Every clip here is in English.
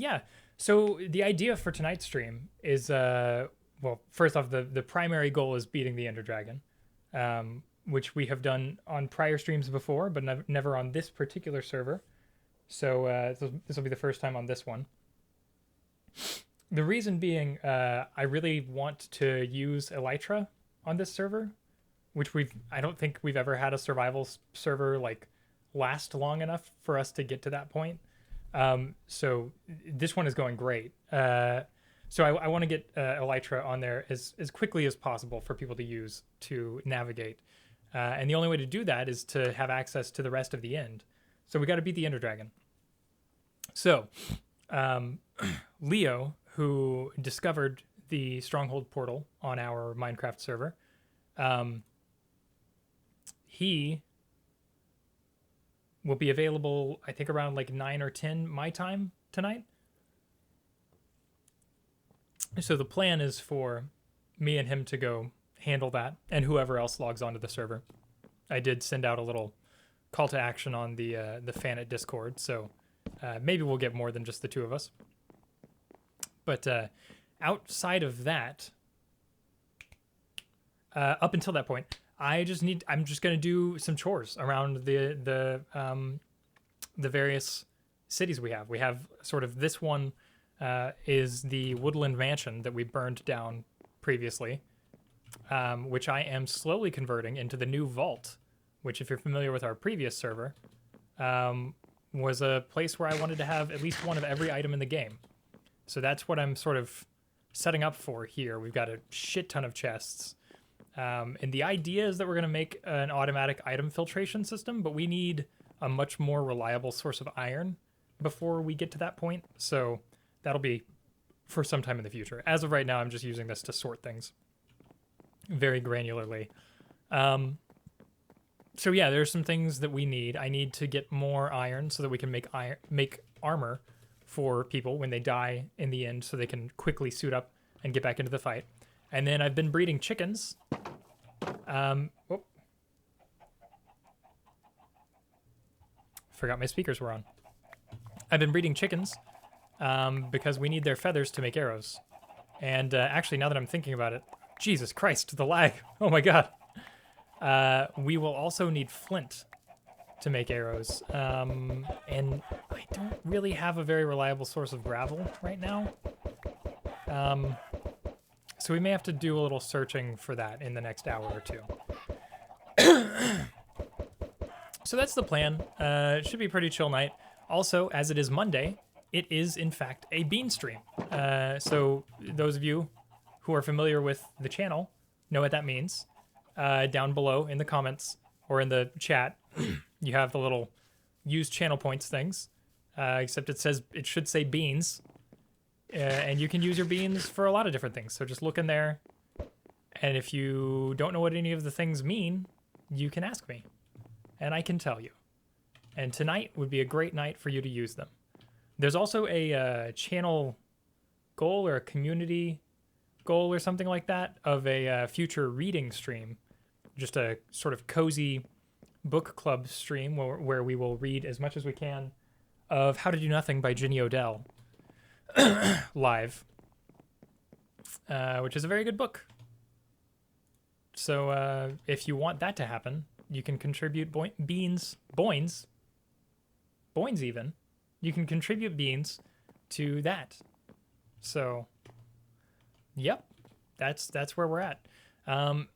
Yeah. So the idea for tonight's stream is, well, first off, the primary goal is beating the Ender Dragon, which we have done on prior streams before, but never on this particular server. So this will be the first time on this one. The reason being, I really want to use Elytra on this server, which I don't think we've ever had a survival server like last long enough for us to get to that point. So this one is going great. So I want to get Elytra on there as quickly as possible for people to use to navigate. And the only way to do that is to have access to the rest of the end. So we got to beat the Ender Dragon. So Leo, who discovered the Stronghold portal on our Minecraft server, he will be available, I think, around like 9 or 10 my time tonight. So the plan is for me and him to go handle that, and whoever else logs onto the server. I did send out a little call to action on the Fanet Discord, so maybe we'll get more than just the two of us. But outside of that, up until that point, I'm just gonna do some chores around the various cities we have. We have sort of this one is the Woodland Mansion that we burned down previously, which I am slowly converting into the new Vault, which, if you're familiar with our previous server, was a place where I wanted to have at least one of every item in the game. So that's what I'm sort of setting up for here. We've got a shit ton of chests. And the idea is that we're going to make an automatic item filtration system, but we need a much more reliable source of iron before we get to that point. So that'll be for some time in the future. As of right now, I'm just using this to sort things very granularly. So yeah, there's some things that we need. I need to get more iron so that we can make armor for people when they die in the end, so they can quickly suit up and get back into the fight. And then I've been breeding chickens. Forgot my speakers were on. I've been breeding chickens because we need their feathers to make arrows. And actually, now that I'm thinking about it, Jesus Christ, the lag. Oh my God. We will also need flint to make arrows. And I don't really have a very reliable source of gravel right now. So we may have to do a little searching for that in the next hour or two. So that's the plan. It should be a pretty chill night. Also, as it is Monday, it is in fact a bean stream. So those of you who are familiar with the channel know what that means. Down below in the comments or in the chat, you have the little use channel points things, except it should say beans. And you can use your beans for a lot of different things. So just look in there. And if you don't know what any of the things mean, you can ask me. And I can tell you. And tonight would be a great night for you to use them. There's also a channel goal or a community goal or something like that of a future reading stream. Just a sort of cozy book club stream where we will read as much as we can of How to Do Nothing by Ginny Odell. Live, which is a very good book. So if you want that to happen, you can contribute boins even. You can contribute beans to that. So, yep, that's where we're at. I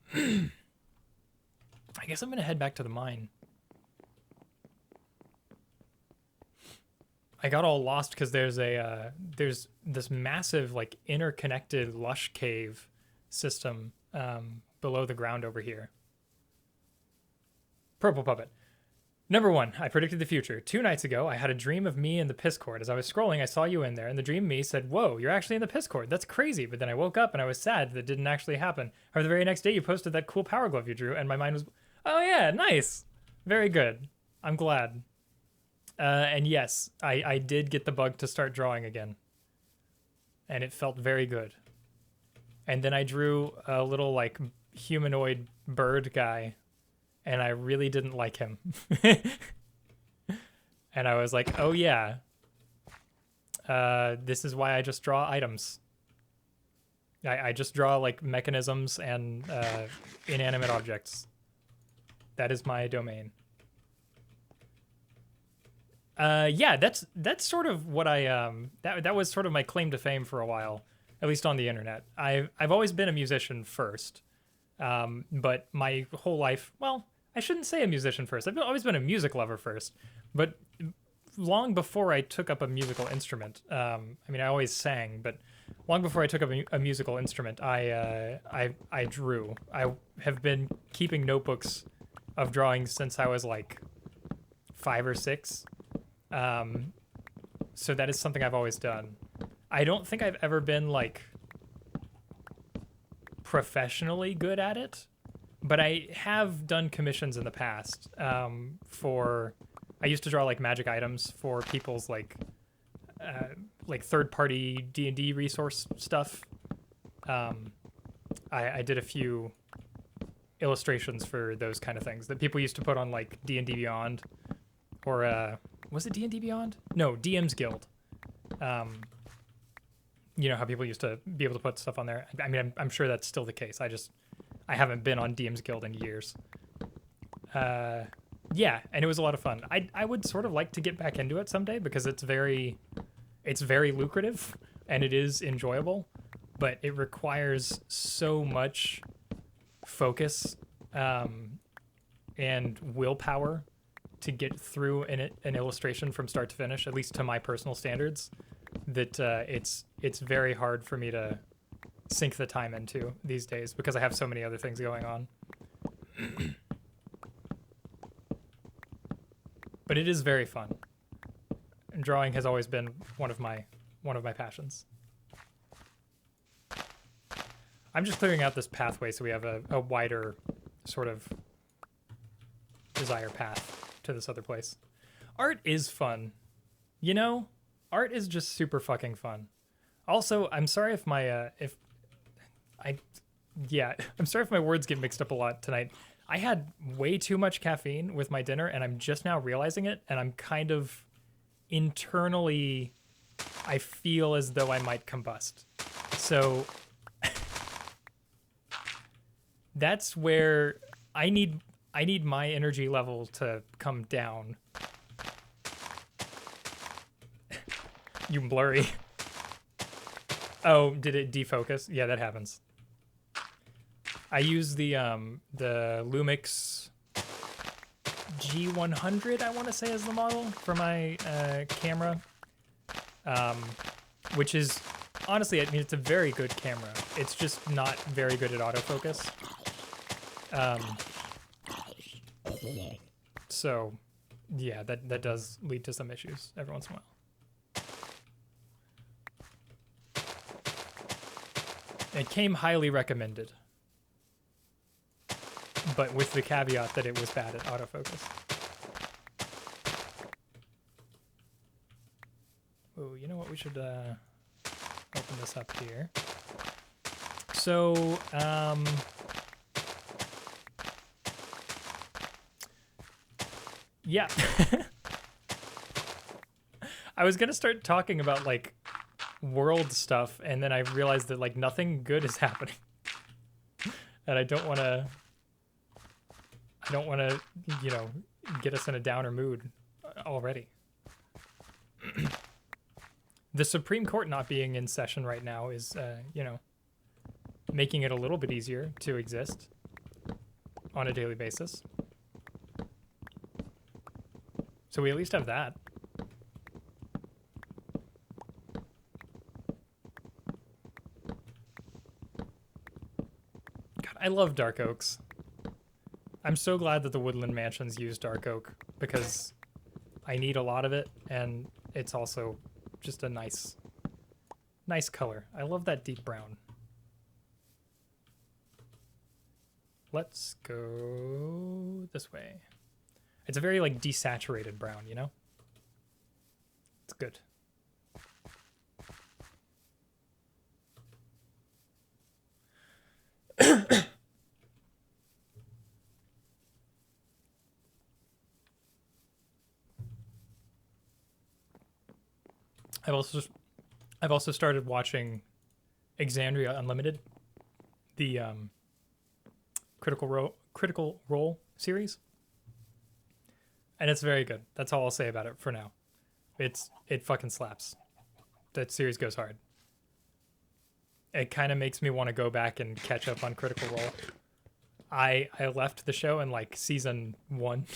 guess I'm gonna head back to the mine. I got all lost because there's this massive like interconnected lush cave system below the ground over here. Purple Puppet. Number 1, I predicted the future. 2 nights ago, I had a dream of me in the piss cord. As I was scrolling, I saw you in there, and the dream me said, "Whoa, you're actually in the piss cord. That's crazy." But then I woke up and I was sad that didn't actually happen. Or the very next day, you posted that cool power glove you drew, and my mind was, "Oh yeah, nice, very good. I'm glad." And yes, I did get the bug to start drawing again. And it felt very good. And then I drew a little, like, humanoid bird guy. And I really didn't like him. And I was like, oh yeah. This is why I just draw items. I just draw like mechanisms and inanimate objects. That is my domain. Yeah, that's sort of what I that was sort of my claim to fame for a while, at least on the internet. I've always been a musician first, but my whole life, well, I shouldn't say a musician first. I've always been a music lover first, but long before I took up a musical instrument, I mean, I always sang, but long before I took up a musical instrument, I drew. I have been keeping notebooks of drawings since I was like 5 or 6. So that is something I've always done. I don't think I've ever been like professionally good at it, but I have done commissions in the past for. I used to draw like magic items for people's like third-party D&D resource stuff. I did a few illustrations for those kind of things that people used to put on like D&D Beyond, or was it D&D Beyond? No, DM's Guild. You know how people used to be able to put stuff on there. I mean, I'm sure that's still the case. I haven't been on DM's Guild in years. Yeah, and it was a lot of fun. I would sort of like to get back into it someday because it's very lucrative and it is enjoyable, but it requires so much focus and willpower to get through an illustration from start to finish, at least to my personal standards, that it's very hard for me to sink the time into these days because I have so many other things going on. But it is very fun. And drawing has always been one of my passions. I'm just clearing out this pathway so we have a wider sort of desire path to this other place. Art is fun. You know, art is just super fucking fun. Also, I'm sorry if my I'm sorry if my words get mixed up a lot tonight. I had way too much caffeine with my dinner, and I'm just now realizing it, and I'm kind of internally, I feel as though I might combust. So that's where I need my energy level to come down. You blurry. Oh, did it defocus? Yeah, that happens. I use the Lumix G100, I want to say, is the model for my camera, which is, honestly, I mean, it's a very good camera. It's just not very good at autofocus. So, yeah, that does lead to some issues every once in a while. It came highly recommended, but with the caveat that it was bad at autofocus. Oh, you know what? We should open this up here. So, yeah. I was gonna start talking about like world stuff, and then I realized that like nothing good is happening, and I don't want to, you know, get us in a downer mood already. The Supreme Court not being in session right now is, you know, making it a little bit easier to exist on a daily basis. So we at least have that. God, I love dark oaks. I'm so glad that the Woodland Mansions use dark oak because I need a lot of it, and it's also just a nice color. I love that deep brown. Let's go this way. It's a very like desaturated brown, you know? It's good. I've also started watching Exandria Unlimited, the Critical Role series, and it's very good. That's all I'll say about it for now. It fucking slaps. That series goes hard. It kind of makes me want to go back and catch up on Critical Role. I left the show in like season 1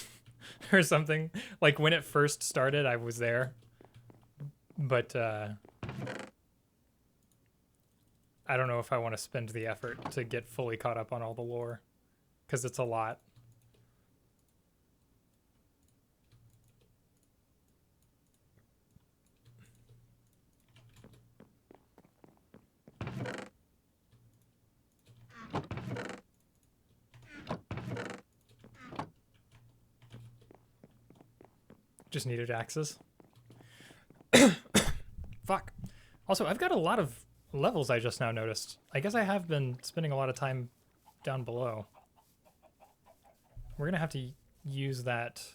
or something. Like when it first started, I was there, but I don't know if I want to spend the effort to get fully caught up on all the lore, because it's a lot. Just needed axes. Fuck. Also, I've got a lot of levels I just now noticed. I guess I have been spending a lot of time down below. We're gonna have to use that.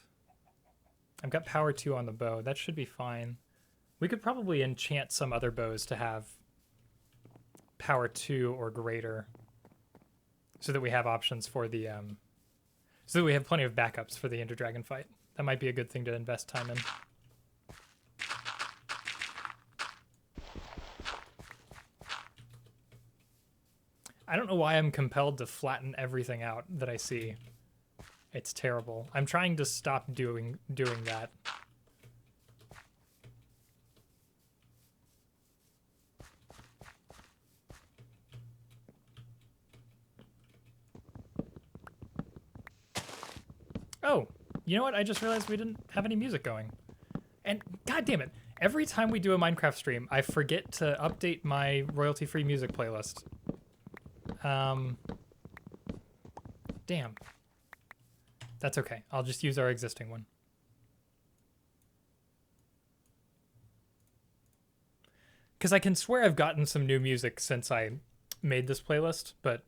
I've got power 2 on the bow. That should be fine. We could probably enchant some other bows to have power 2 or greater, so that we have options for the so that we have plenty of backups for the Ender Dragon fight. That might be a good thing to invest time in. I don't know why I'm compelled to flatten everything out that I see. It's terrible. I'm trying to stop doing that. Oh, you know what? I just realized we didn't have any music going. And god damn it, every time we do a Minecraft stream, I forget to update my royalty-free music playlist. Damn. That's okay. I'll just use our existing one. Because I can swear I've gotten some new music since I made this playlist, but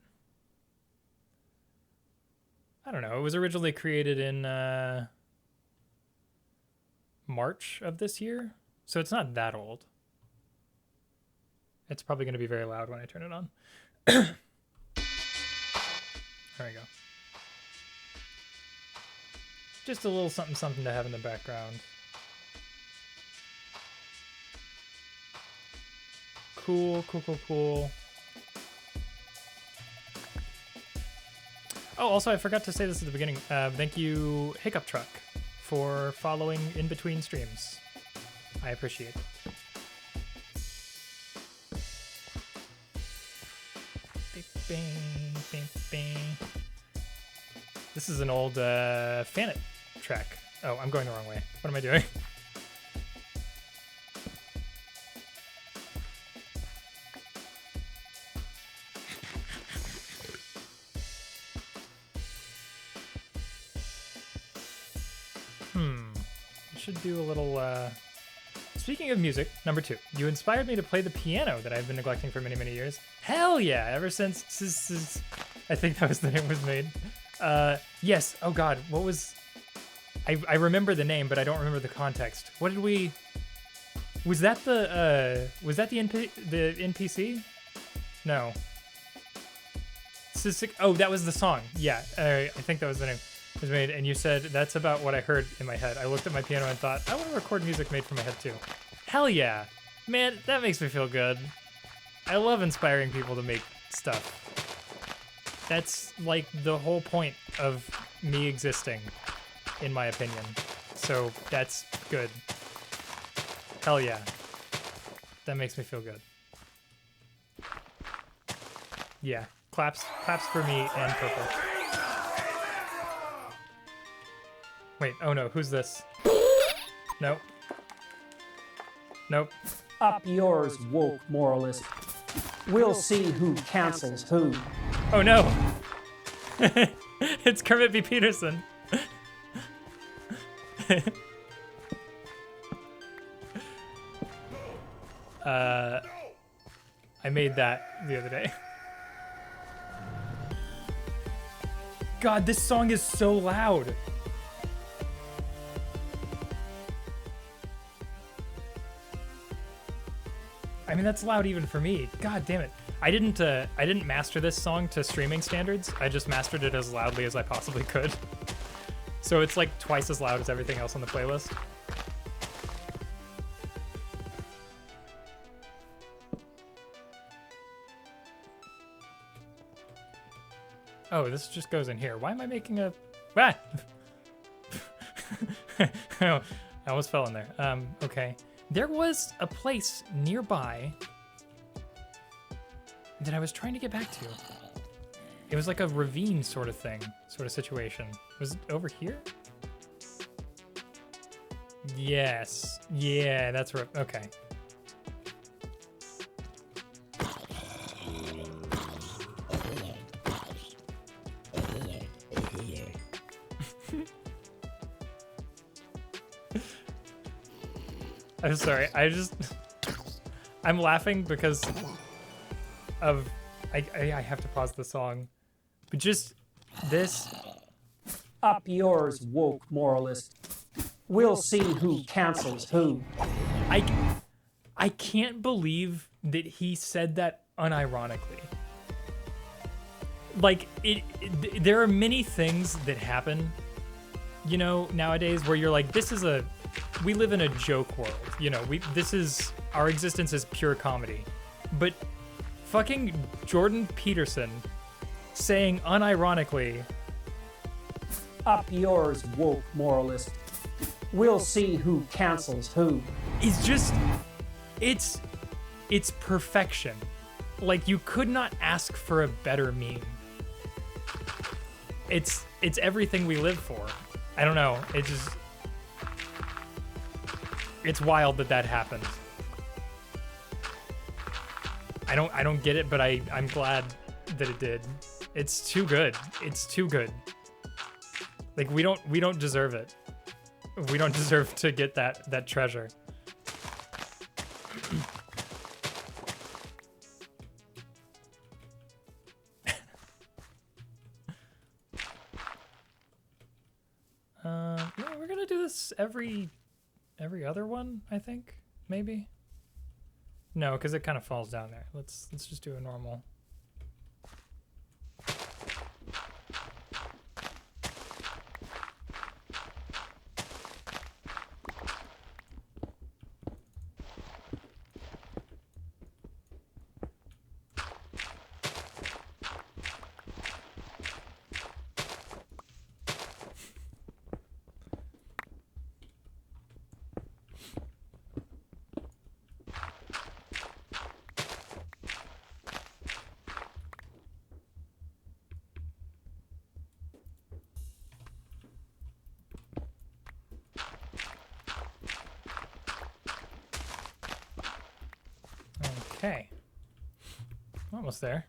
I don't know. It was originally created in March of this year, so it's not that old. It's probably going to be very loud when I turn it on. There we go. Just a little something something to have in the background. Cool, cool, cool, cool. Oh, also, I forgot to say this at the beginning. Thank you, Hiccup Truck, for following in between streams. I appreciate it. This is an old Fanet track. Oh, I'm going the wrong way. What am I doing? Should do a little speaking of music, number 2, you inspired me to play the piano that I've been neglecting for many years. Hell yeah, ever since I think that was the name it was made. Yes. Oh god, what was I remember the name, but I don't remember the context. What did we was that the NPC? No. Oh, that was the song. Yeah, I think that was the name. Was made, and you said that's about what I heard in my head. I looked at my piano and thought, I want to record music made from my head too. Hell yeah. Man, that makes me feel good. I love inspiring people to make stuff. That's like the whole point of me existing, in my opinion. So that's good. Hell yeah. That makes me feel good. Yeah. Claps for me and Purple. Wait, oh no, who's this? Nope. Nope. Up yours, woke moralist. We'll see who cancels who. Oh no! It's Kermit B. Peterson. I made that the other day. God, this song is so loud. I mean, that's loud even for me. God damn it. I didn't master this song to streaming standards. I just mastered it as loudly as I possibly could. So it's like twice as loud as everything else on the playlist. Oh, this just goes in here. Why am I making a... Ah! Oh, I almost fell in there. Okay. There was a place nearby that I was trying to get back to. It was like a ravine sort of thing, sort of situation. Was it over here? Yes. Yeah, that's right. Okay. I'm sorry. I'm laughing because of I have to pause the song. But just this. Up yours, woke moralist. We'll see who cancels who. I can't believe that he said that unironically. Like there are many things that happen, you know, nowadays where you're like, we live in a joke world, you know, our existence is pure comedy. But fucking Jordan Peterson saying unironically, up yours, woke moralist. We'll see who cancels who. Is just, it's perfection. Like, you could not ask for a better meme. It's everything we live for. I don't know. It's wild that happened. I don't get it, but I'm glad that it did. It's too good. It's too good. Like, we don't deserve it. We don't deserve to get that treasure. Yeah, we're gonna do this every other one, I think, maybe. No, because it kind of falls down there. Let's just do a normal. Okay. Almost there.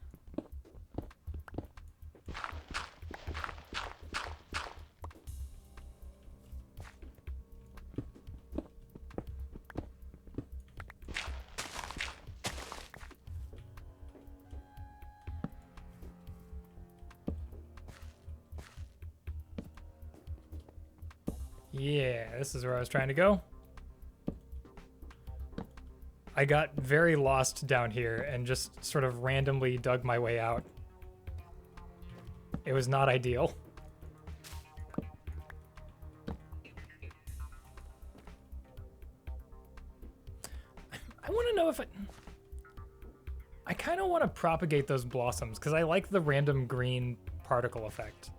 Yeah, this is where I was trying to go. I got very lost down here and just sort of randomly dug my way out. It was not ideal. I want to know if I kind of want to propagate those blossoms because I like the random green particle effect.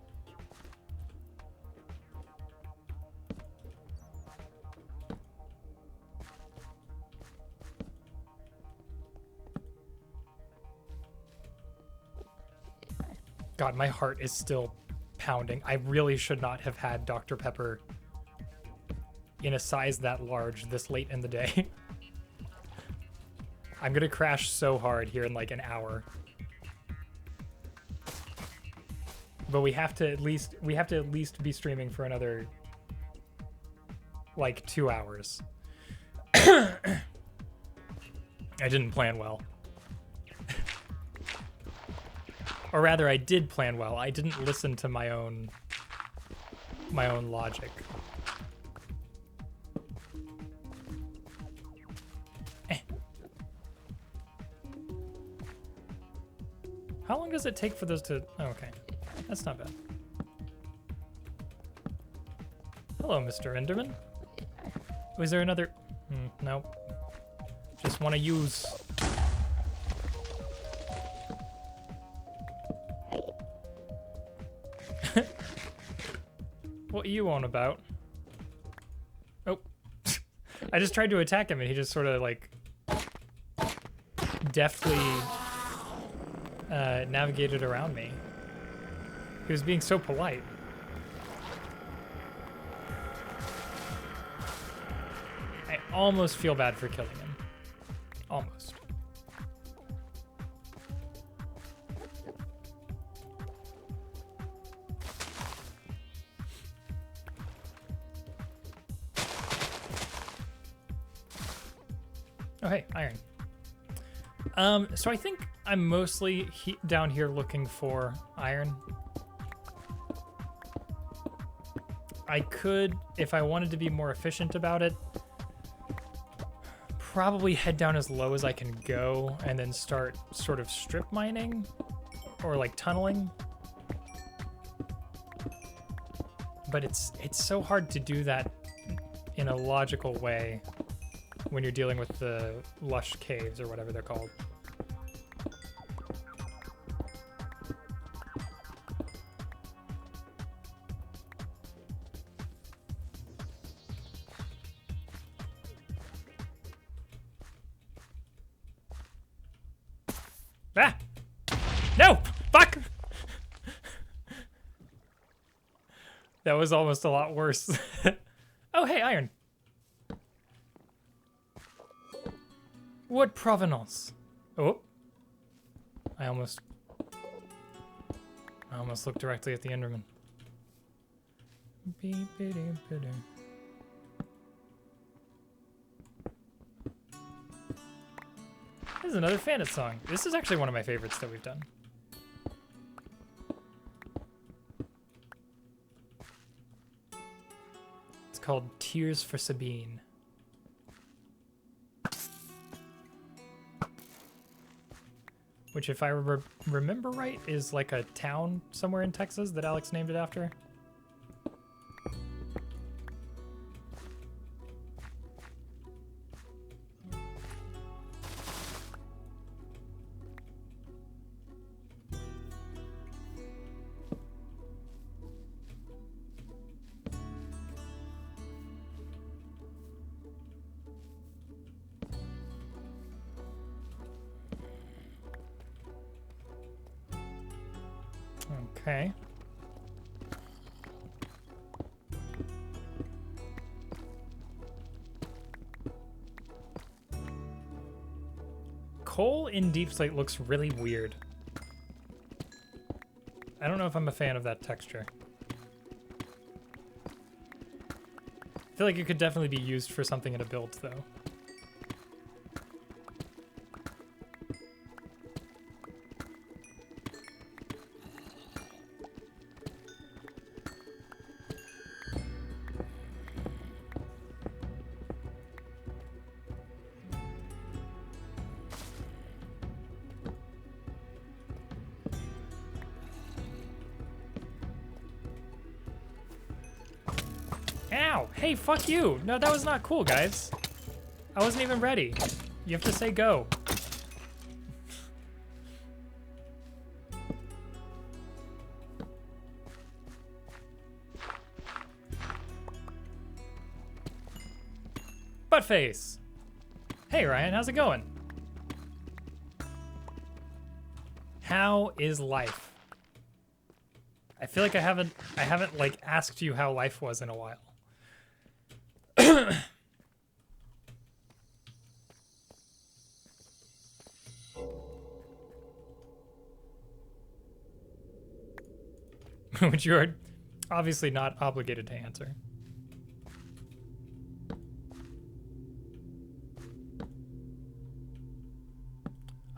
God, my heart is still pounding. I really should not have had Dr. Pepper in a size that large this late in the day. I'm gonna crash so hard here in like an hour. But we have to at least be streaming for another like 2 hours. I didn't plan well. Or rather, I did plan well. I didn't listen to my own logic. How long does it take for those to... Oh, okay. That's not bad. Hello, Mr. Enderman. Was there another... no. Just want to use... What are you on about? Oh. I just tried to attack him and he just sort of like deftly navigated around me. He was being so polite. I almost feel bad for killing him. Almost. Oh, hey, iron. So I think I'm mostly down here looking for iron. I could, if I wanted to be more efficient about it, probably head down as low as I can go and then start sort of strip mining or like tunneling. But it's so hard to do that in a logical way when you're dealing with the lush caves or whatever they're called. Ah! No! Fuck! That was almost a lot worse. Oh, hey, iron. What provenance? Oh. I almost looked directly at the Enderman. This is another Fanet song. This is actually one of my favorites that we've done. It's called Tears for Sabine. Which, if I remember right, is like a town somewhere in Texas that Alex named it after. Okay. Coal in Deep Slate looks really weird. I don't know if I'm a fan of that texture. I feel like it could definitely be used for something in a build, though. Ow! Hey, fuck you! No, that was not cool, guys. I wasn't even ready. You have to say go. Buttface! Hey, Ryan, how's it going? How is life? I feel like I haven't like asked you how life was in a while. Which you are obviously not obligated to answer.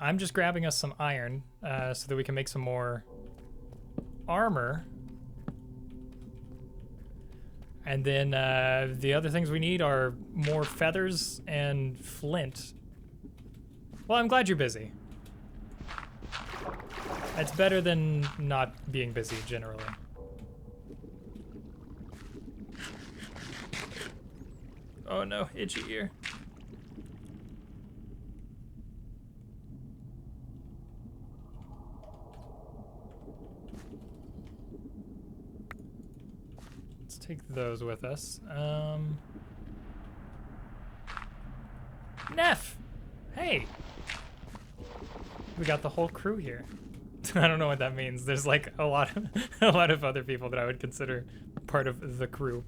I'm just grabbing us some iron so that we can make some more armor. And then the other things we need are more feathers and flint. Well, I'm glad you're busy. It's better than not being busy, generally. Oh no, itchy ear. Let's take those with us. Neff! Hey! We got the whole crew here. I don't know what that means. There's like a lot of other people that I would consider part of the crew.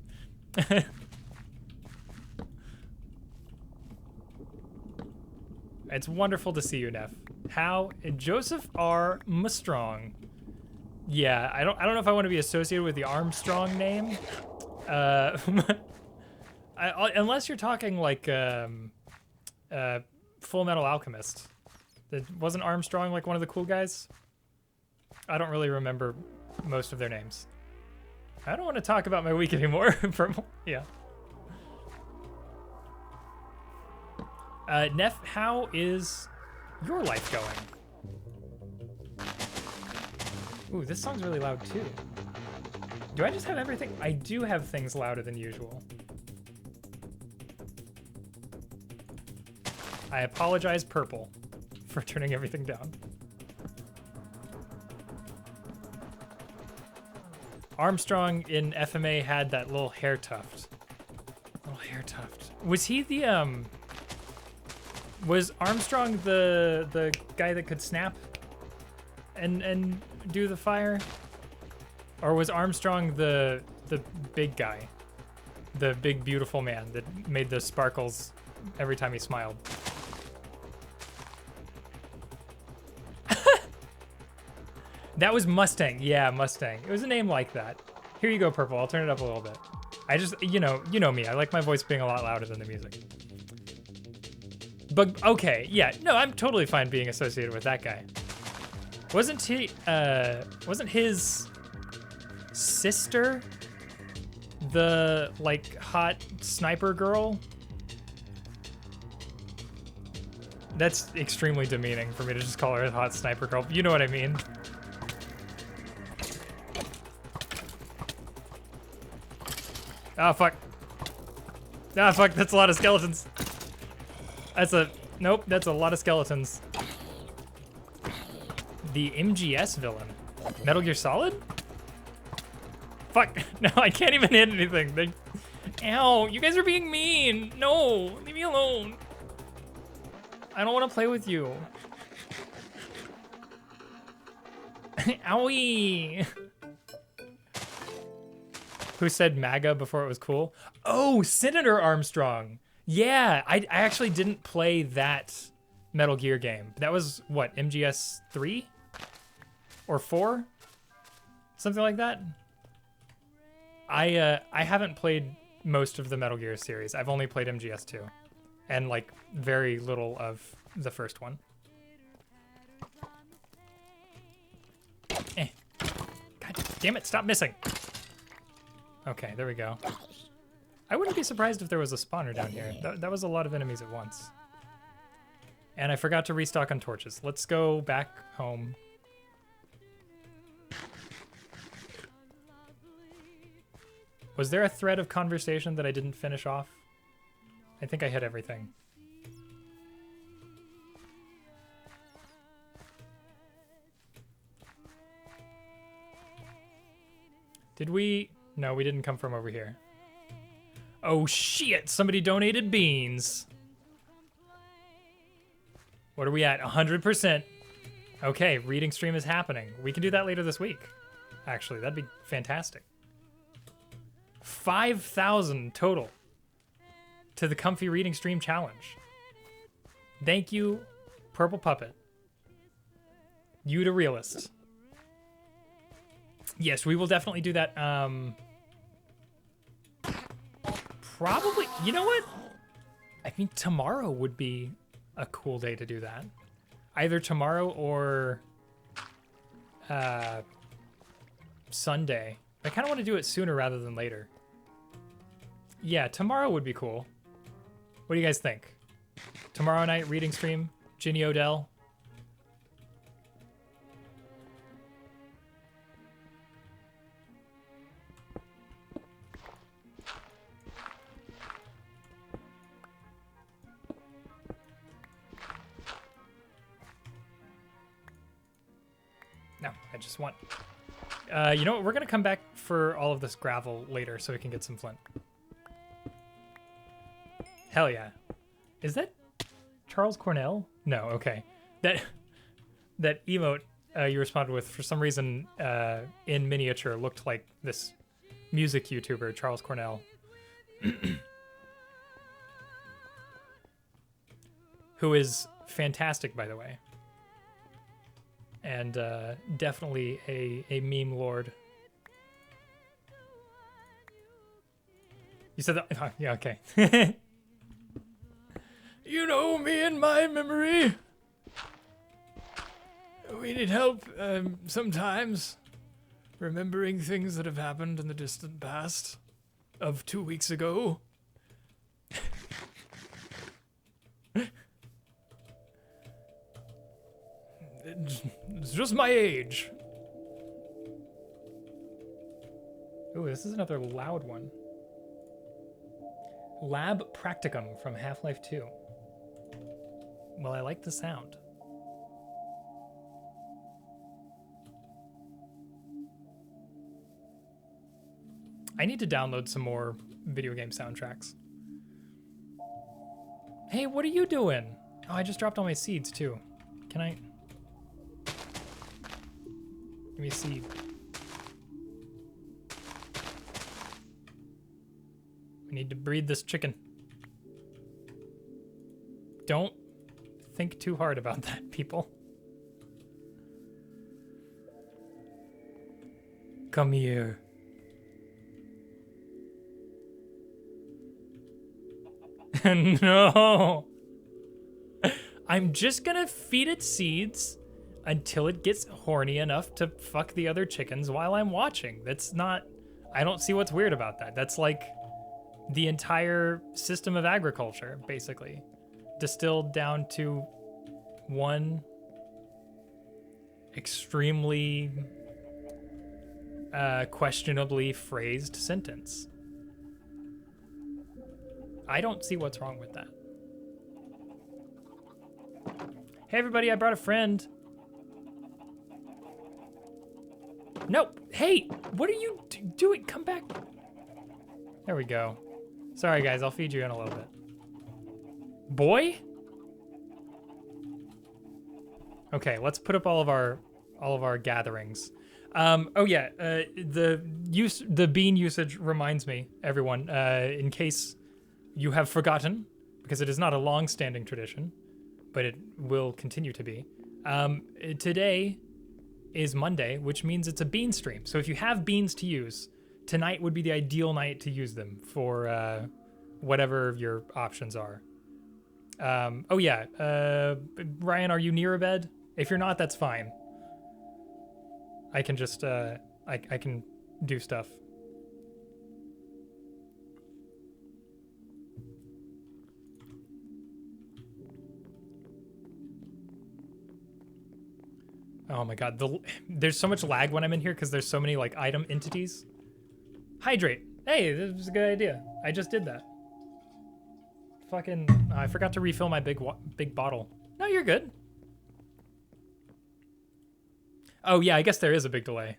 It's wonderful to see you, Neff. How? Joseph R. Armstrong. Yeah, I don't know if I want to be associated with the Armstrong name. Unless you're talking like Full Metal Alchemist. Wasn't Armstrong like one of the cool guys? I don't really remember most of their names. I don't want to talk about my week anymore. Yeah. Neff, how is your life going? Ooh, this song's really loud too. Do I just have everything? I do have things louder than usual. I apologize, Purple, for turning everything down. Armstrong in FMA had that little hair tuft. Was he the, was Armstrong the guy that could snap and do the fire? Or was Armstrong the big guy? The big, beautiful man that made the sparkles every time he smiled? That was Mustang. Yeah, Mustang. It was a name like that. Here you go, Purple. I'll turn it up a little bit. I just, you know me. I like my voice being a lot louder than the music. But, okay, yeah. No, I'm totally fine being associated with that guy. Wasn't his sister the, like, hot sniper girl? That's extremely demeaning for me to just call her a hot sniper girl. You know what I mean? Oh, fuck. Ah, fuck, that's a lot of skeletons. Nope, that's a lot of skeletons. The MGS villain. Metal Gear Solid? Fuck, no, I can't even hit anything. Ow, you guys are being mean. No, leave me alone. I don't want to play with you. Owie. Who said MAGA before it was cool? Oh, Senator Armstrong. Yeah, I actually didn't play that Metal Gear game. That was, what, MGS 3? Or 4? Something like that? I haven't played most of the Metal Gear series. I've only played MGS 2. And, like, very little of the first one. God damn it, stop missing. Okay, there we go. I wouldn't be surprised if there was a spawner down here. That was a lot of enemies at once. And I forgot to restock on torches. Let's go back home. Was there a thread of conversation that I didn't finish off? I think I hit everything. Did we? No, we didn't come from over here. Oh shit, somebody donated beans. What are we at? 100%. Okay, reading stream is happening. We can do that later this week. Actually, that'd be fantastic. 5,000 total to the Comfy Reading Stream Challenge. Thank you, Purple Puppet. You the realist. Yes, we will definitely do that. Probably, you know what? I mean, tomorrow would be a cool day to do that. Either tomorrow or Sunday. I kind of want to do it sooner rather than later. Yeah, tomorrow would be cool. What do you guys think? Tomorrow night reading stream, Ginny Odell. No, I just want... you know what? We're going to come back for all of this gravel later so we can get some flint. Hell yeah. Is that Charles Cornell? No, okay. That emote you responded with, for some reason, in miniature, looked like this music YouTuber, Charles Cornell. Who is fantastic, by the way. And definitely a meme lord. You said that? Oh, yeah, okay. You know me and my memory. We need help sometimes remembering things that have happened in the distant past of 2 weeks ago. It's just my age. Ooh, this is another loud one. Lab Practicum from Half-Life 2. Well, I like the sound. I need to download some more video game soundtracks. Hey, what are you doing? Oh, I just dropped all my seeds too. Can I? Give me a seed. We need to breed this chicken. Don't think too hard about that, people. Come here. No. I'm just gonna feed it seeds until it gets horny enough to fuck the other chickens while I'm watching. That's not... I don't see what's weird about that. That's like the entire system of agriculture, basically. Distilled down to one extremely questionably phrased sentence. I don't see what's wrong with that. Hey everybody, I brought a friend. Nope. Hey, what are you doing? Come back. There we go. Sorry guys, I'll feed you in a little bit. Boy? Okay, let's put up all of our gatherings. Oh yeah, the bean usage reminds me, everyone, in case you have forgotten, because it is not a long-standing tradition, but it will continue to be. Today is Monday, which means it's a bean stream. So if you have beans to use, tonight would be the ideal night to use them for whatever your options are. Oh yeah, Ryan, are you near a bed? If you're not, that's fine. I can just, I can do stuff. Oh my god, there's so much lag when I'm in here because there's so many like item entities. Hydrate. Hey, this was a good idea. I just did that. Fucking, I forgot to refill my big bottle. No, you're good. Oh yeah, I guess there is a big delay.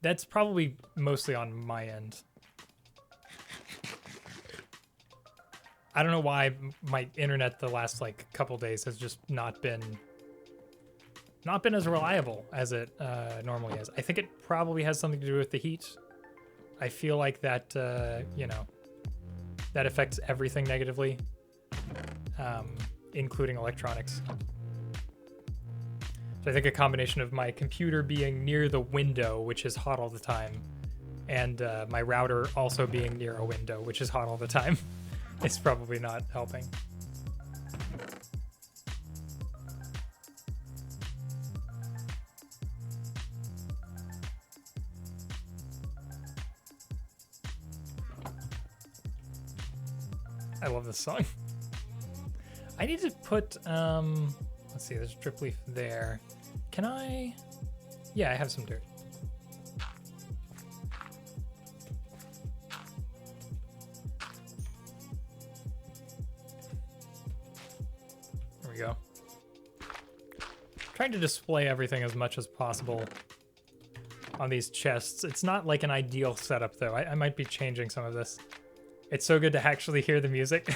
That's probably mostly on my end. I don't know why my internet the last like couple days has just not been as reliable as it normally is. I think it probably has something to do with the heat. I feel like that, you know, that affects everything negatively, including electronics. So I think a combination of my computer being near the window, which is hot all the time, and my router also being near a window, which is hot all the time, is probably not helping. I love this song. I need to put, let's see, there's a drip leaf there. Can I? Yeah, I have some dirt. There we go. Trying to display everything as much as possible on these chests. It's not like an ideal setup, though. I might be changing some of this. It's so good to actually hear the music.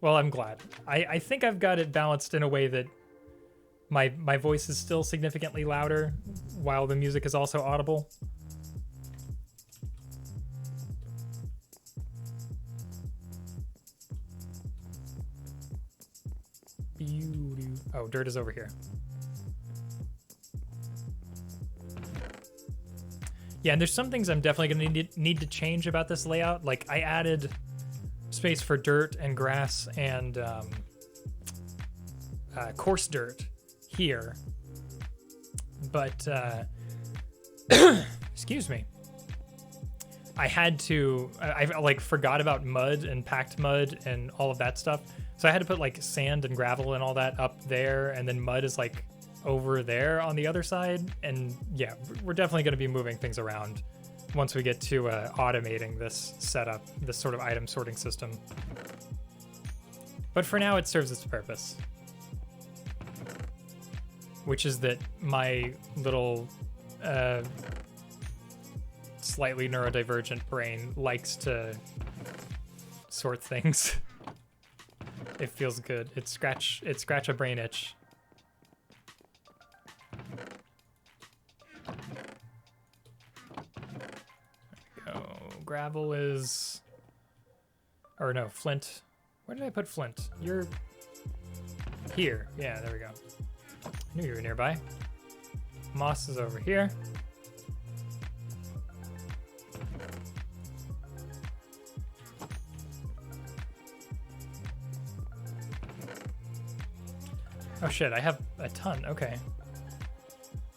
Well, I'm glad. I think I've got it balanced in a way that my voice is still significantly louder while the music is also audible. Oh, dirt is over here. Yeah, and there's some things I'm definitely going to need to change about this layout. Like, I added space for dirt and grass and coarse dirt here. But, excuse me. I had to, I like forgot about mud and packed mud and all of that stuff. So I had to put like sand and gravel and all that up there, and then mud is like over there on the other side. And yeah, we're definitely going to be moving things around once we get to automating this setup, this sort of item sorting system. But for now, it serves its purpose, which is that my little slightly neurodivergent brain likes to sort things. It feels good. It scratch a brain itch. There we go. Gravel is, or no, flint. Where did I put flint? You're here. Yeah, there we go. I knew you were nearby. Moss is over here. Oh shit, I have a ton. Okay.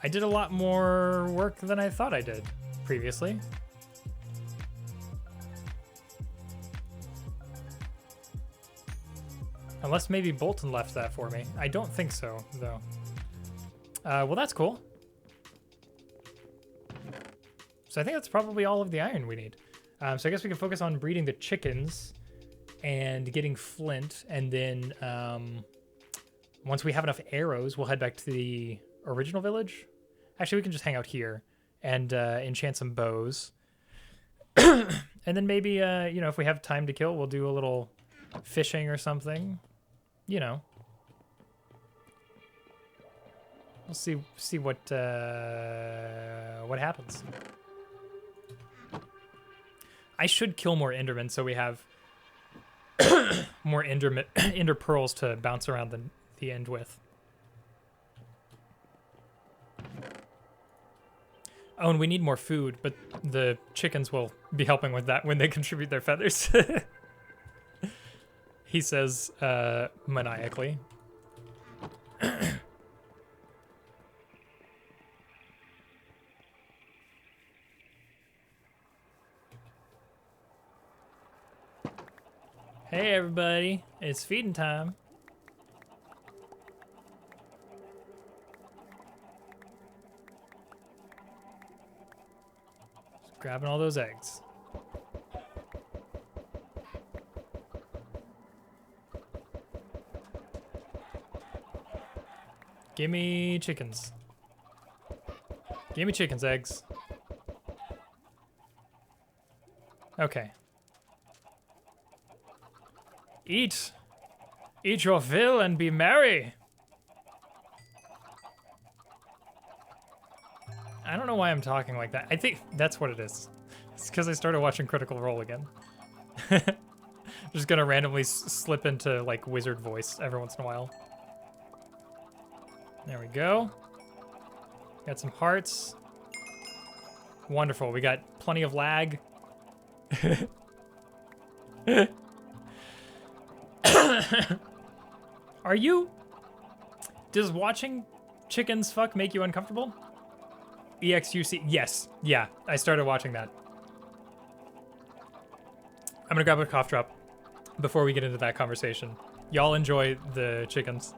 I did a lot more work than I thought I did previously. Unless maybe Bolton left that for me. I don't think so, though. Well, that's cool. So I think that's probably all of the iron we need. So I guess we can focus on breeding the chickens and getting flint, and then once we have enough arrows, we'll head back to the original village. Actually, we can just hang out here and enchant some bows. And then maybe, you know, if we have time to kill, we'll do a little fishing or something. You know. We'll see what happens. I should kill more Endermen so we have more Ender pearls to bounce around the end with. Oh, and we need more food, but the chickens will be helping with that when they contribute their feathers. He says maniacally. Hey everybody, it's feeding time. Just grabbing all those eggs. Gimme chickens. Gimme chickens' eggs. Okay. Eat. Eat your fill and be merry. I don't know why I'm talking like that. I think that's what it is. It's because I started watching Critical Role again. Just gonna randomly slip into like wizard voice every once in a while. There we go. Got some hearts. Wonderful. We got plenty of lag. Are you... Does watching chickens fuck make you uncomfortable? EXUC... Yes. Yeah, I started watching that. I'm gonna grab a cough drop before we get into that conversation. Y'all enjoy the chickens.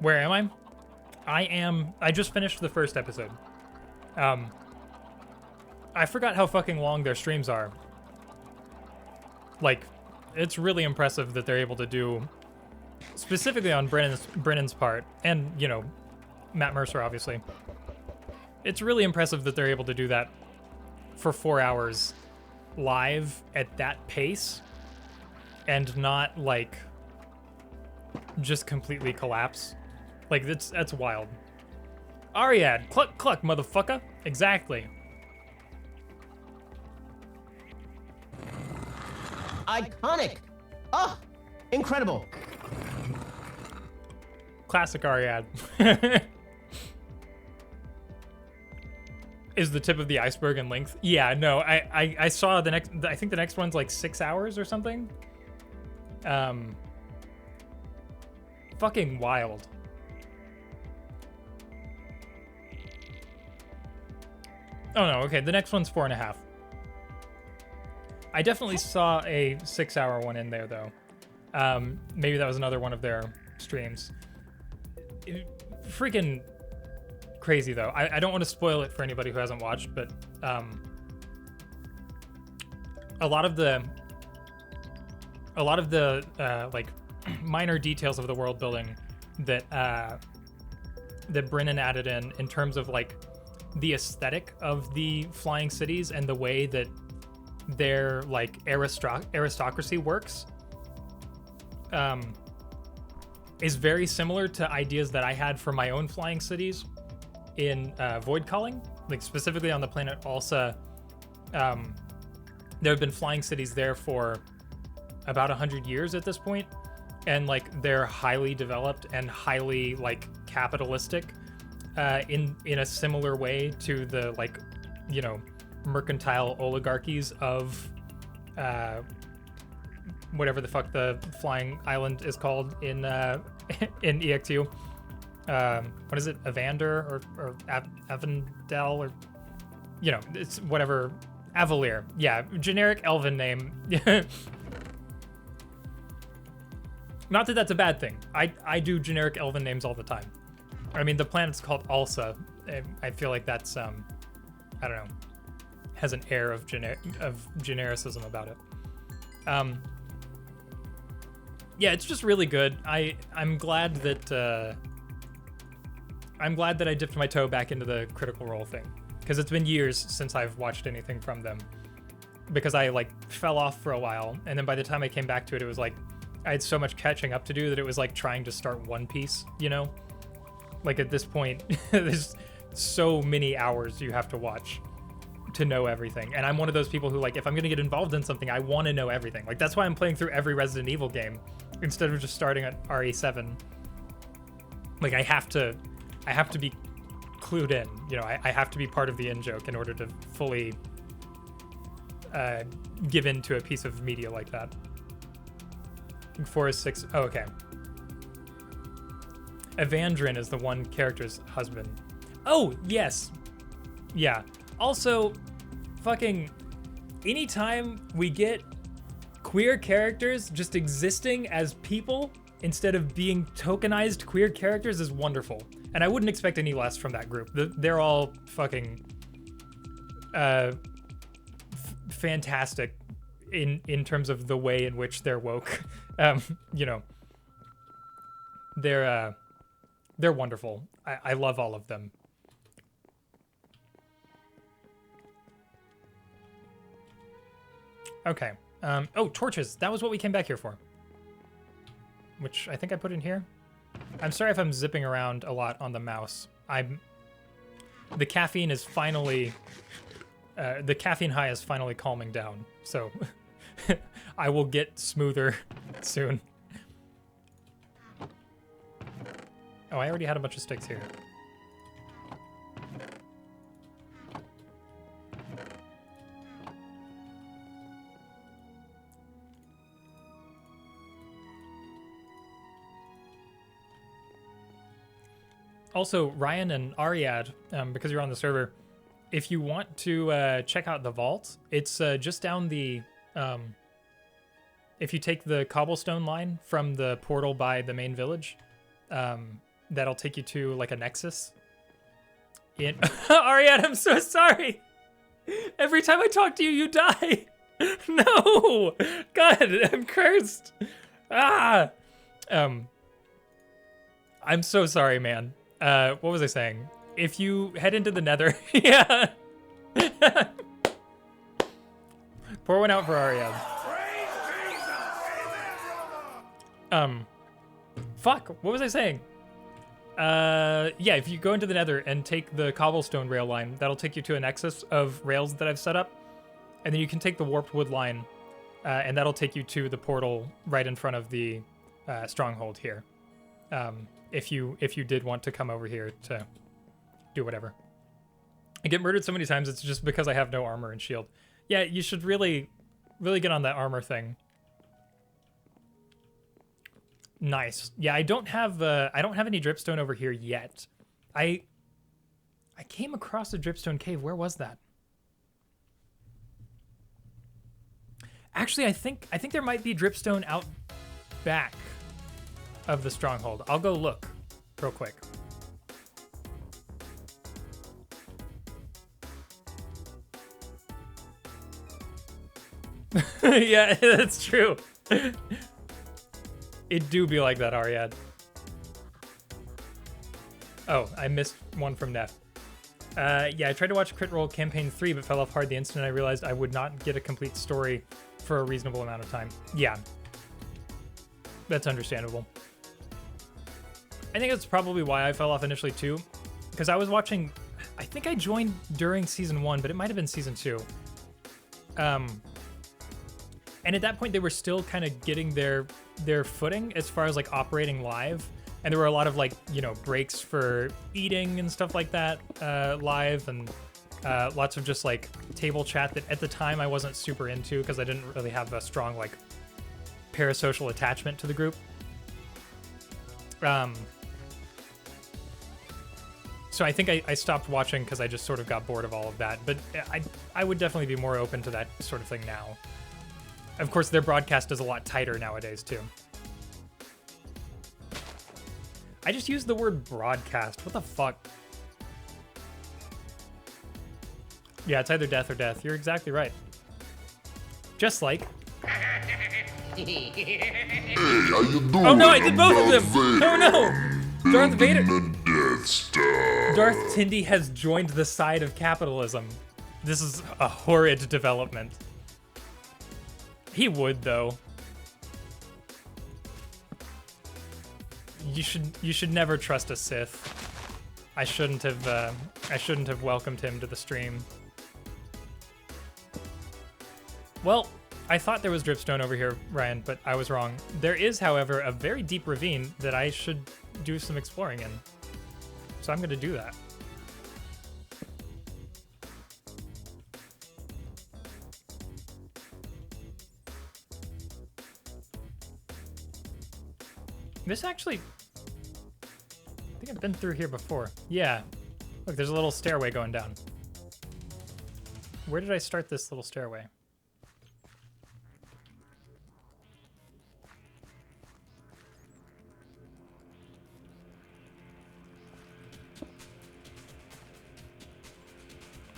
Where am I? I just finished the first episode. I forgot how fucking long their streams are. Like, it's really impressive that they're able to do, specifically on Brennan's part, and, you know, Matt Mercer, obviously. It's really impressive that they're able to do that for 4 hours live at that pace and not, like, just completely collapse. Like, that's wild. Ariad, cluck cluck, motherfucker. Exactly. Iconic. Oh, incredible. Classic Ariad. Is the tip of the iceberg in length? Yeah, no, I saw the next, I think the next one's like 6 hours or something. Fucking wild. Oh no, okay, the next one's 4.5. I definitely saw a 6-hour one in there though. Maybe that was another one of their streams. Freaking crazy though. I don't want to spoil it for anybody who hasn't watched, but a lot of the like minor details of the world building that that Brennan added in terms of like the aesthetic of the flying cities and the way that their like aristocracy works is very similar to ideas that I had for my own flying cities in Void Calling, like specifically on the planet Alsa. There have been flying cities there for about 100 years at this point, and like they're highly developed and highly like capitalistic in a similar way to the like, you know, mercantile oligarchies of whatever the fuck the flying island is called in in EX2. What is it, Evander or Avendel, or you know, it's whatever. Avalier, yeah, generic elven name. Not that that's a bad thing. I do generic elven names all the time. I mean, the planet's called Alsa. I feel like that's I don't know, has an air of genericism about it. Yeah, it's just really good. I'm glad that I dipped my toe back into the Critical Role thing, because it's been years since I've watched anything from them, because I like fell off for a while, and then by the time I came back to it, it was like I had so much catching up to do that it was like trying to start One Piece, you know? Like at this point, there's so many hours you have to watch to know everything. And I'm one of those people who, like, if I'm going to get involved in something, I want to know everything. Like, that's why I'm playing through every Resident Evil game instead of just starting at RE7. Like, I have to be clued in. You know, I have to be part of the in-joke in order to fully give in to a piece of media like that. 4 is 6. Oh, okay. Evandrin is the one character's husband. Oh, yes. Yeah. Also, fucking anytime we get queer characters just existing as people instead of being tokenized queer characters is wonderful. And I wouldn't expect any less from that group. They're all fucking fantastic in terms of the way in which they're woke. You know, they're wonderful. I love all of them. Okay. Oh, torches. That was what we came back here for. Which I think I put in here. I'm sorry if I'm zipping around a lot on the mouse. The caffeine is finally... the caffeine high is finally calming down. So I will get smoother soon. Oh, I already had a bunch of sticks here. Also, Ryan and Ariad, because you're on the server, if you want to check out the vault, it's just down the... if you take the cobblestone line from the portal by the main village, that'll take you to like a nexus. In Ariad, I'm so sorry. Every time I talk to you, you die. No, God, I'm cursed. Ah, I'm so sorry, man. What was I saying? If you head into the Nether, yeah. Pour one out for Ariad. Fuck, what was I saying? Yeah, if you go into the Nether and take the cobblestone rail line, that'll take you to a nexus of rails that I've set up. And then you can take the warped wood line, and that'll take you to the portal right in front of the stronghold here. If you did want to come over here to do whatever. I get murdered so many times, it's just because I have no armor and shield. Yeah, you should really get on that armor thing. Nice. Yeah, I don't have any dripstone over here yet. I came across a dripstone cave. Where was that? Actually, I think there might be dripstone out back of the stronghold. I'll go look real quick. Yeah, that's true. It do be like that, Ariad. Oh, I missed one from Neff. Yeah, I tried to watch Crit Roll Campaign 3, but fell off hard the instant I realized I would not get a complete story for a reasonable amount of time. Yeah. That's understandable. I think that's probably why I fell off initially, too. Because I was watching... I think I joined during Season 1, but it might have been Season 2. And at that point, they were still kind of getting their footing as far as, like, operating live. And there were a lot of, like, you know, breaks for eating and stuff like that live, and lots of just, like, table chat that at the time I wasn't super into because I didn't really have a strong, like, parasocial attachment to the group. So I think I stopped watching because I just sort of got bored of all of that. But I would definitely be more open to that sort of thing now. Of course, their broadcast is a lot tighter nowadays, too. I just used the word broadcast. What the fuck? Yeah, it's either death or death. You're exactly right. Just like... Hey, how you doing? Oh no, I did both of them! Vader. Oh no! Darth Vader... The Death Star. Darth Tindy has joined the side of capitalism. This is a horrid development. He would, though. You should never trust a Sith. I shouldn't have welcomed him to the stream. Well, I thought there was dripstone over here, Ryan, but I was wrong. There is, however, a very deep ravine that I should do some exploring in. So I'm going to do that. This actually... I think I've been through here before. Yeah. Look, there's a little stairway going down. Where did I start this little stairway?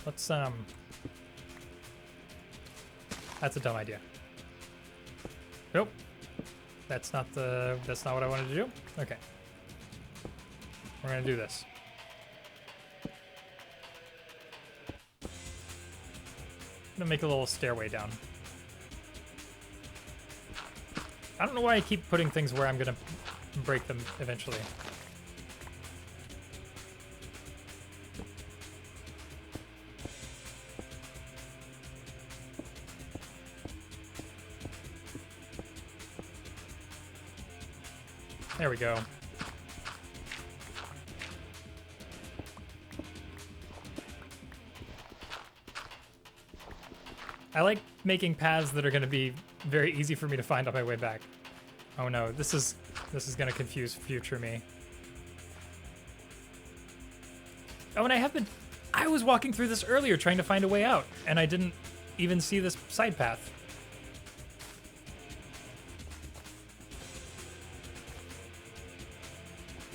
Let's, that's a dumb idea. Nope. That's not what I wanted to do. Okay. We're gonna do this. I'm gonna make a little stairway down. I don't know why I keep putting things where I'm gonna break them eventually. There we go. I like making paths that are going to be very easy for me to find on my way back. Oh no, this is going to confuse future me. Oh, and I was walking through this earlier trying to find a way out, and I didn't even see this side path.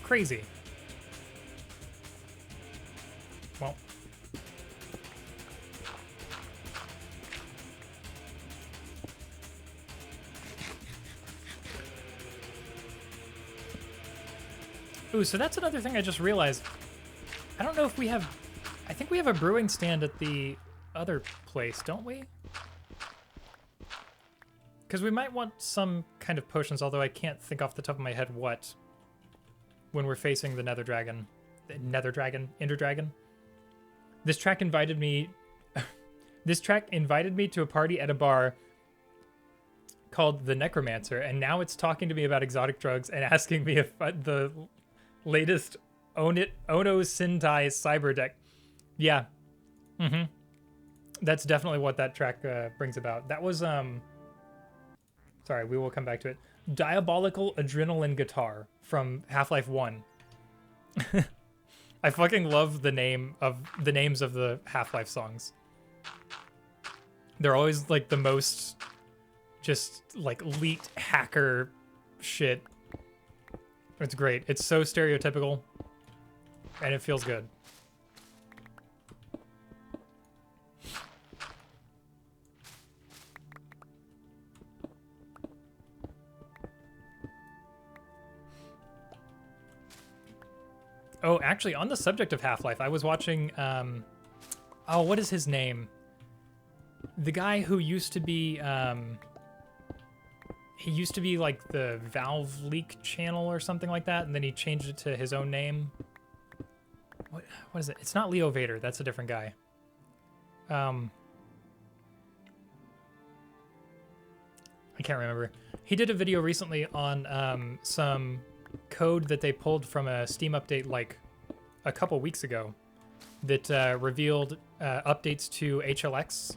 Crazy. Ooh, so that's another thing I just realized. I don't know if we have... I think we have a brewing stand at the other place, don't we? Because we might want some kind of potions, although I can't think off the top of my head what, when we're facing the Nether Dragon. Ender Dragon. This track invited me... This track invited me to a party at a bar called The Necromancer, and now it's talking to me about exotic drugs and asking me if the latest Ono Sentai Cyber Deck. Yeah. Mm-hmm. That's definitely what that track brings about. That was, sorry, we will come back to it. Diabolical Adrenaline Guitar from Half-Life 1. I fucking love the names of the Half-Life songs. They're always like the most just like elite hacker shit. It's great. It's so stereotypical and it feels good. Oh, actually, on the subject of Half-Life, I was watching, oh, what is his name? The guy who used to be, he used to be like the Valve Leak channel or something like that, and then he changed it to his own name. What is it? It's not Leo Vader, that's a different guy. I can't remember. He did a video recently on some code that they pulled from a Steam update like a couple weeks ago that revealed updates to HLX,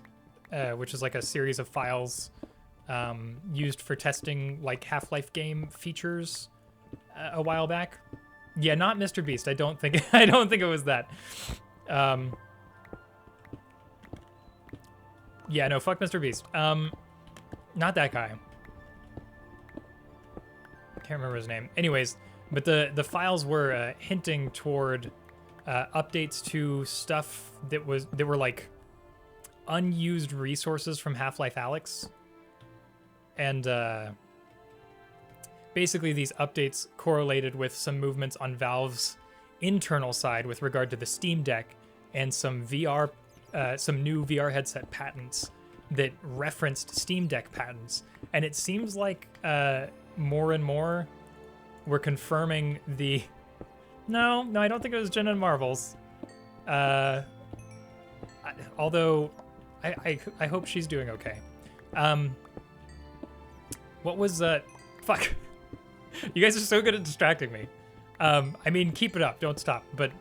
which is like a series of files used for testing like Half-Life game features a while back. Yeah, not Mr. Beast. I don't think it was that. Yeah, no, fuck Mr. Beast. Not that guy. Can't remember his name. Anyways, but the files were hinting toward updates to stuff that were like unused resources from Half-Life Alyx, and basically these updates correlated with some movements on Valve's internal side with regard to the Steam Deck and some new VR headset patents that referenced Steam Deck patents, and it seems like more and more we're confirming the... No, I don't think it was Jen and Marvels. Although, I hope she's doing okay. What was... Fuck. You guys are so good at distracting me. I mean, keep it up, don't stop, but...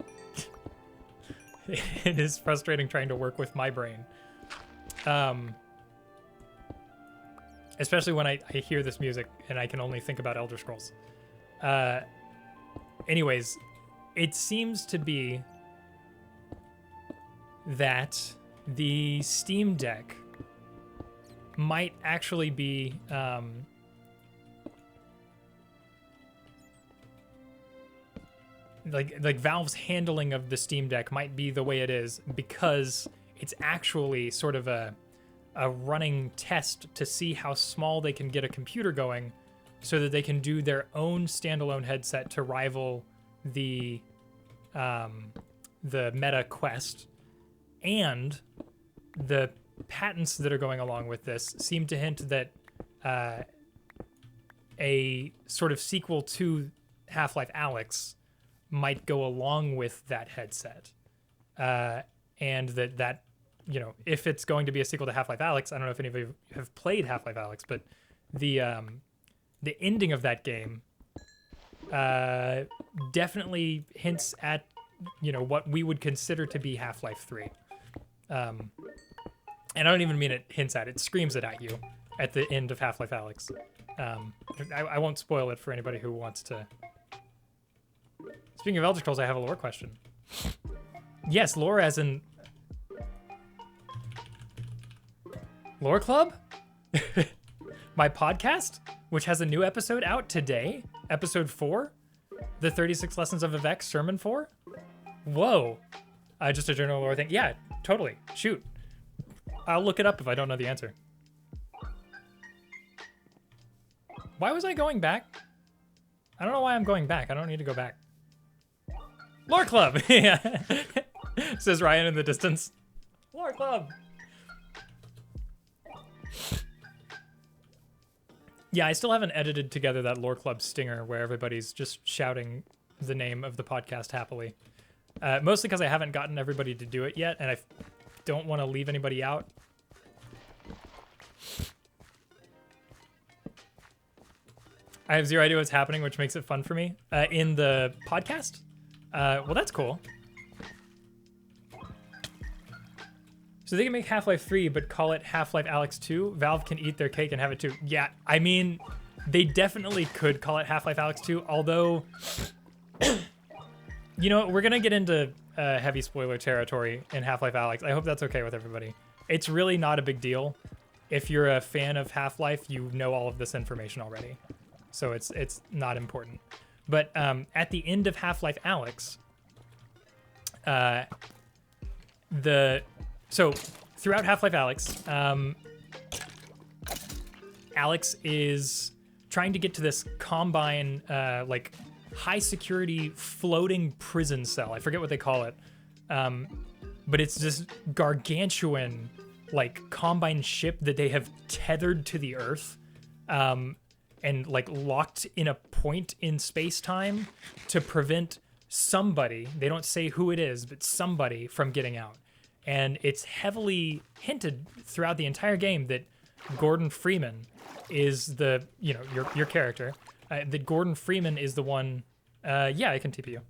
it is frustrating trying to work with my brain. Especially when I hear this music and I can only think about Elder Scrolls. Anyways, it seems to be that the Steam Deck might actually be like Valve's handling of the Steam Deck might be the way it is because it's actually sort of a running test to see how small they can get a computer going so that they can do their own standalone headset to rival the Meta Quest. And the patents that are going along with this seem to hint that a sort of sequel to Half-Life Alyx might go along with that headset. And that you know, if it's going to be a sequel to Half-Life Alyx, I don't know if any of you have played Half-Life Alyx, but the ending of that game definitely hints at, you know, what we would consider to be Half-Life 3. And I don't even mean it hints at, it screams it at you at the end of Half-Life Alyx. I won't spoil it for anybody who wants to. Speaking of Elder Scrolls, I have a lore question. Yes, lore as in Lore Club? My podcast, which has a new episode out today, episode 4, the 36 Lessons of Vivek Sermon 4. Whoa. Just a general lore thing. Yeah, totally. Shoot. I'll look it up if I don't know the answer. Why was I going back? I don't know why I'm going back. I don't need to go back. Lore Club! Yeah. Says Ryan in the distance. Lore Club! Yeah, I still haven't edited together that Lore Club stinger where everybody's just shouting the name of the podcast happily. Mostly because I haven't gotten everybody to do it yet, and I don't want to leave anybody out. I have zero idea what's happening, which makes it fun for me. In the podcast? Well, that's cool. So they can make Half-Life 3, but call it Half-Life Alyx 2. Valve can eat their cake and have it too. Yeah, I mean, they definitely could call it Half-Life Alyx 2, although... You know, we're going to get into heavy spoiler territory in Half-Life Alyx. I hope that's okay with everybody. It's really not a big deal. If you're a fan of Half-Life, you know all of this information already. So it's not important. But at the end of Half-Life Alyx, so throughout Half-Life Alyx, Alyx is trying to get to this Combine, like, high security floating prison cell. I forget what they call it. But it's this gargantuan, like, Combine ship that they have tethered to the Earth. And like locked in a point in space-time to prevent somebody, they don't say who it is, but somebody from getting out. And it's heavily hinted throughout the entire game that Gordon Freeman is the, you know, your character, that Gordon Freeman is the one, yeah, I can TP you.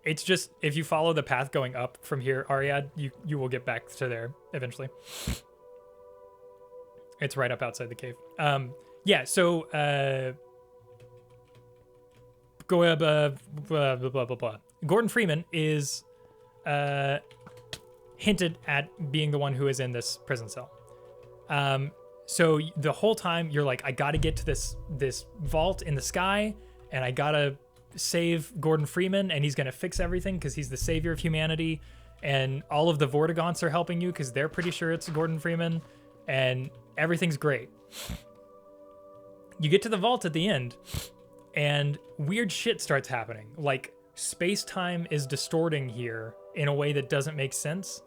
It's just, if you follow the path going up from here, Ariad, you will get back to there eventually. It's right up outside the cave. Yeah, so, blah, blah, blah, blah. Gordon Freeman is, hinted at being the one who is in this prison cell. So the whole time you're like, I gotta get to this vault in the sky, and I gotta save Gordon Freeman, and he's gonna fix everything because he's the savior of humanity, and all of the Vortigaunts are helping you because they're pretty sure it's Gordon Freeman, and everything's great. You get to the vault at the end, and weird shit starts happening. Like, space-time is distorting here in a way that doesn't make sense,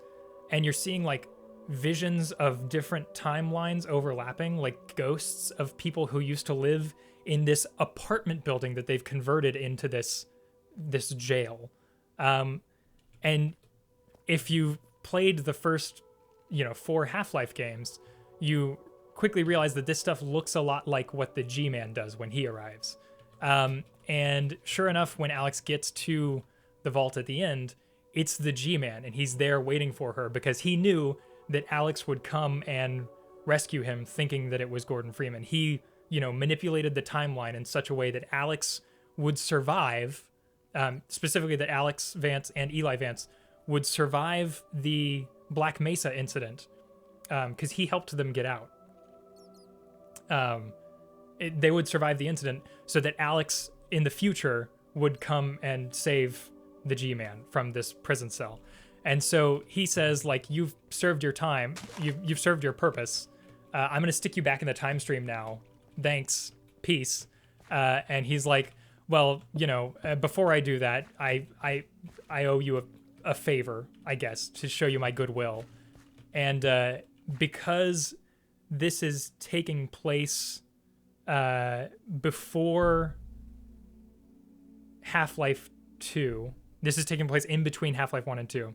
and you're seeing, like, visions of different timelines overlapping, like ghosts of people who used to live in this apartment building that they've converted into this jail. And if you played the first, 4 Half-Life games, you quickly realize that this stuff looks a lot like what the G-Man does when he arrives. And sure enough, when Alyx gets to the vault at the end, it's the G-Man, and he's there waiting for her because he knew that Alyx would come and rescue him, thinking that it was Gordon Freeman. He, manipulated the timeline in such a way that Alyx would survive, specifically that Alyx Vance and Eli Vance would survive the Black Mesa incident, because he helped them get out. They would survive the incident so that Alyx in the future would come and save the G-Man from this prison cell. And so he says, like, you've served your time, you've served your purpose. I'm gonna stick you back in the time stream now. Thanks, peace. And he's like, well, before I do that, I owe you a favor, I guess, to show you my goodwill. And because this is taking place before Half-Life 2, this is taking place in between Half-Life 1 and 2.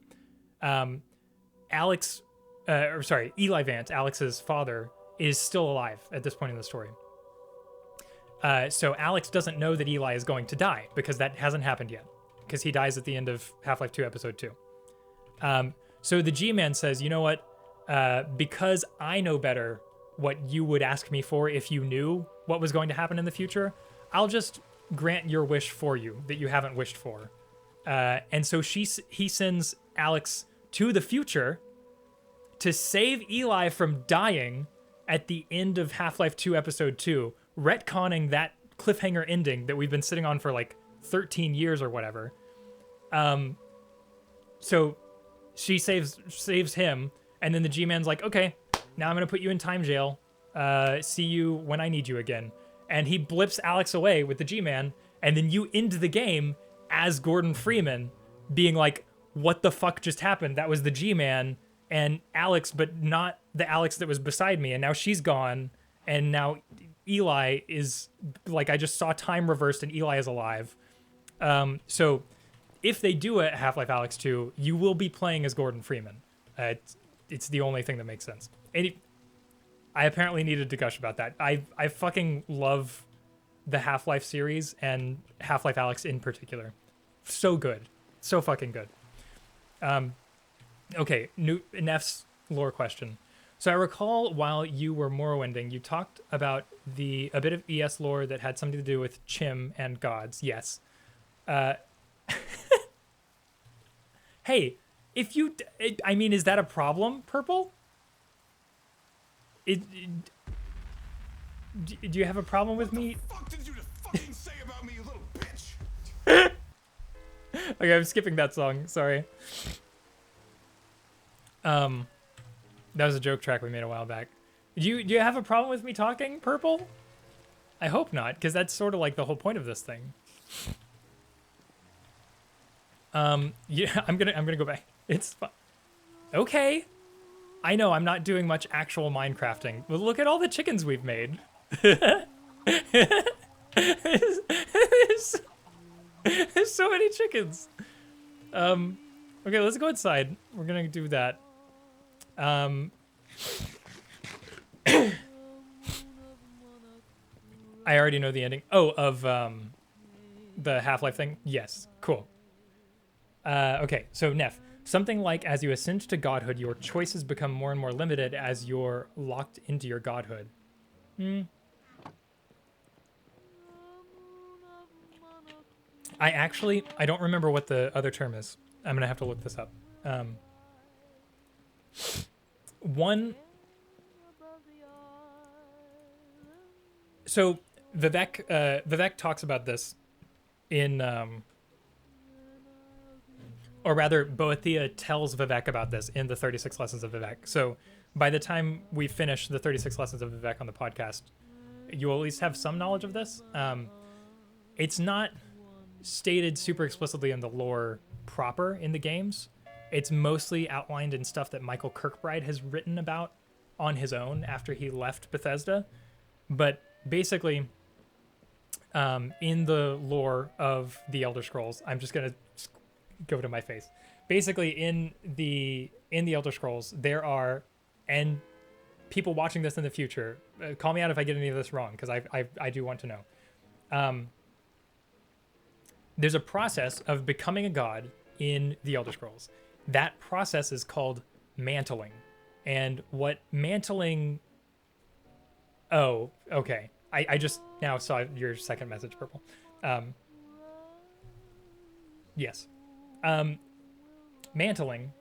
Eli Vance, Alyx's father, is still alive at this point in the story. So Alyx doesn't know that Eli is going to die because that hasn't happened yet, because he dies at the end of Half-Life 2 Episode 2. So the G-Man says, you know what? Because I know better what you would ask me for if you knew what was going to happen in the future, I'll just grant your wish for you that you haven't wished for. And so he sends Alyx to the future to save Eli from dying at the end of Half-Life 2 Episode 2, retconning that cliffhanger ending that we've been sitting on for like 13 years or whatever. So she saves him, and then the G-Man's like, okay, now I'm gonna put you in time jail. See you when I need you again. and he blips Alex away with the G-Man, and then you end the game as Gordon Freeman being like, what the fuck just happened? That was the G-Man and Alex, but not the Alex that was beside me, and now she's gone, and now Eli is, like, I just saw time reversed and Eli is alive. So if they do a Half-Life Alyx 2, you will be playing as Gordon Freeman. It's the only thing that makes sense. I apparently needed to gush about that. I fucking love the Half-Life series and Half-Life Alyx in particular. So good. So fucking good. Okay, Neff's lore question. So I recall while you were Morrowinding, you talked about a bit of ES lore that had something to do with Chim and gods. Yes. Hey, if you... I mean, is that a problem, Purple? Do you have a problem with me? What the fuck did you fucking say about me, you little bitch? Okay, I'm skipping that song. Sorry. That was a joke track we made a while back. Do you have a problem with me talking, Purple? I hope not, because that's sort of like the whole point of this thing. Yeah, I'm gonna go back. It's fine. Okay. I know I'm not doing much actual Minecrafting, but look at all the chickens we've made. There's so many chickens. Okay, let's go inside. We're gonna do that. I already know the ending. Oh, of the Half-Life thing? Yes. Cool. Okay, so Neff. Something like as you ascend to godhood, your choices become more and more limited as you're locked into your godhood. I don't remember what the other term is. I'm gonna have to look this up. So Vivek talks about this in, or rather, Boethia tells Vivek about this in the 36 Lessons of Vivek. So by the time we finish the 36 Lessons of Vivek on the podcast, you will at least have some knowledge of this. It's not stated super explicitly in the lore proper in the games. It's mostly outlined in stuff that Michael Kirkbride has written about on his own after he left Bethesda. But basically, in the lore of the Elder Scrolls, I'm just gonna go to my face. Basically, in the Elder Scrolls, there are, and people watching this in the future, call me out if I get any of this wrong, because I do want to know. There's a process of becoming a god in the Elder Scrolls. That process is called mantling. And what mantling... Oh, okay. I just now saw your second message, Purple. Yes. Mantling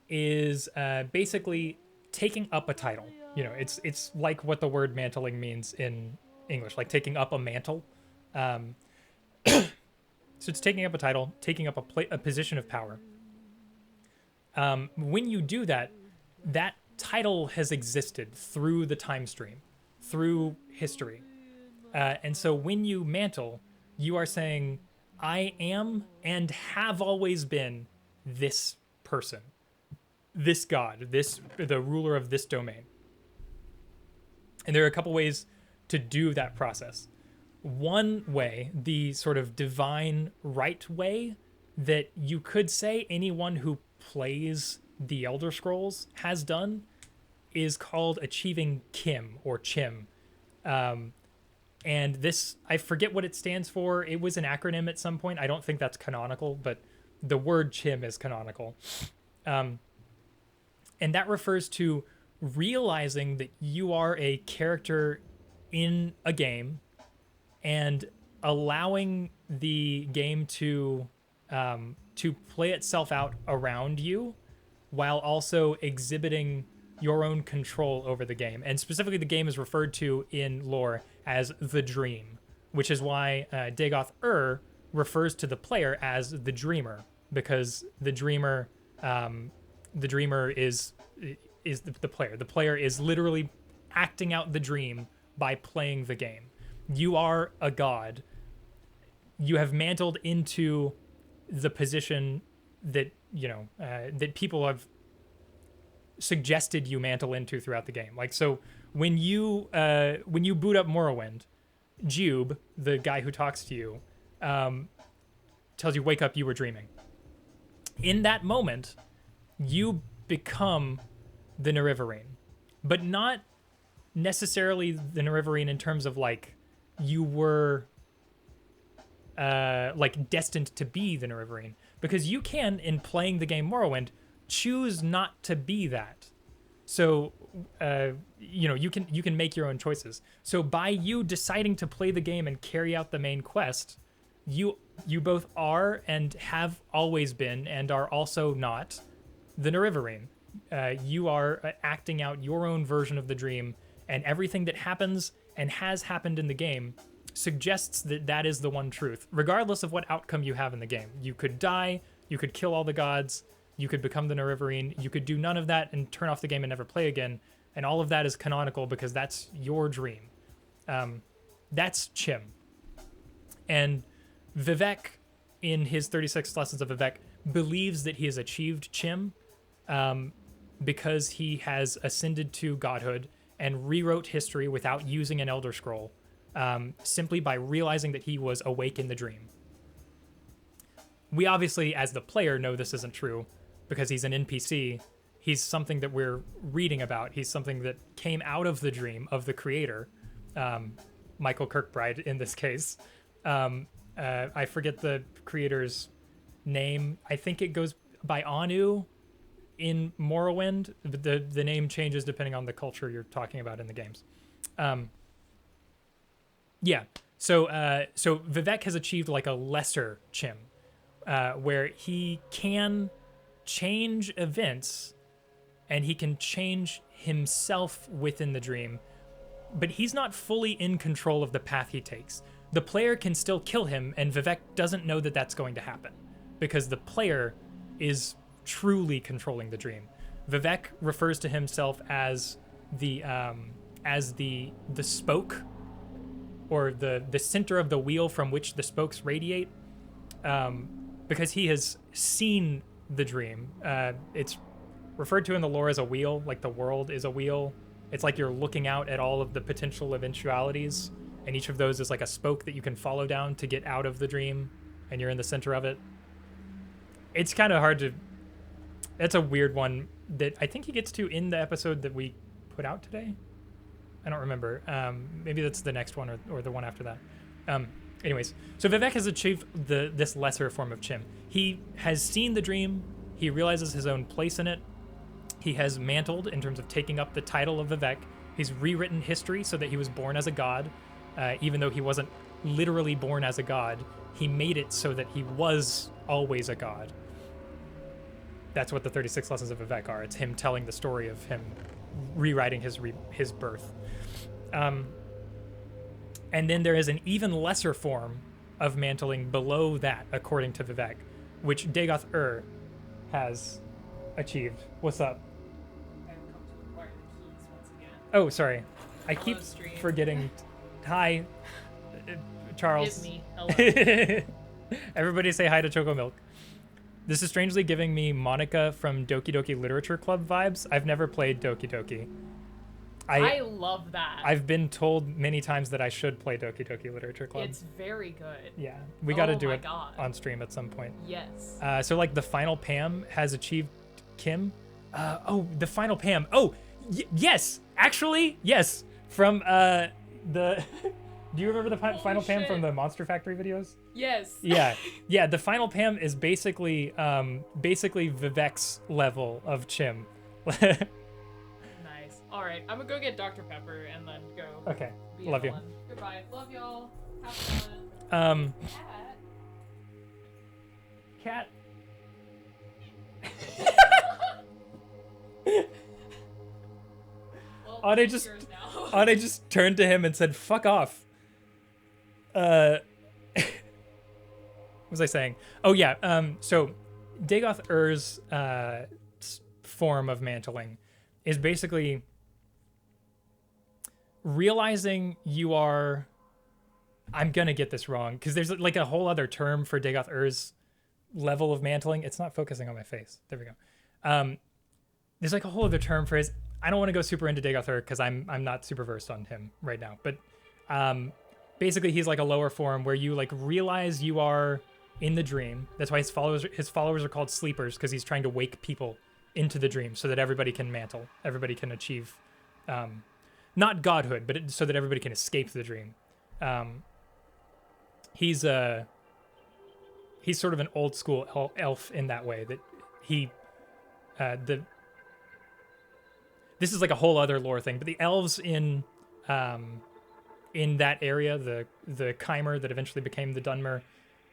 is basically taking up a title. You know, it's like what the word mantling means in English, like taking up a mantle. So it's taking up a title, taking up a position of power. When you do that, that title has existed through the time stream, through history. And so when you mantle, you are saying, I am and have always been this person, this god, the ruler of this domain. And there are a couple ways to do that process. One way, the sort of divine right way that you could say anyone who plays the Elder Scrolls has done, is called achieving Kim or Chim. And this, I forget what it stands for. It was an acronym at some point. I don't think that's canonical, but the word Chim is canonical. And that refers to realizing that you are a character in a game and allowing the game to play itself out around you while also exhibiting your own control over the game. And specifically, the game is referred to in lore as the Dream, which is why Dagoth refers to the player as the Dreamer, because the Dreamer is the player. The player is literally acting out the dream by playing the game. You are a god. You have mantled into the position that, that people have suggested you mantle into throughout the game. Like, so when you boot up Morrowind, Jube, the guy who talks to you, tells you, wake up, you were dreaming. In that moment, you become the Narivarine, but not necessarily the Narivarine in terms of like you were like destined to be the Narivarine, because you can, in playing the game Morrowind, choose not to be that. So you can make your own choices. So by you deciding to play the game and carry out the main quest, you both are and have always been and are also not the Narivarine. You are acting out your own version of the dream, and everything that happens and has happened in the game suggests that that is the one truth, regardless of what outcome you have in the game. You could die, you could kill all the gods, you could become the Narivarine, you could do none of that and turn off the game and never play again, and all of that is canonical because that's your dream. That's Chim. And Vivek, in his 36 Lessons of Vivek, believes that he has achieved Chim because he has ascended to godhood and rewrote history without using an Elder Scroll, simply by realizing that he was awake in the dream. We obviously, as the player, know this isn't true because he's an NPC. He's something that we're reading about. He's something that came out of the dream of the creator, Michael Kirkbride in this case. I forget the creator's name. I think it goes by Anu in Morrowind. The name changes depending on the culture you're talking about in the games. Yeah. So Vivek has achieved like a lesser Chim, where he can change events and he can change himself within the dream, but he's not fully in control of the path he takes. The player can still kill him, and Vivek doesn't know that that's going to happen because the player is truly controlling the dream. Vivek refers to himself as the spoke, or the center of the wheel from which the spokes radiate, because he has seen the dream. It's referred to in the lore as a wheel, like the world is a wheel. It's like you're looking out at all of the potential eventualities, and each of those is like a spoke that you can follow down to get out of the dream, and you're in the center of it. It's kind of hard to... That's a weird one that I think he gets to in the episode that we put out today. I don't remember. Maybe that's the next one or the one after that. Anyways, so Vivek has achieved this lesser form of Chim. He has seen the dream. He realizes his own place in it. He has mantled in terms of taking up the title of Vivek. He's rewritten history so that he was born as a god. Even though he wasn't literally born as a god, he made it so that he was always a god. That's what the 36 Lessons of Vivek are. It's him telling the story of him rewriting his birth. And then there is an even lesser form of mantling below that, according to Vivek, which Dagoth has achieved. What's up? I've come to acquire the keys once again. Oh, sorry. I keep stream. forgetting. Hi, Charles. It's me. Hello. Everybody say hi to Choco Milk. This is strangely giving me Monica from Doki Doki Literature Club vibes. I've never played Doki Doki. I love that. I've been told many times that I should play Doki Doki Literature Club. It's very good. Yeah, we got to Oh do my it God. on stream at some point. Yes. So like the final Pam has achieved Kim. The final Pam. Oh, yes, actually, yes. From the. Do you remember the final Pam shit. from the Monster Factory videos? Yes. Yeah. The final Pam is basically Vivek's level of Chim. Nice. All right, I'm gonna go get Dr. Pepper and then go. Okay, be a love you. villain. Goodbye. Love y'all. Have fun. Cat. Well, Ade it's just yours now. Ade just turned to him and said, "Fuck off." What was I saying? Oh yeah. So Dagoth Ur's form of mantling is basically realizing you are I'm gonna get this wrong because there's like a whole other term for Dagoth Ur's level of mantling. It's not focusing on my face. There we go. There's like a whole other term for his. I don't want to go super into Dagoth Ur because I'm not super versed on him right now. But basically, he's like a lower form where you like realize you are in the dream. That's why his followers are called sleepers, because he's trying to wake people into the dream so that everybody can mantle, everybody can achieve, not godhood, but so that everybody can escape the dream. He's sort of an old school elf in that way, that he this is like a whole other lore thing, but the elves in that area, the Chimer that eventually became the Dunmer,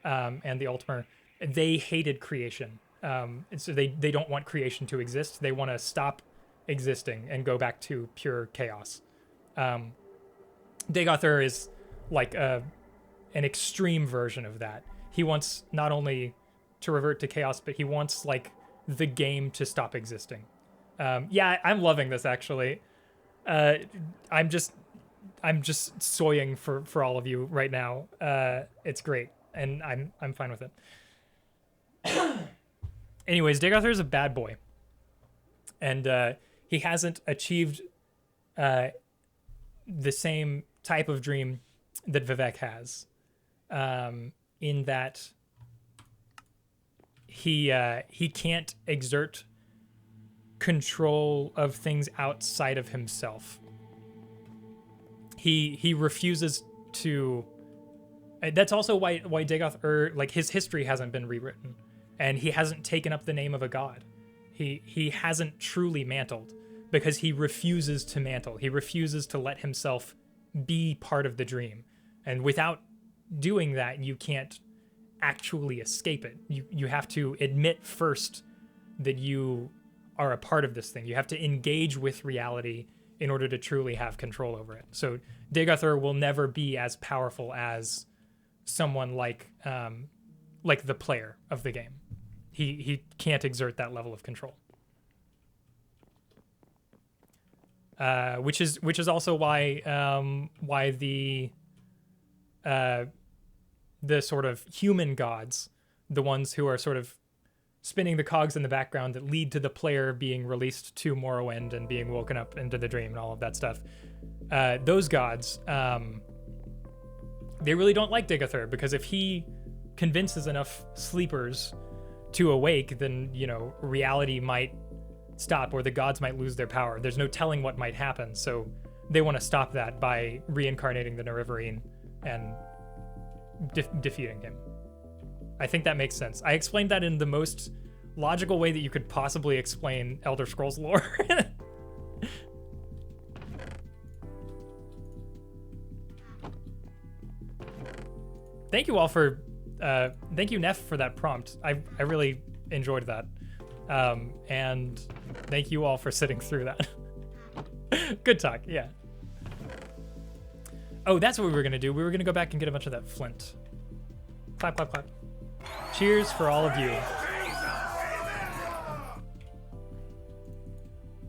and the Altmer, they hated creation. And so they don't want creation to exist. They want to stop existing and go back to pure chaos. Dagoth Ur is like an extreme version of that. He wants not only to revert to chaos, but he wants like the game to stop existing. Yeah, I'm loving this actually. I'm just soying for all of you right now. It's great, and I'm fine with it. Anyways, Dagoth Ur is a bad boy, and he hasn't achieved the same type of dream that Vivek has, in that he can't exert control of things outside of himself. He refuses to. That's also why Dagoth Ur, like, his history hasn't been rewritten, and he hasn't taken up the name of a god. He hasn't truly mantled because he refuses to mantle. He refuses to let himself be part of the dream, and without doing that, you can't actually escape it. You have to admit first that you are a part of this thing. You have to engage with reality in order to truly have control over it. So Dagoth Ur will never be as powerful as someone like the player of the game. He can't exert that level of control. Which is also why the sort of human gods, the ones who are sort of spinning the cogs in the background that lead to the player being released to Morrowind and being woken up into the dream and all of that stuff. Those gods, they really don't like Dagoth Ur, because if he convinces enough sleepers to awake, then, you know, reality might stop, or the gods might lose their power. There's no telling what might happen, so they want to stop that by reincarnating the Nerevarine and defeating him. I think that makes sense. I explained that in the most logical way that you could possibly explain Elder Scrolls lore. Thank you all for, thank you, Neff, for that prompt. I really enjoyed that. And thank you all for sitting through that. Good talk, yeah. Oh, that's what we were gonna do. We were gonna go back and get a bunch of that flint. Clap, clap, clap. Cheers for all of you.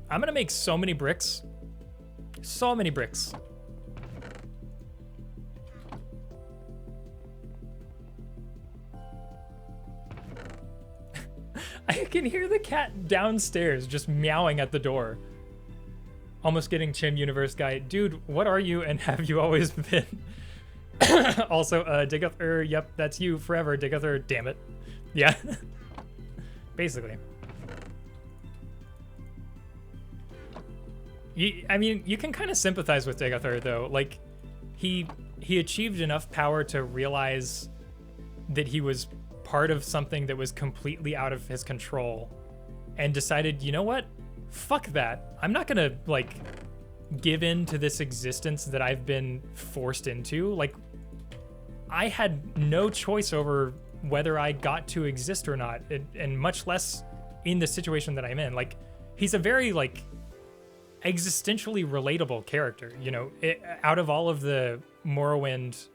I'm gonna make so many bricks. So many bricks. I can hear the cat downstairs just meowing at the door. Almost getting Chin Universe guy. Dude, what are you and have you always been? Also, Dagoth Ur, yep, that's you forever, Dagoth Ur, damn it. Yeah. Basically. I mean, you can kind of sympathize with Dagoth Ur, though. Like, he achieved enough power to realize that he was part of something that was completely out of his control, and decided, you know what? Fuck that. I'm not gonna, like, give in to this existence that I've been forced into. Like, I had no choice over whether I got to exist or not, and much less in the situation that I'm in. Like, he's a very, like, existentially relatable character, you know. Out of all of the Morrowind,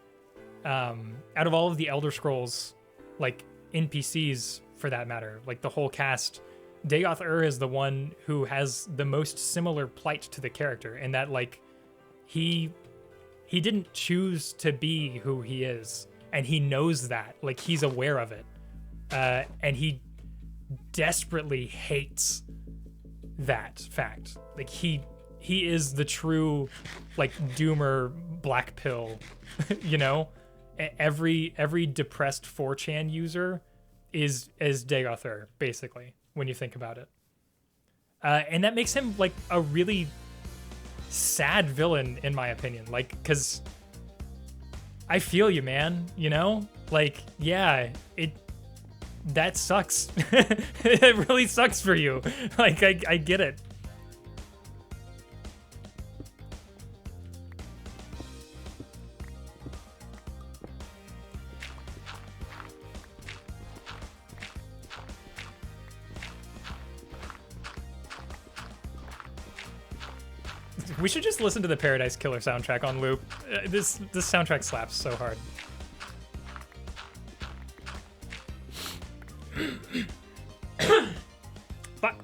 out of all of the Elder Scrolls, like, NPCs for that matter, like the whole cast, Dagoth Ur is the one who has the most similar plight to the character, in that, like, he he didn't choose to be who he is, and he knows that. Like, he's aware of it, and he desperately hates that fact. Like, he is the true, like, doomer black pill, you know? Every depressed 4chan user is Dagothr, basically, when you think about it. And that makes him, like, a really sad villain, in my opinion. Like, because I feel you, man, you know? Like, yeah, that sucks. It really sucks for you. Like, I get it. We should just listen to the Paradise Killer soundtrack on loop. This soundtrack slaps so hard. Fuck.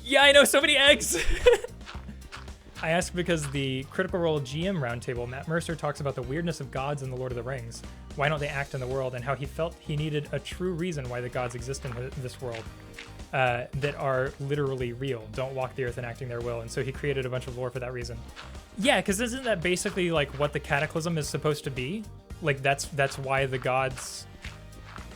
Yeah, I know, so many eggs. I ask because the Critical Role GM roundtable, Matt Mercer talks about the weirdness of gods in the Lord of the Rings. Why don't they act in the world, and how he felt he needed a true reason why the gods exist in this world. That are literally real, don't walk the earth enacting their will, and so he created a bunch of lore for that reason. Yeah, because isn't that basically like what the Cataclysm is supposed to be? Like that's why the gods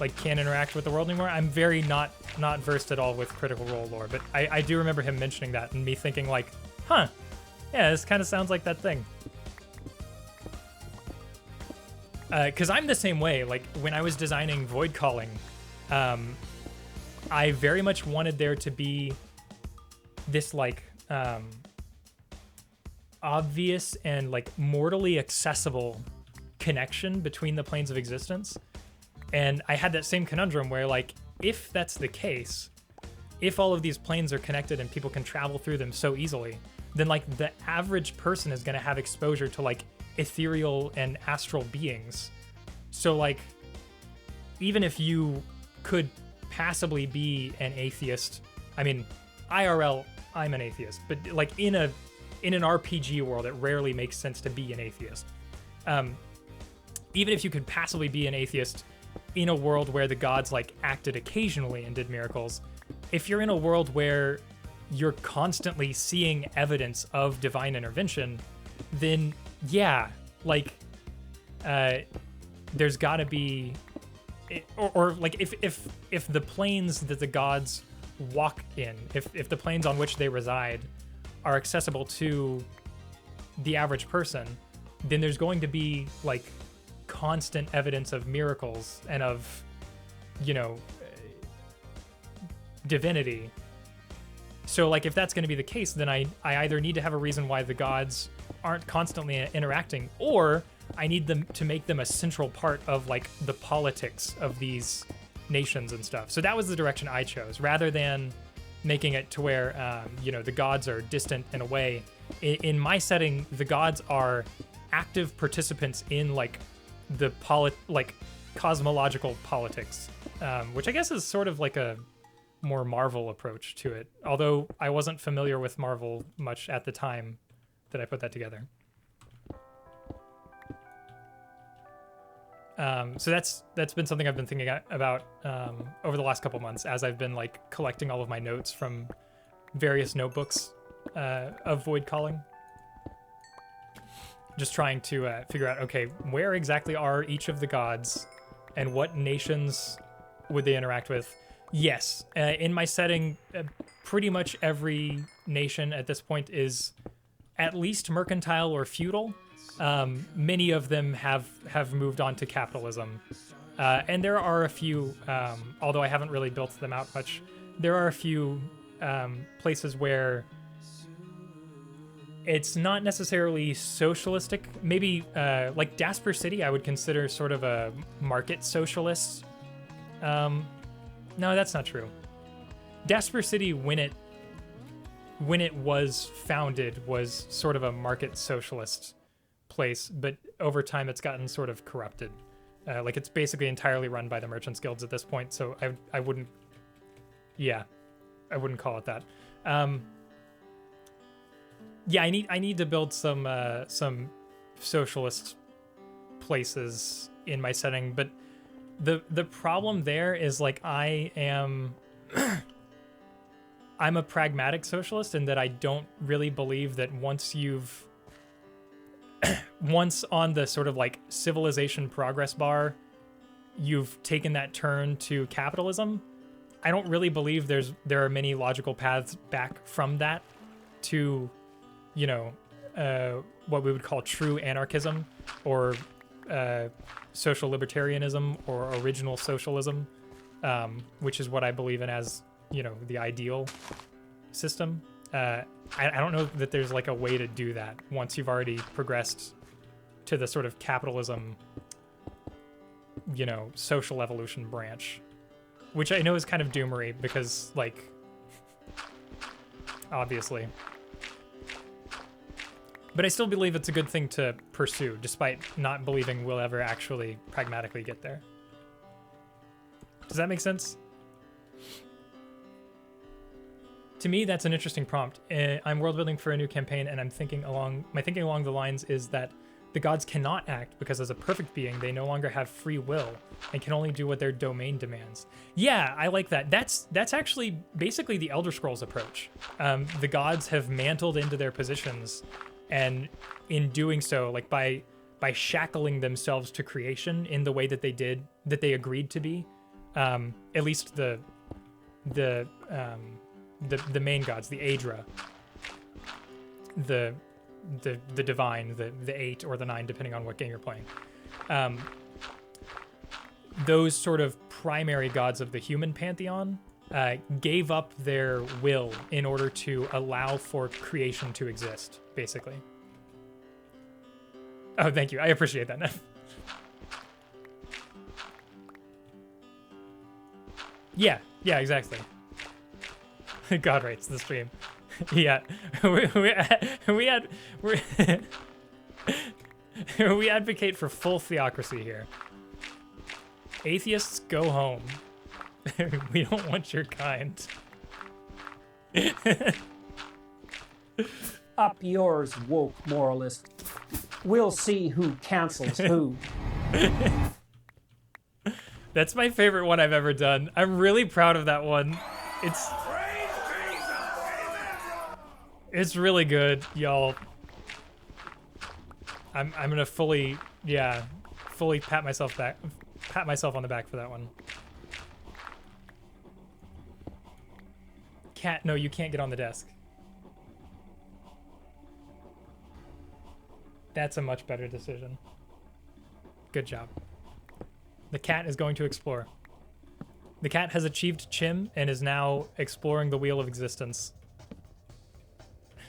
like can't interact with the world anymore. I'm very not versed at all with Critical Role lore, but I do remember him mentioning that and me thinking like, huh, yeah, this kind of sounds like that thing. Because I'm the same way. Like when I was designing Void Calling, I very much wanted there to be this like obvious and like mortally accessible connection between the planes of existence. And I had that same conundrum where like, if that's the case, if all of these planes are connected and people can travel through them so easily, then like the average person is going to have exposure to like ethereal and astral beings. So like, even if you could passably be an atheist, I mean, IRL, I'm an atheist, but like in an RPG world, it rarely makes sense to be an atheist. Even if you could passably be an atheist in a world where the gods like acted occasionally and did miracles, if you're in a world where you're constantly seeing evidence of divine intervention, then yeah, like there's got to be, or like if the planes that the gods walk in, if the planes on which they reside are accessible to the average person, then there's going to be like constant evidence of miracles and of, you know, divinity. So like if that's going to be the case, then I either need to have a reason why the gods aren't constantly interacting, or I need them to make them a central part of like the politics of these nations and stuff. So that was the direction I chose, rather than making it to where you know, the gods are distant in a way. In my setting, the gods are active participants in like the cosmological politics, which I guess is sort of like a more Marvel approach to it. Although I wasn't familiar with Marvel much at the time that I put that together. So that's been something I've been thinking about over the last couple months as I've been like collecting all of my notes from various notebooks of Void Calling. Just trying to figure out, okay, where exactly are each of the gods and what nations would they interact with? Yes, in my setting, pretty much every nation at this point is at least mercantile or feudal. Many of them have moved on to capitalism. And there are a few, although I haven't really built them out much, there are a few places where it's not necessarily socialistic. Maybe like Dasper City, I would consider sort of a market socialist. No, that's not true. Dasper City, when it was founded, was sort of a market socialist place, but over time it's gotten sort of corrupted. Like it's basically entirely run by the Merchants Guilds at this point, so I wouldn't call it that. Yeah, I need to build some socialist places in my setting, but the problem there is like I'm a pragmatic socialist in that I don't really believe that once on the sort of like civilization progress bar, you've taken that turn to capitalism. I don't really believe there are many logical paths back from that to, you know, what we would call true anarchism or social libertarianism or original socialism, which is what I believe in as, you know, the ideal system. I don't know that there's like a way to do that once you've already progressed to the sort of capitalism, you know, social evolution branch, which I know is kind of doomery because, like, obviously. But I still believe it's a good thing to pursue, despite not believing we'll ever actually pragmatically get there. Does that make sense? To me, that's an interesting prompt. I'm world building for a new campaign, and my thinking along the lines is that the gods cannot act because as a perfect being, they no longer have free will and can only do what their domain demands. Yeah, I like that. That's actually basically the Elder Scrolls approach. The gods have mantled into their positions, and in doing so, like by shackling themselves to creation in the way that they agreed to be, at least the main gods, the Aedra, the divine, the 8 or the 9, depending on what game you're playing. Those sort of primary gods of the human pantheon gave up their will in order to allow for creation to exist, basically. Oh, thank you. I appreciate that, Neff. Yeah, exactly. God rates the stream. Yeah, we advocate for full theocracy here. Atheists, go home. We don't want your kind. Up yours, woke moralist. We'll see who cancels who. That's my favorite one I've ever done. I'm really proud of that one. It's really good, y'all. I'm gonna fully pat myself on the back for that one. Cat, no, you can't get on the desk. That's a much better decision. Good job. The cat is going to explore. The cat has achieved Chim and is now exploring the wheel of existence.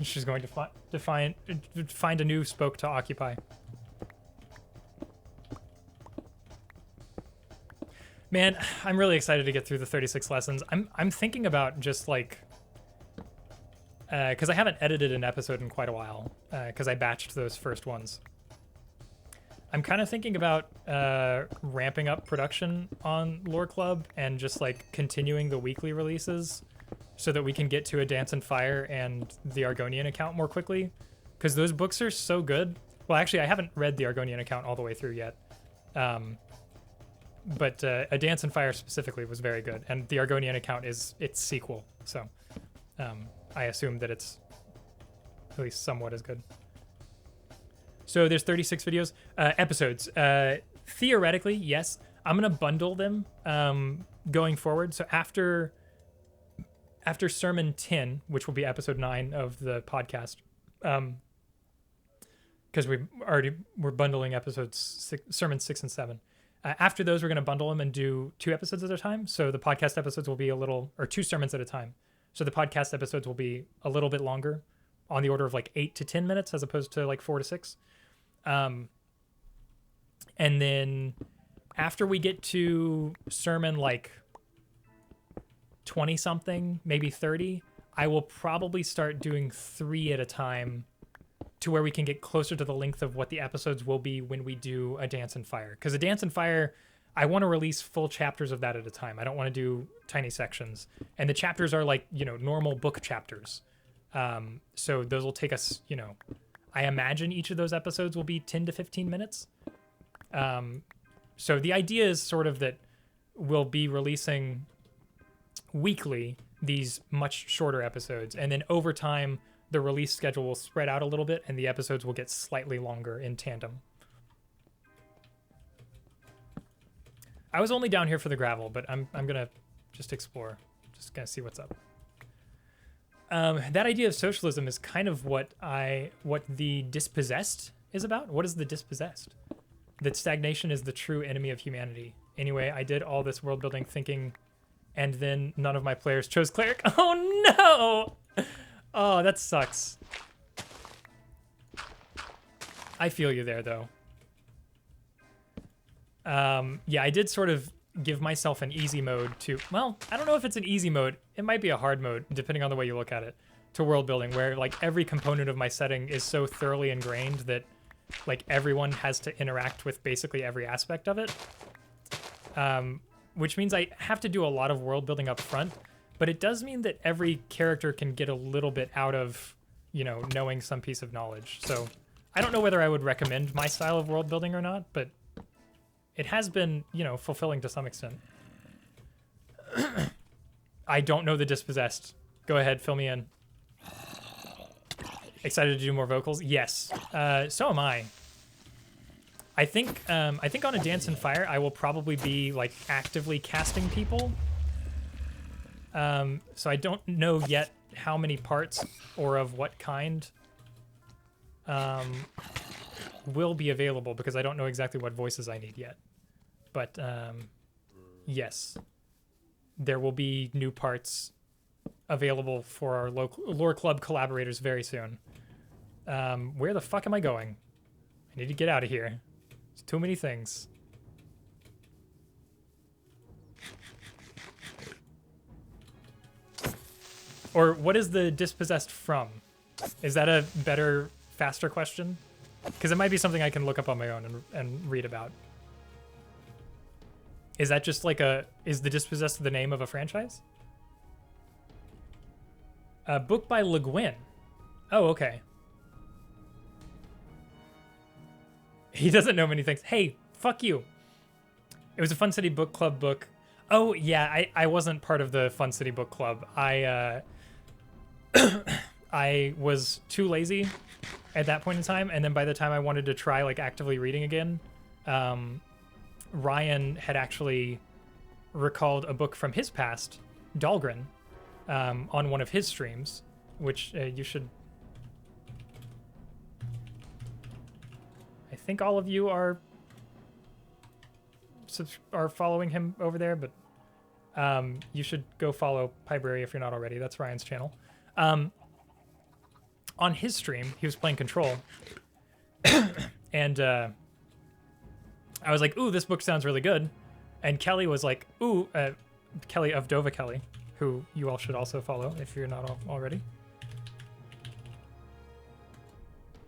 She's going to find a new spoke to occupy. Man, I'm really excited to get through the 36 lessons. I'm thinking about just like, because I haven't edited an episode in quite a while, because I batched those first ones. I'm kind of thinking about ramping up production on Lore Club and just like continuing the weekly releases, so that we can get to A Dance in Fire and the Argonian account more quickly, because those books are so good. Well, actually, I haven't read the Argonian account all the way through yet, but A Dance in Fire specifically was very good, and the Argonian account is its sequel, so I assume that it's at least somewhat as good. So there's 36 videos, episodes. Theoretically, yes, I'm gonna bundle them going forward. So after Sermon 10, which will be episode 9 of the podcast, because we're bundling episodes Sermons 6 and 7. After those, we're going to bundle them and do 2 episodes at a time. So the podcast episodes will be or 2 sermons at a time. So the podcast episodes will be a little bit longer, on the order of like 8 to 10 minutes, as opposed to like 4 to 6. And then after we get to sermon like 20 something, maybe 30, I will probably start doing 3 at a time, to where we can get closer to the length of what the episodes will be when we do A Dance in Fire. Because A Dance in Fire, I want to release full chapters of that at a time. I don't want to do tiny sections. And the chapters are like, normal book chapters. So those will take us, you know, I imagine each of those episodes will be 10 to 15 minutes. So the idea is sort of that we'll be releasing weekly these much shorter episodes, and then over time the release schedule will spread out a little bit and the episodes will get slightly longer in tandem. I was only down here for the gravel, but I'm gonna just explore, just gonna see what's up. That idea of socialism is kind of what the dispossessed is about. What is the dispossessed? That stagnation is the true enemy of humanity. Anyway, I did all this world building thinking, and then none of my players chose cleric. Oh no! Oh, that sucks. I feel you there, though. Yeah, I did sort of give myself an easy mode to, well, I don't know if it's an easy mode. It might be a hard mode, depending on the way you look at it, to world building, where like every component of my setting is so thoroughly ingrained that like everyone has to interact with basically every aspect of it. Which means I have to do a lot of world building up front, but it does mean that every character can get a little bit out of, you know, knowing some piece of knowledge. So I don't know whether I would recommend my style of world building or not, but it has been, you know, fulfilling to some extent. I don't know the dispossessed. Go ahead, fill me in. Excited to do more vocals? Yes. So am I. I think on A Dance in Fire, I will probably be like actively casting people. So I don't know yet how many parts or of what kind will be available, because I don't know exactly what voices I need yet. But yes, there will be new parts available for our local lore club collaborators very soon. Where the fuck am I going? I need to get out of here. There's too many things. Or what is the dispossessed from? Is that a better, faster question? Because it might be something I can look up on my own and read about. Is that just like is the Dispossessed the name of a franchise? A book by Le Guin. Oh, okay. He doesn't know many things. Hey, fuck you. It was a Fun City Book Club book. Oh, yeah, I wasn't part of the Fun City Book Club. I was too lazy at that point in time, and then by the time I wanted to try like actively reading again, Ryan had actually recalled a book from his past, Dahlgren, on one of his streams, which you should... I think all of you are following him over there, but you should go follow Pibrary if you're not already. That's Ryan's channel. On his stream, he was playing Control, and I was like, ooh, this book sounds really good. And Kelly was like, ooh, Kelly of Dova Kelly, who you all should also follow if you're not already.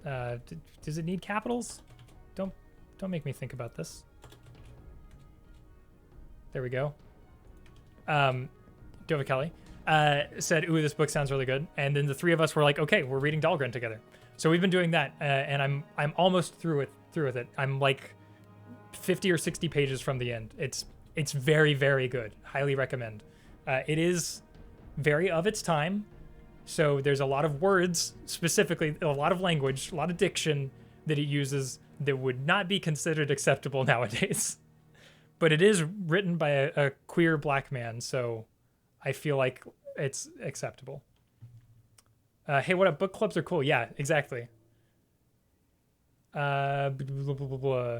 Does it need capitals? Don't make me think about this. There we go. Dova Kelly said, ooh, this book sounds really good. And then the three of us were like, okay, we're reading Dahlgren together. So we've been doing that, and I'm almost through with it. I'm like 50 or 60 pages from the end. It's very, very good. Highly recommend. It is very of its time. So there's a lot of words, specifically a lot of language, a lot of diction that it uses that would not be considered acceptable nowadays. But it is written by a queer black man, so I feel like it's acceptable. Hey, what up? Book clubs are cool. Yeah, exactly. Blah, blah, blah, blah.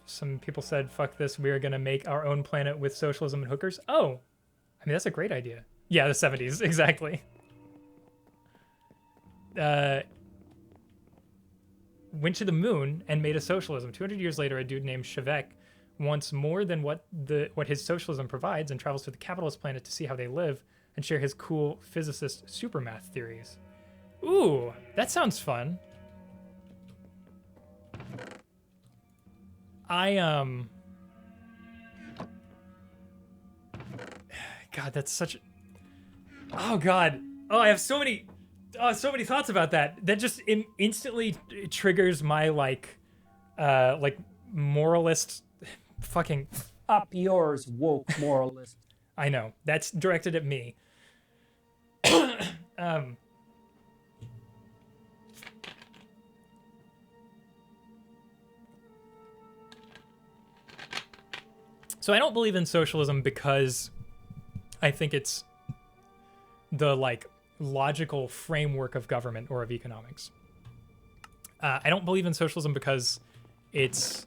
Some people said, fuck this, we're gonna make our own planet with socialism and hookers. Oh, I mean, that's a great idea. Yeah, the 70s, exactly. Went to the moon and made a socialism. 200 years later, a dude named Chevek wants more than what his socialism provides and travels to the capitalist planet to see how they live and share his cool physicist supermath theories. Ooh, that sounds fun. God, that's such... Oh, God. Oh, I have so many Oh, so many thoughts about that. That just instantly triggers my like moralist fucking. Up yours, woke moralist. I know that's directed at me. So I don't believe in socialism because I think it's the like logical framework of government or of economics. I don't believe in socialism because it's,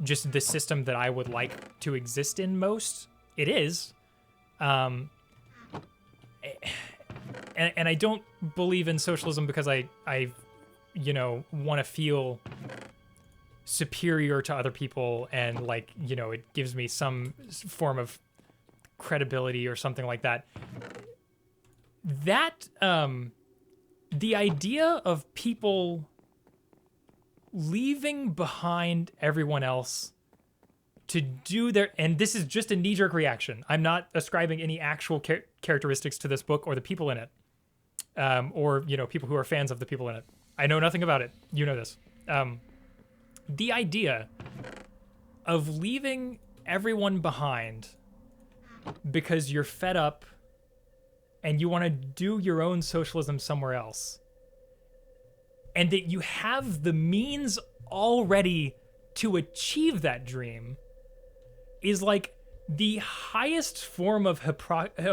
just the system that I would like to exist in most. It is. And I don't believe in socialism because I want to feel superior to other people and like, it gives me some form of credibility or something like that. That, the idea of people leaving behind everyone else to do their, and this is just a knee-jerk reaction. I'm not ascribing any actual characteristics to this book or the people in it, or people who are fans of the people in it. I know nothing about it. You know this. The idea of leaving everyone behind because you're fed up and you want to do your own socialism somewhere else, and that you have the means already to achieve that dream, is like the highest form of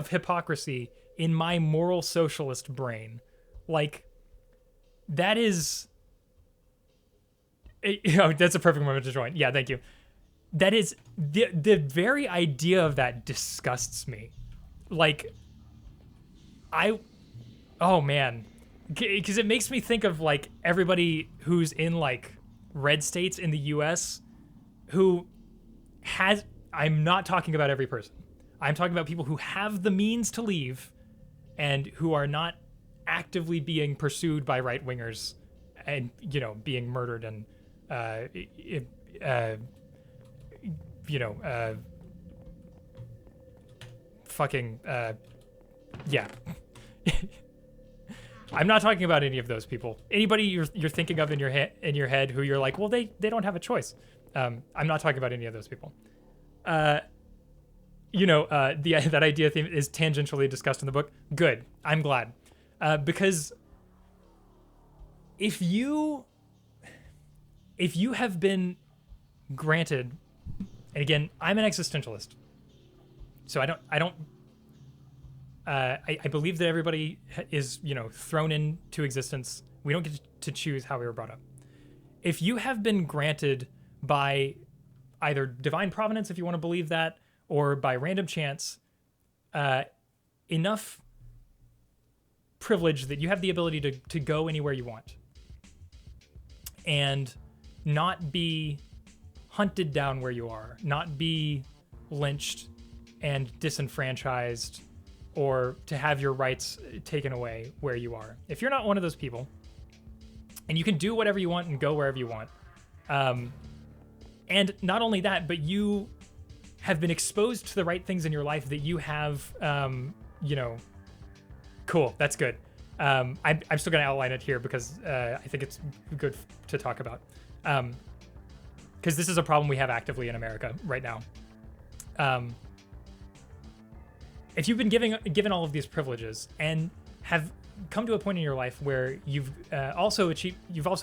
hypocrisy in my moral socialist brain. Like, that is... that's a perfect moment to join. Yeah, thank you. That is... The very idea of that disgusts me. Like, oh man, because it makes me think of like everybody who's in like red states in the US who has, I'm not talking about every person. I'm talking about people who have the means to leave and who are not actively being pursued by right wingers and, being murdered and, yeah. I'm not talking about any of those people. Anybody you're thinking of in your head who you're like, well, they don't have a choice. I'm not talking about any of those people. That idea theme is tangentially discussed in the book. Good. I'm glad. Because if you have been granted, and again, I'm an existentialist, so I believe that everybody is, thrown into existence. We don't get to choose how we were brought up. If you have been granted by either divine providence, if you want to believe that, or by random chance, enough privilege that you have the ability to go anywhere you want and not be hunted down where you are, not be lynched and disenfranchised, or to have your rights taken away where you are. If you're not one of those people, and you can do whatever you want and go wherever you want, and not only that, but you have been exposed to the right things in your life that you have, cool, that's good. I'm still gonna outline it here because I think it's good to talk about. Because this is a problem we have actively in America right now. If you've been given all of these privileges and have come to a point in your life where you've also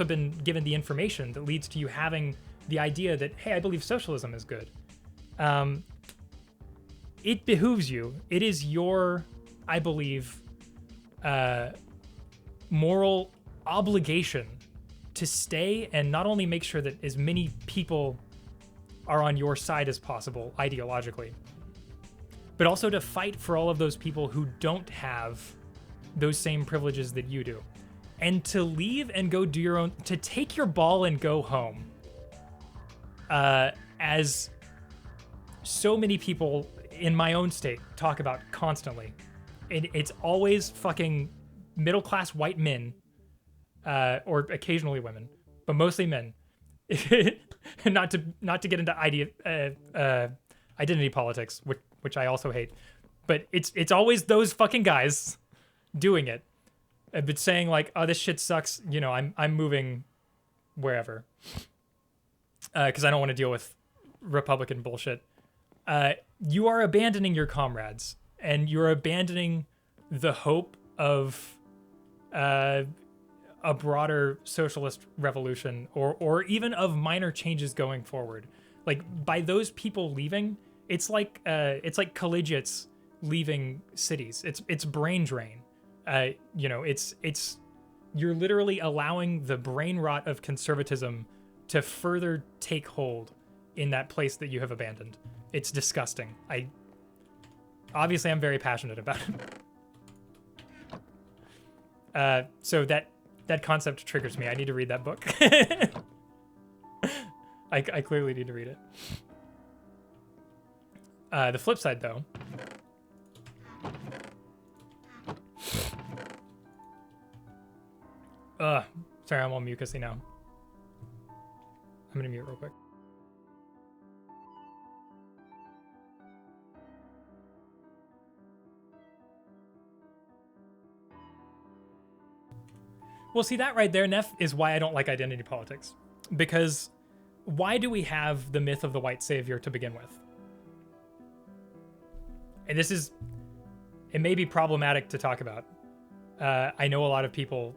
been given the information that leads to you having the idea that, hey, I believe socialism is good. It behooves you. It is your, I believe, moral obligation to stay and not only make sure that as many people are on your side as possible ideologically, but also to fight for all of those people who don't have those same privileges that you do. And to leave and go do your own, to take your ball and go home. As so many people in my own state talk about constantly. It's always fucking middle-class white men, or occasionally women, but mostly men. not to get into identity politics, which I also hate, but it's always those fucking guys doing it, but saying like, oh, this shit sucks. You know, I'm moving wherever because I don't want to deal with Republican bullshit. You are abandoning your comrades, and you're abandoning the hope of a broader socialist revolution, or even of minor changes going forward. Like, by those people leaving, it's like collegiates leaving cities. It's brain drain. You know, it's you're literally allowing the brain rot of conservatism to further take hold in that place that you have abandoned. It's disgusting. Obviously I'm very passionate about it. So that concept triggers me. I need to read that book. I clearly need to read it. The flip side, though. Sorry, I'm all mucusy now. I'm gonna mute real quick. Well, see, that right there, Neff, is why I don't like identity politics. Because why do we have the myth of the white savior to begin with? And it may be problematic to talk about. I know a lot of people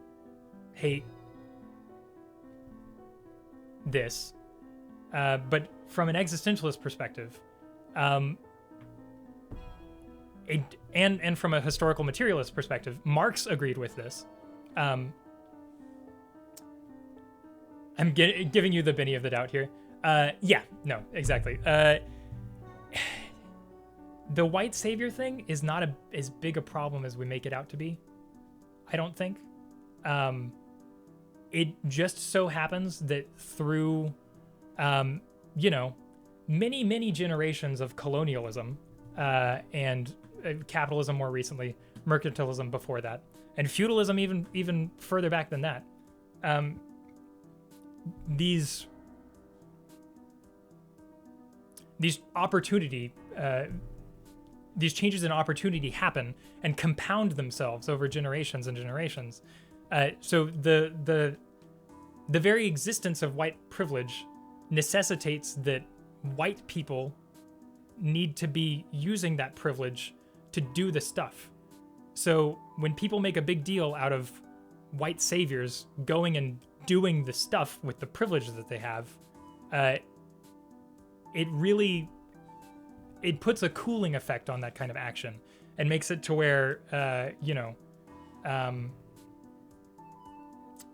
hate this, but from an existentialist perspective, and from a historical materialist perspective, Marx agreed with this. I'm giving you the Benny of the doubt here. Yeah, no, exactly. The white savior thing is not as big a problem as we make it out to be, I don't think. It just so happens that through, you know, many, many generations of colonialism and capitalism more recently, mercantilism before that, and feudalism even further back than that, these changes in opportunity happen and compound themselves over generations and generations. So the very existence of white privilege necessitates that white people need to be using that privilege to do the stuff. So when people make a big deal out of white saviors going and doing the stuff with the privilege that they have, it puts a cooling effect on that kind of action and makes it to where, you know,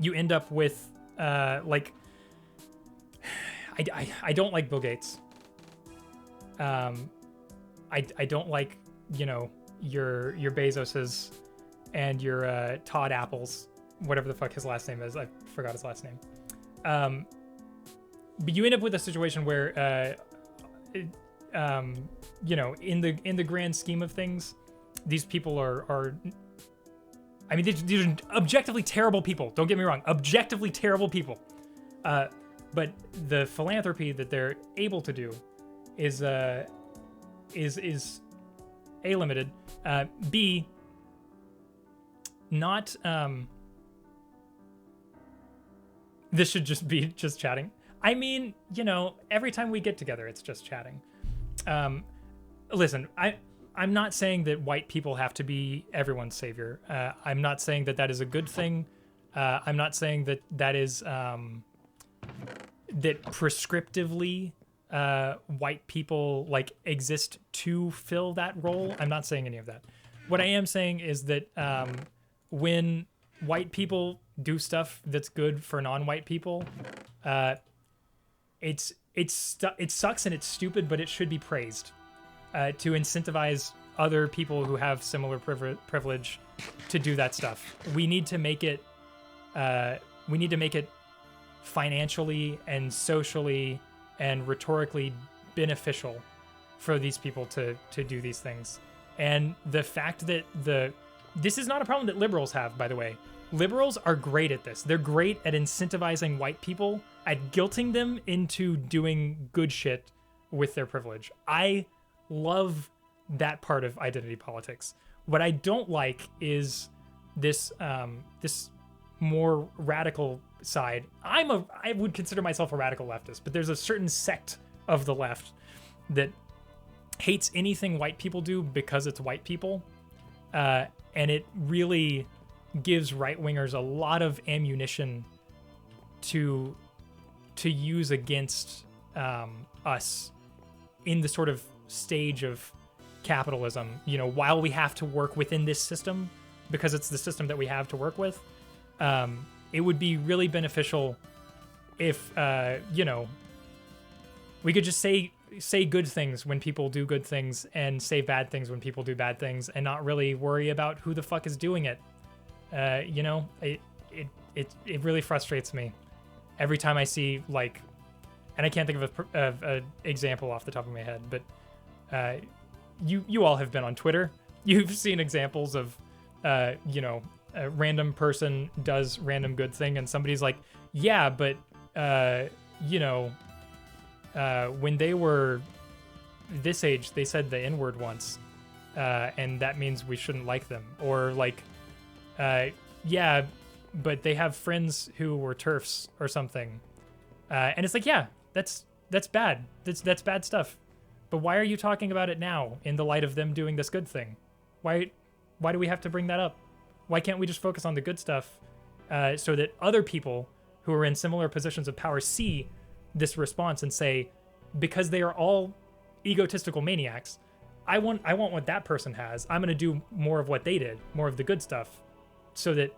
you end up with, like, I don't like Bill Gates. I don't like, you know, your Bezoses and your Todd Apples, whatever the fuck his last name is. I forgot his last name. But you end up with a situation where, you know, in the grand scheme of things, these people are I mean, these are objectively terrible people. Don't get me wrong, objectively terrible people. But the philanthropy that they're able to do is A, limited, B, not, this should just be just chatting. I mean, you know, every time we get together, it's just chatting. Listen, I'm not saying that white people have to be everyone's savior. I'm not saying that is a good thing. I'm not saying that is, that prescriptively, white people like exist to fill that role. I'm not saying any of that. What I am saying is that, when white people do stuff that's good for non-white people, it sucks and it's stupid, but it should be praised, to incentivize other people who have similar privilege to do that stuff. We need to make it financially and socially and rhetorically beneficial for these people to do these things. And the fact that this is not a problem that liberals have, by the way. Liberals are great at this. They're great at incentivizing white people, at guilting them into doing good shit with their privilege. I love that part of identity politics. What I don't like is this this more radical side. I would consider myself a radical leftist, but there's a certain sect of the left that hates anything white people do because it's white people, and it really gives right-wingers a lot of ammunition to use against us in the sort of stage of capitalism, you know, while we have to work within this system because it's the system that we have to work with. It would be really beneficial if, you know, we could just say good things when people do good things and say bad things when people do bad things and not really worry about who the fuck is doing it. You know, it really frustrates me every time I see, like, and I can't think of an example off the top of my head, but you all have been on Twitter. You've seen examples of, you know, a random person does random good thing and somebody's like, yeah, but, you know, when they were this age, they said the N-word once, and that means we shouldn't like them. Or like, yeah, but they have friends who were TERFs or something. And it's like, yeah, that's bad. That's bad stuff. But why are you talking about it now in the light of them doing this good thing? Why do we have to bring that up? Why can't we just focus on the good stuff so that other people who are in similar positions of power see this response and say, because they are all egotistical maniacs, I want what that person has. I'm going to do more of what they did, more of the good stuff, so that,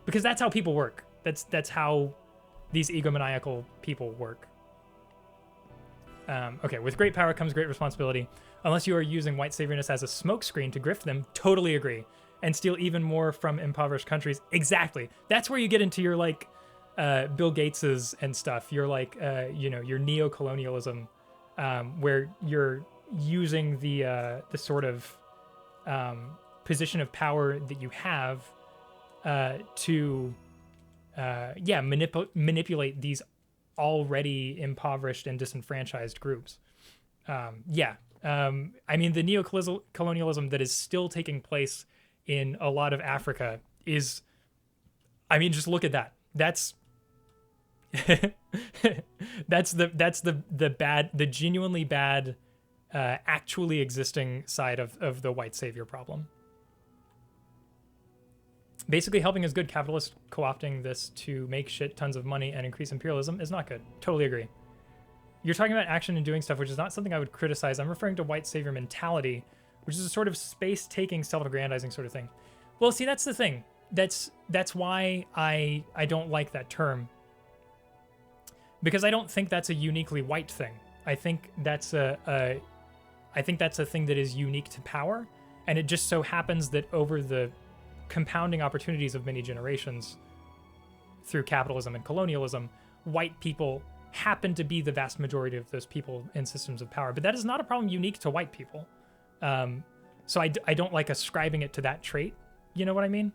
because that's how people work. That's how these egomaniacal people work. Okay, with great power comes great responsibility. Unless you are using white saviorness as a smokescreen to grift them, totally agree. And steal even more from impoverished countries. Exactly. That's where you get into your, like, Bill Gateses and stuff. You're like, you know, your neo-colonialism, where you're using the sort of position of power that you have to, yeah, manipulate these already impoverished and disenfranchised groups. Yeah. I mean, the neo-colonialism that is still taking place in a lot of Africa is, I mean, just look at that. That's that's the bad, the genuinely bad, actually existing side of the white savior problem. Basically, helping is good. Capitalists co-opting this to make shit tons of money and increase imperialism is not good. Totally agree. You're talking about action and doing stuff, which is not something I would criticize. I'm referring to white savior mentality, which is a sort of space-taking, self-aggrandizing sort of thing. Well, see, that's the thing. That's why I don't like that term. Because I don't think that's a uniquely white thing. I think that's a thing that is unique to power, and it just so happens that over the compounding opportunities of many generations through capitalism and colonialism, white people happen to be the vast majority of those people in systems of power. But that is not a problem unique to white people. So I don't like ascribing it to that trait. You know what I mean?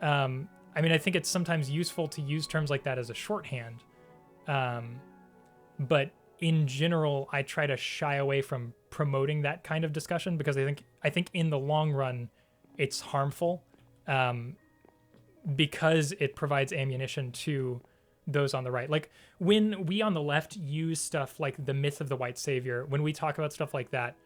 I mean, I think it's sometimes useful to use terms like that as a shorthand. But in general, I try to shy away from promoting that kind of discussion because I think in the long run, it's harmful, because it provides ammunition to those on the right. Like when we on the left use stuff like the myth of the white savior, when we talk about stuff like that,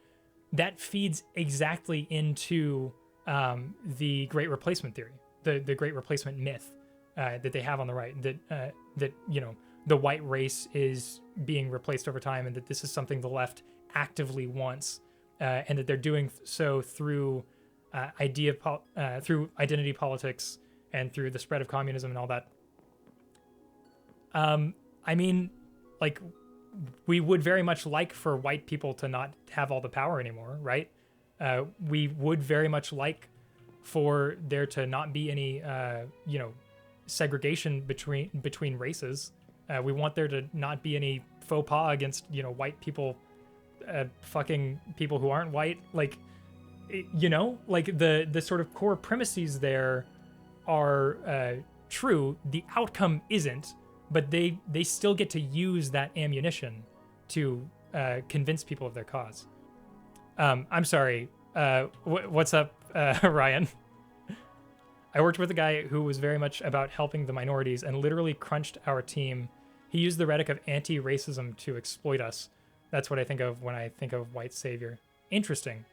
that feeds exactly into the Great Replacement theory, the Great Replacement myth that they have on the right, that you know, the white race is being replaced over time, and that this is something the left actively wants, and that they're doing so through through identity politics and through the spread of communism and all that. I mean, like, we would very much like for white people to not have all the power anymore, right? We would very much like for there to not be any, you know, segregation between races. We want there to not be any faux pas against, you know, white people, fucking people who aren't white. Like, you know, like the sort of core premises there are true. The outcome isn't. But they still get to use that ammunition to convince people of their cause. I'm sorry. What's up, Ryan? I worked with a guy who was very much about helping the minorities and literally crunched our team. He used the rhetoric of anti-racism to exploit us. That's what I think of when I think of white savior. Interesting.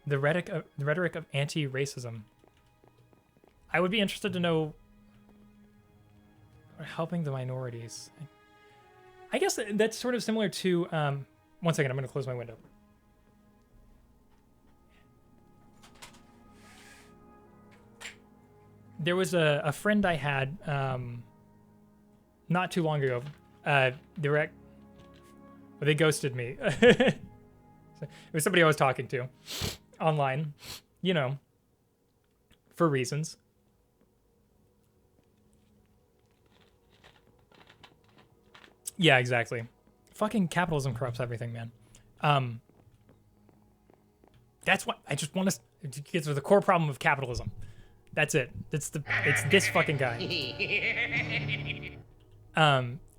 The rhetoric of anti-racism. I would be interested to know helping the minorities. I guess that's sort of similar to, one second, I'm going to close my window. There was a friend I had not too long ago. They ghosted me. It was somebody I was talking to online, you know, for reasons. Yeah, exactly. Fucking capitalism corrupts everything, man. That's what I just want to get to the core problem of capitalism. That's it. It's this fucking guy.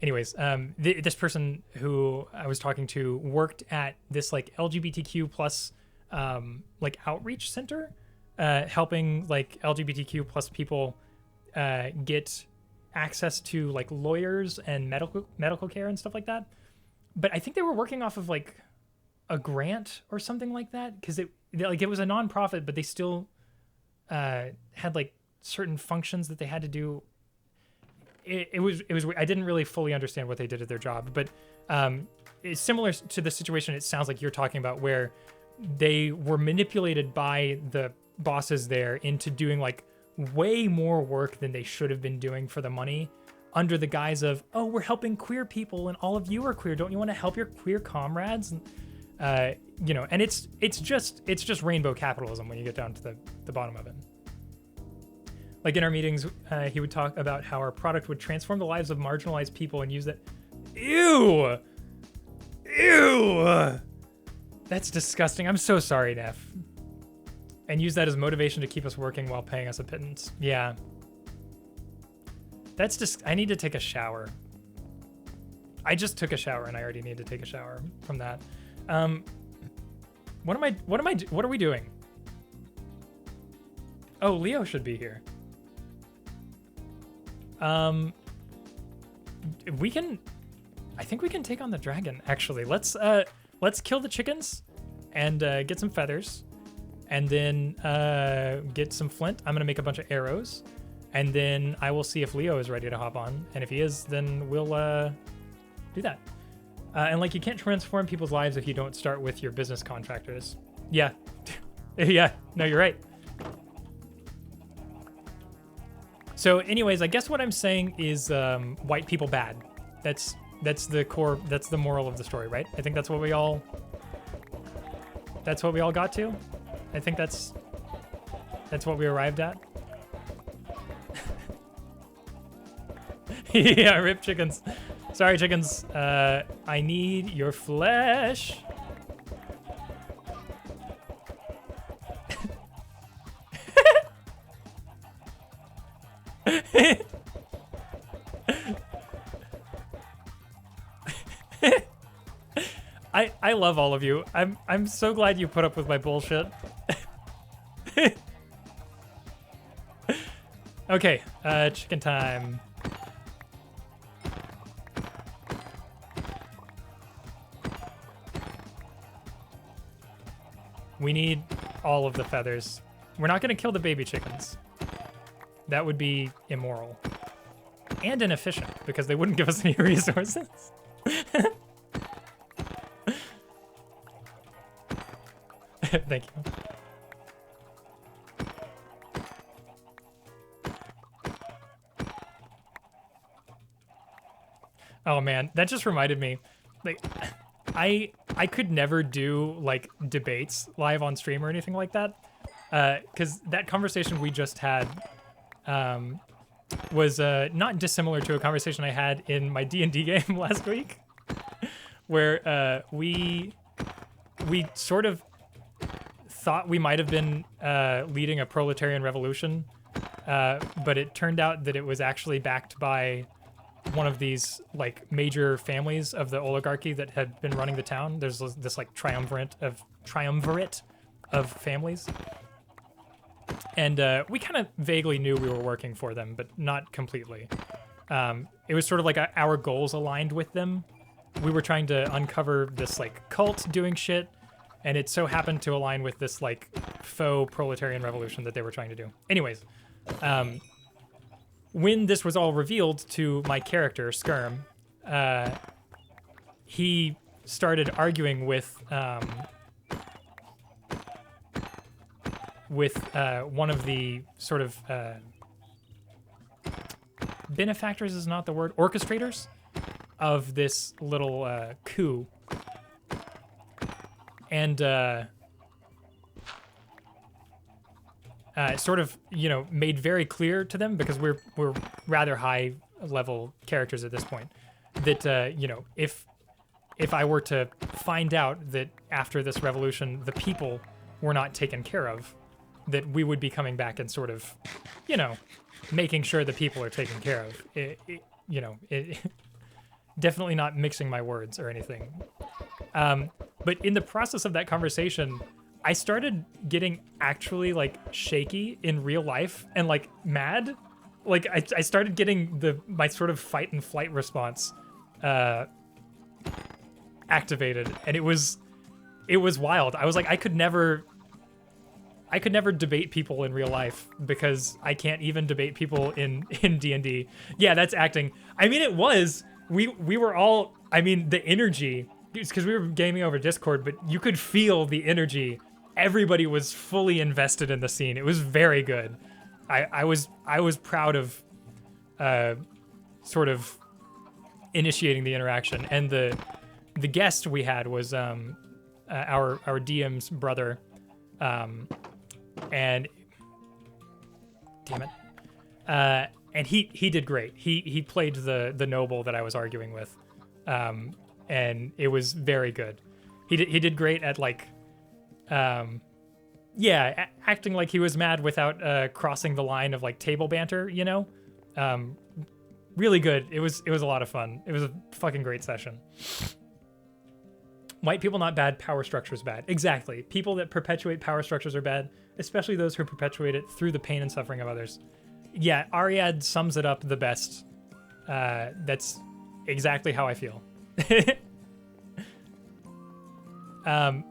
Anyways, this person who I was talking to worked at this like LGBTQ plus like outreach center, helping like LGBTQ plus people get access to like lawyers and medical care and stuff like that. But I think they were working off of like a grant or something like that, because it was a nonprofit, but they still had like certain functions that they had to do. It was I didn't really fully understand what they did at their job, but it's similar to the situation it sounds like you're talking about, where they were manipulated by the bosses there into doing like way more work than they should have been doing for the money, under the guise of, oh, we're helping queer people and all of you are queer, don't you want to help your queer comrades? And you know, and it's just rainbow capitalism when you get down to the bottom of it. Like in our meetings, he would talk about how our product would transform the lives of marginalized people and use that. Ew! That's disgusting. I'm so sorry, Neff. And use that as motivation to keep us working while paying us a pittance. Yeah. That's just, I need to take a shower. I just took a shower and I already need to take a shower from that. What are we doing? Oh, Leo should be here. I think we can take on the dragon, actually. Let's kill the chickens and get some feathers, and then get some flint. I'm gonna make a bunch of arrows, and then I will see if Leo is ready to hop on, and if he is, then we'll do that. And like, you can't transform people's lives if you don't start with your business contractors. Yeah. Yeah, no, you're right. So anyways, I guess what I'm saying is white people bad. That's the core, that's the moral of the story, right? I think that's what we all got to. I think that's what we arrived at. Yeah, rip chickens. Sorry, chickens. I need your flesh. I love all of you. I'm so glad you put up with my bullshit. Okay, chicken time. We need all of the feathers. We're not gonna kill the baby chickens. That would be immoral. And inefficient, because they wouldn't give us any resources. Thank you. Oh man, that just reminded me. Like, I could never do like debates live on stream or anything like that, because that conversation we just had was not dissimilar to a conversation I had in my D&D game last week, where we sort of thought we might have been leading a proletarian revolution, but it turned out that it was actually backed by one of these like major families of the oligarchy that had been running the town. There's this like triumvirate of families. And we kind of vaguely knew we were working for them, but not completely. It was sort of like our goals aligned with them. We were trying to uncover this like cult doing shit, and it so happened to align with this like faux proletarian revolution that they were trying to do. Anyways, when this was all revealed to my character, Skirm, he started arguing with one of the sort of benefactors is not the word, orchestrators of this little coup. And sort of, you know, made very clear to them, because we're rather high level characters at this point, that you know, if I were to find out that after this revolution the people were not taken care of, that we would be coming back and sort of, you know, making sure the people are taken care of. Definitely not mixing my words or anything. But in the process of that conversation, I started getting actually like shaky in real life and like mad. Like I started getting my sort of fight and flight response activated, and it was wild. I was like, I could never debate people in real life, because I can't even debate people in D&D. Yeah, that's acting. I mean, it was. We were all, I mean, the energy, because we were gaming over Discord, but you could feel the energy. Everybody was fully invested in the scene. It was very good. I was proud of sort of initiating the interaction. And the guest we had was our DM's brother, and damn it, and he did great. He played the noble that I was arguing with, and it was very good. He did great at like, acting like he was mad without crossing the line of like table banter, you know. Really good. It was a lot of fun. It was a fucking great session. White people not bad, power structures bad. Exactly. People that perpetuate power structures are bad, especially those who perpetuate it through the pain and suffering of others. Yeah, Ariad sums it up the best. That's exactly how I feel.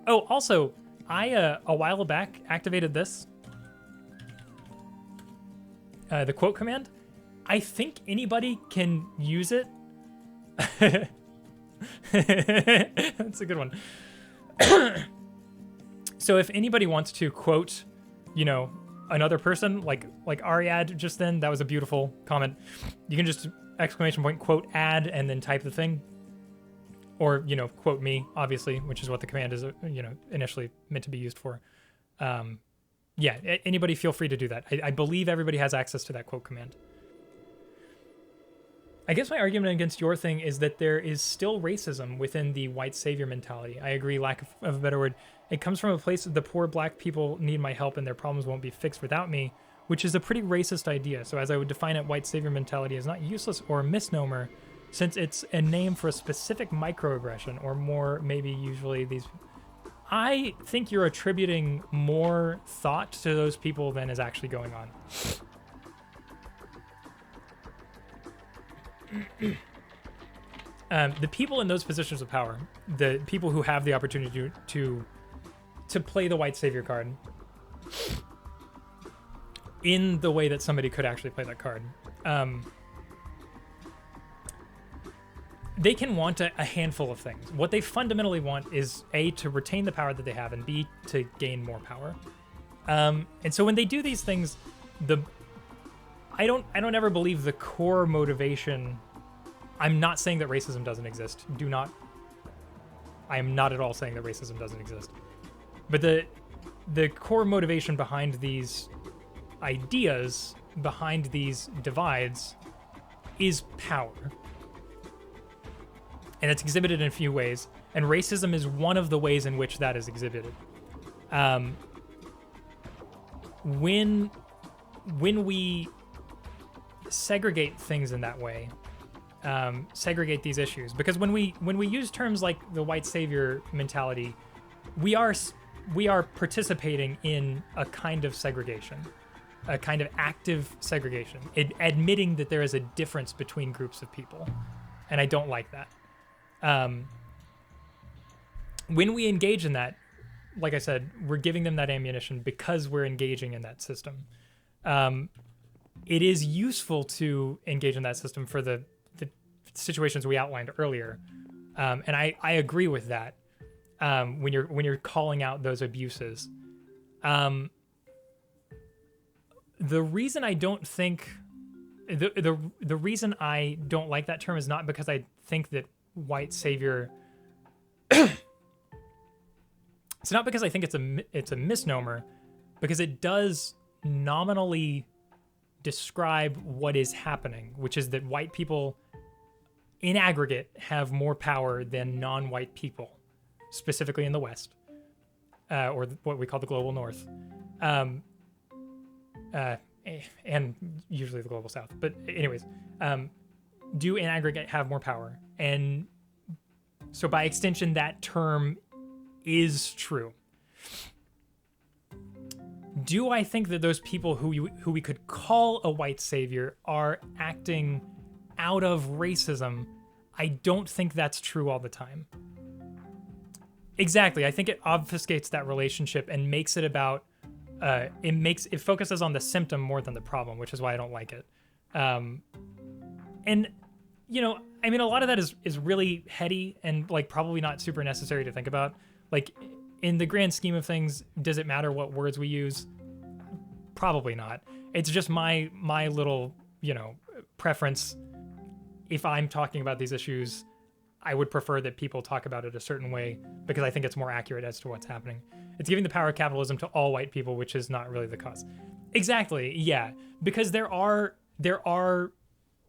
Also, I, a while back, activated this. The quote command. I think anybody can use it. That's a good one. So if anybody wants to quote, you know, another person, like Ariad just then, that was a beautiful comment. You can just exclamation point quote add and then type the thing. Or, you know, quote me, obviously, which is what the command is, you know, initially meant to be used for. Yeah, anybody feel free to do that. I believe everybody has access to that quote command. I guess my argument against your thing is that there is still racism within the white savior mentality. I agree, lack of a better word. It comes from a place that the poor black people need my help and their problems won't be fixed without me, which is a pretty racist idea. So as I would define it, white savior mentality is not useless or a misnomer, since it's a name for a specific microaggression, or more maybe usually these. I think you're attributing more thought to those people than is actually going on. The people in those positions of power, the people who have the opportunity to play the white savior card in the way that somebody could actually play that card, they can want a handful of things. What they fundamentally want is A, to retain the power that they have, and B, to gain more power. And so when they do these things, I don't ever believe the core motivation. I'm not saying that racism doesn't exist. I am not at all saying that racism doesn't exist. But the core motivation behind these ideas, behind these divides, is power. And it's exhibited in a few ways, and racism is one of the ways in which that is exhibited. When we segregate things in that way, segregate these issues, because when we use terms like the white savior mentality, we are we are participating in a kind of segregation, a kind of active segregation, admitting that there is a difference between groups of people, and I don't like that. When we engage in that, like I said, we're giving them that ammunition because we're engaging in that system. It is useful to engage in that system for the situations we outlined earlier, and I agree with that. When you're calling out those abuses, the reason I don't think the reason I don't like that term is not because I think that white savior. It's not because I think it's a misnomer, because it does nominally describe what is happening, which is that white people in aggregate have more power than non-white people, specifically in the West, or what we call the global North, and usually the global South. But anyways, do in aggregate have more power. And so by extension, that term is true. Do I think that those people who we could call a white savior are acting out of racism? I don't think that's true all the time. Exactly. I think it obfuscates that relationship and makes it about it focuses on the symptom more than the problem, which is why I don't like it. And you know, I mean, a lot of that is really heady and like probably not super necessary to think about. Like, in the grand scheme of things, does it matter what words we use? Probably not. It's just my little, preference. If I'm talking about these issues, I would prefer that people talk about it a certain way because I think it's more accurate as to what's happening. It's giving the power of capitalism to all white people, which is not really the cause. Exactly, yeah. Because there are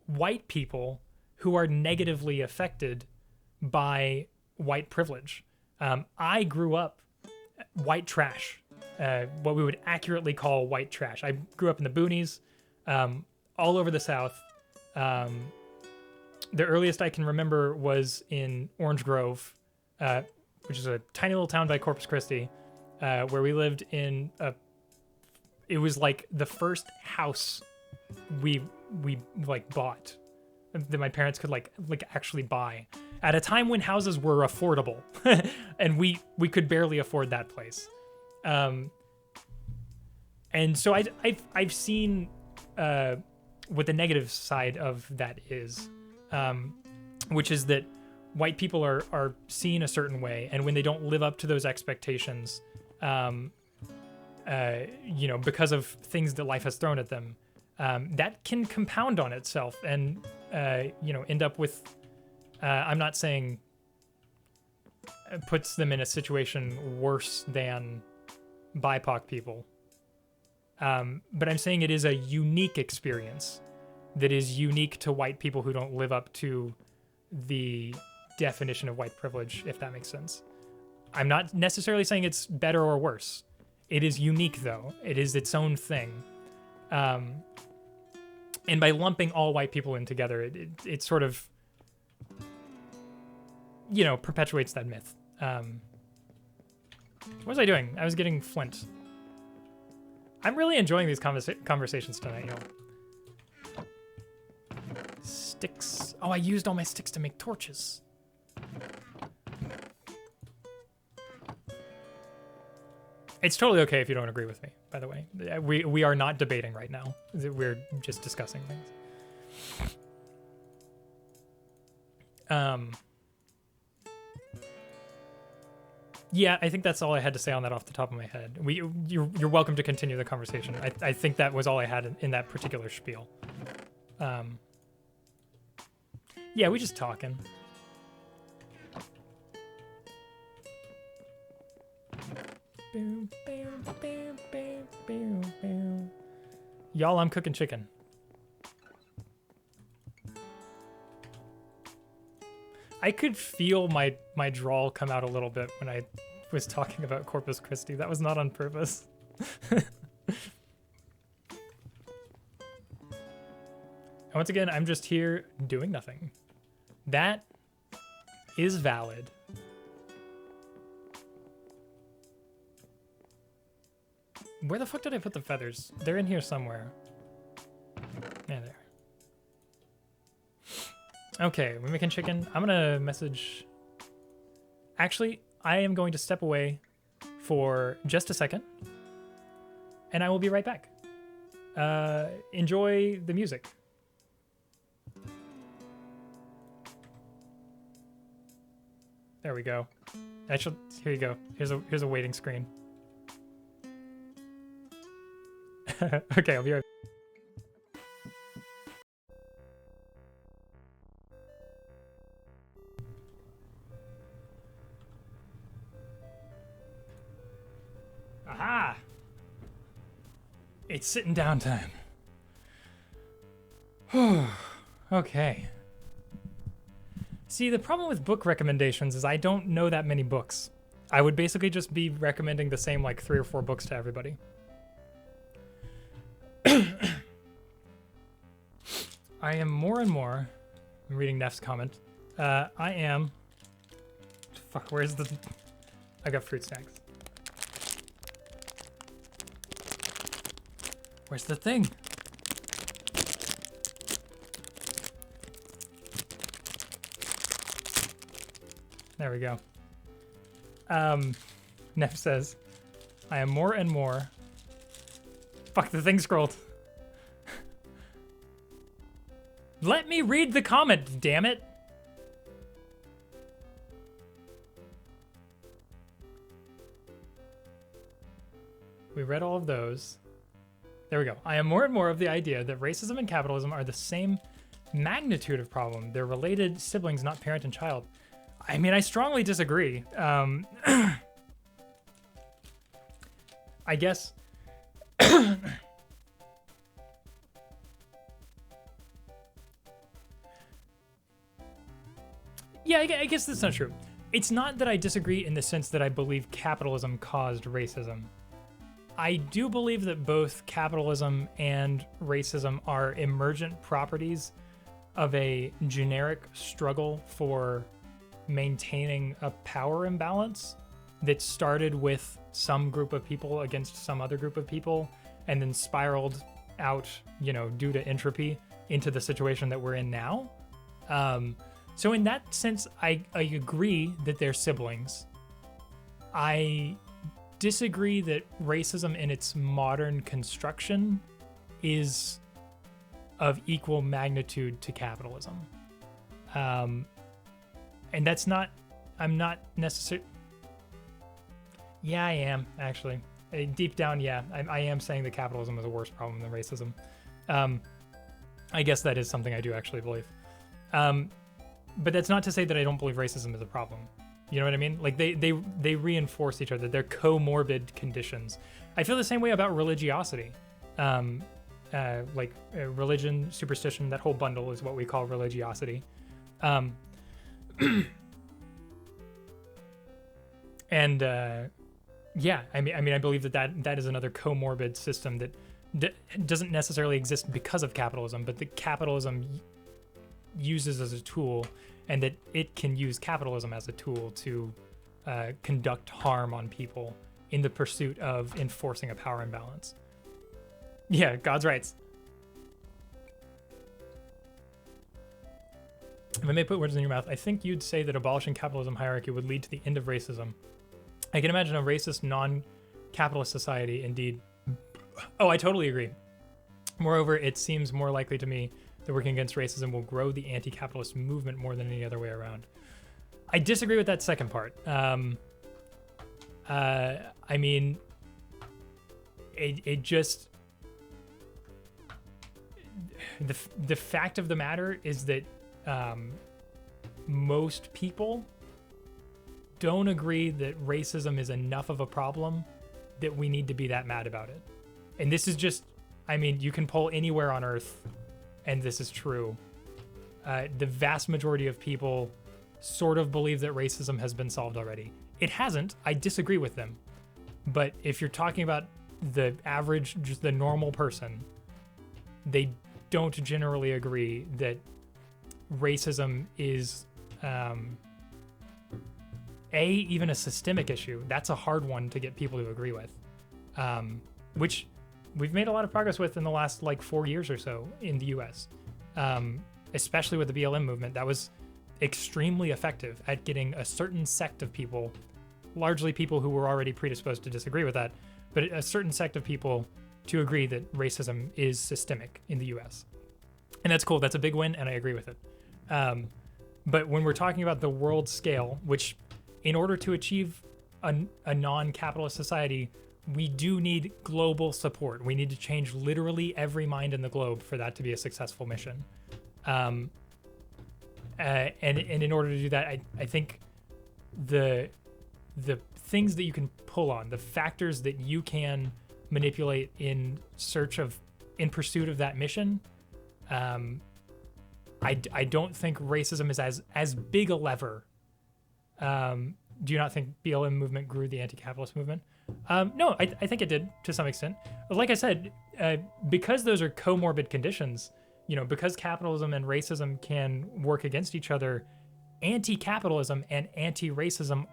white people who are negatively affected by white privilege. I grew up white trash, what we would accurately call white trash. I grew up in the boonies, all over the South. The earliest I can remember was in Orange Grove, which is a tiny little town by Corpus Christi, where we lived in it was like the first house we bought that my parents could like actually buy at a time when houses were affordable and we could barely afford that place. And so I've seen what the negative side of that is, which is that white people are seen a certain way, and when they don't live up to those expectations, because of things that life has thrown at them, that can compound on itself and end up with I'm not saying puts them in a situation worse than BIPOC people, but I'm saying it is a unique experience that is unique to white people who don't live up to the definition of white privilege, if that makes sense. I'm not necessarily saying it's better or worse. It is unique, though. It is its own thing. And by lumping all white people in together, it sort of, perpetuates that myth. What was I doing? I was getting flint. I'm really enjoying these conversations tonight, y'all. Sticks. Oh, I used all my sticks to make torches. It's totally okay if you don't agree with me, by the way. We are not debating right now. We're just discussing things. Yeah, I think that's all I had to say on that off the top of my head. You're welcome to continue the conversation. I think that was all I had in that particular spiel. Yeah, we just talking. Y'all, I'm cooking chicken. I could feel my drawl come out a little bit when I was talking about Corpus Christi. That was not on purpose. And once again, I'm just here doing nothing. That is valid. Where the fuck did I put the feathers? They're in here somewhere. Yeah, there. Okay, we're making chicken. I'm gonna message... Actually, I am going to step away for just a second. And I will be right back. Enjoy the music. There we go. Actually, here you go. Here's a waiting screen. Okay, I'll be right back. Aha! It's sitting down time. Okay. See, the problem with book recommendations is I don't know that many books. I would basically just be recommending the same like 3 or 4 books to everybody. I am more and more... I'm reading Neff's comment. I am... Fuck, where's the... I got fruit snacks. Where's the thing? There we go. Neff says, I am more and more... Fuck, the thing scrolled. Let me read the comment, damn it! We read all of those. There we go. I am more and more of the idea that racism and capitalism are the same magnitude of problem. They're related siblings, not parent and child. I mean, I strongly disagree. I guess... Yeah, I guess that's not true. It's not that I disagree in the sense that I believe capitalism caused racism. I do believe that both capitalism and racism are emergent properties of a generic struggle for maintaining a power imbalance that started with some group of people against some other group of people and then spiraled out, you know, due to entropy into the situation that we're in now. So in that sense, I agree that they're siblings. I disagree that racism in its modern construction is of equal magnitude to capitalism. And that's not, I'm not necessarily... Yeah, I am, actually. Deep down, yeah, I am saying that capitalism is a worse problem than racism. I guess that is something I do actually believe. But that's not to say that I don't believe racism is a problem. You know what I mean? Like they reinforce each other. They're comorbid conditions. I feel the same way about religiosity. Religion, superstition, that whole bundle is what we call religiosity. And yeah, I mean, I believe that is another comorbid system that doesn't necessarily exist because of capitalism, but that capitalism uses as a tool, and that it can use capitalism as a tool to conduct harm on people in the pursuit of enforcing a power imbalance. Yeah, God's rights. If I may put words in your mouth, I think you'd say that abolishing capitalism hierarchy would lead to the end of racism. I can imagine a racist, non-capitalist society, indeed. Oh, I totally agree. Moreover, it seems more likely to me that working against racism will grow the anti-capitalist movement more than any other way around. I disagree with that second part. I mean, it just... The fact of the matter is that most people don't agree that racism is enough of a problem that we need to be that mad about it. And this is just, I mean, you can poll anywhere on Earth, and this is true. The vast majority of people sort of believe that racism has been solved already. It hasn't. I disagree with them. But if you're talking about the average, just the normal person, they don't generally agree that racism is even a systemic issue. That's a hard one to get people to agree with. which we've made a lot of progress with in the last like 4 years or so in the U.S., especially with the BLM movement. That was extremely effective at getting a certain sect of people, largely people who were already predisposed to disagree with that, but a certain sect of people to agree that racism is systemic in the U.S. And that's cool. That's a big win, and I agree with it. But when we're talking about the world scale, which in order to achieve a non-capitalist society, we do need global support. We need to change literally every mind in the globe for that to be a successful mission. And in order to do that, I think the things that you can pull on, the factors that you can manipulate in pursuit of that mission, I don't think racism is as big a lever. Do you not think BLM movement grew the anti-capitalist movement? No, I think it did to some extent. Like I said, because those are comorbid conditions, because capitalism and racism can work against each other, anti-capitalism and anti-racism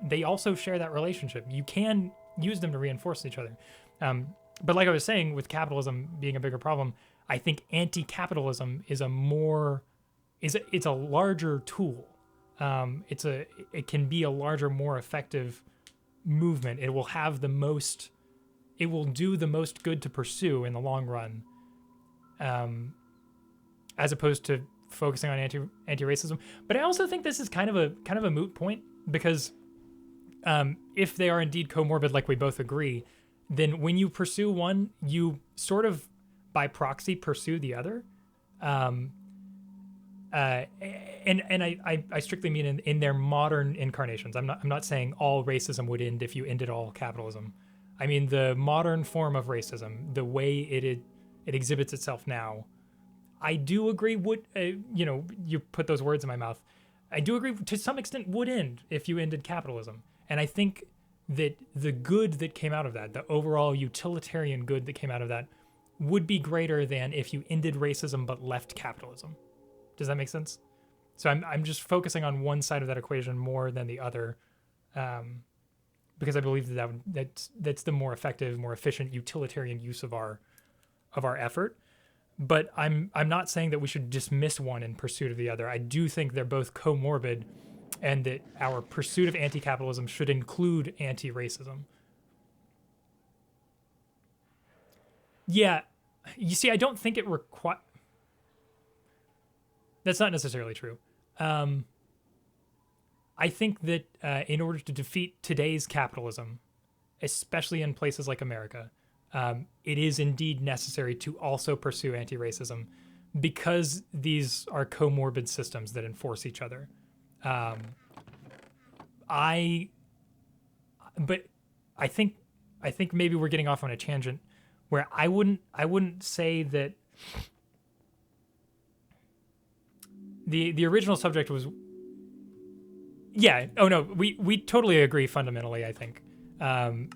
they also share that relationship. You can use them to reinforce each other. But like I was saying, with capitalism being a bigger problem, I think anti-capitalism is it's a larger tool. It can be a larger, more effective movement. It will do the most good to pursue in the long run, as opposed to focusing on anti-racism. But I also think this is kind of a moot point, because if they are indeed comorbid, like we both agree, then when you pursue one, you sort of by proxy pursue the other. And I strictly mean in their modern incarnations. I'm not saying all racism would end if you ended all capitalism. I mean the modern form of racism, the way it exhibits itself now. I do agree you put those words in my mouth. I do agree to some extent would end if you ended capitalism. And I think that the good that came out of that, the overall utilitarian good that came out of that, would be greater than if you ended racism but left capitalism. Does that make sense? So I'm just focusing on one side of that equation more than the other, because I believe that's the more effective, more efficient, utilitarian use of our effort. But I'm not saying that we should dismiss one in pursuit of the other. I do think they're both comorbid, and that our pursuit of anti-capitalism should include anti-racism. Yeah, you see, I don't think it requires... That's not necessarily true. I think that in order to defeat today's capitalism, especially in places like America, it is indeed necessary to also pursue anti-racism, because these are comorbid systems that enforce each other. But I think maybe we're getting off on a tangent where I wouldn't say that the original subject was, yeah. Oh no, we totally agree fundamentally. I think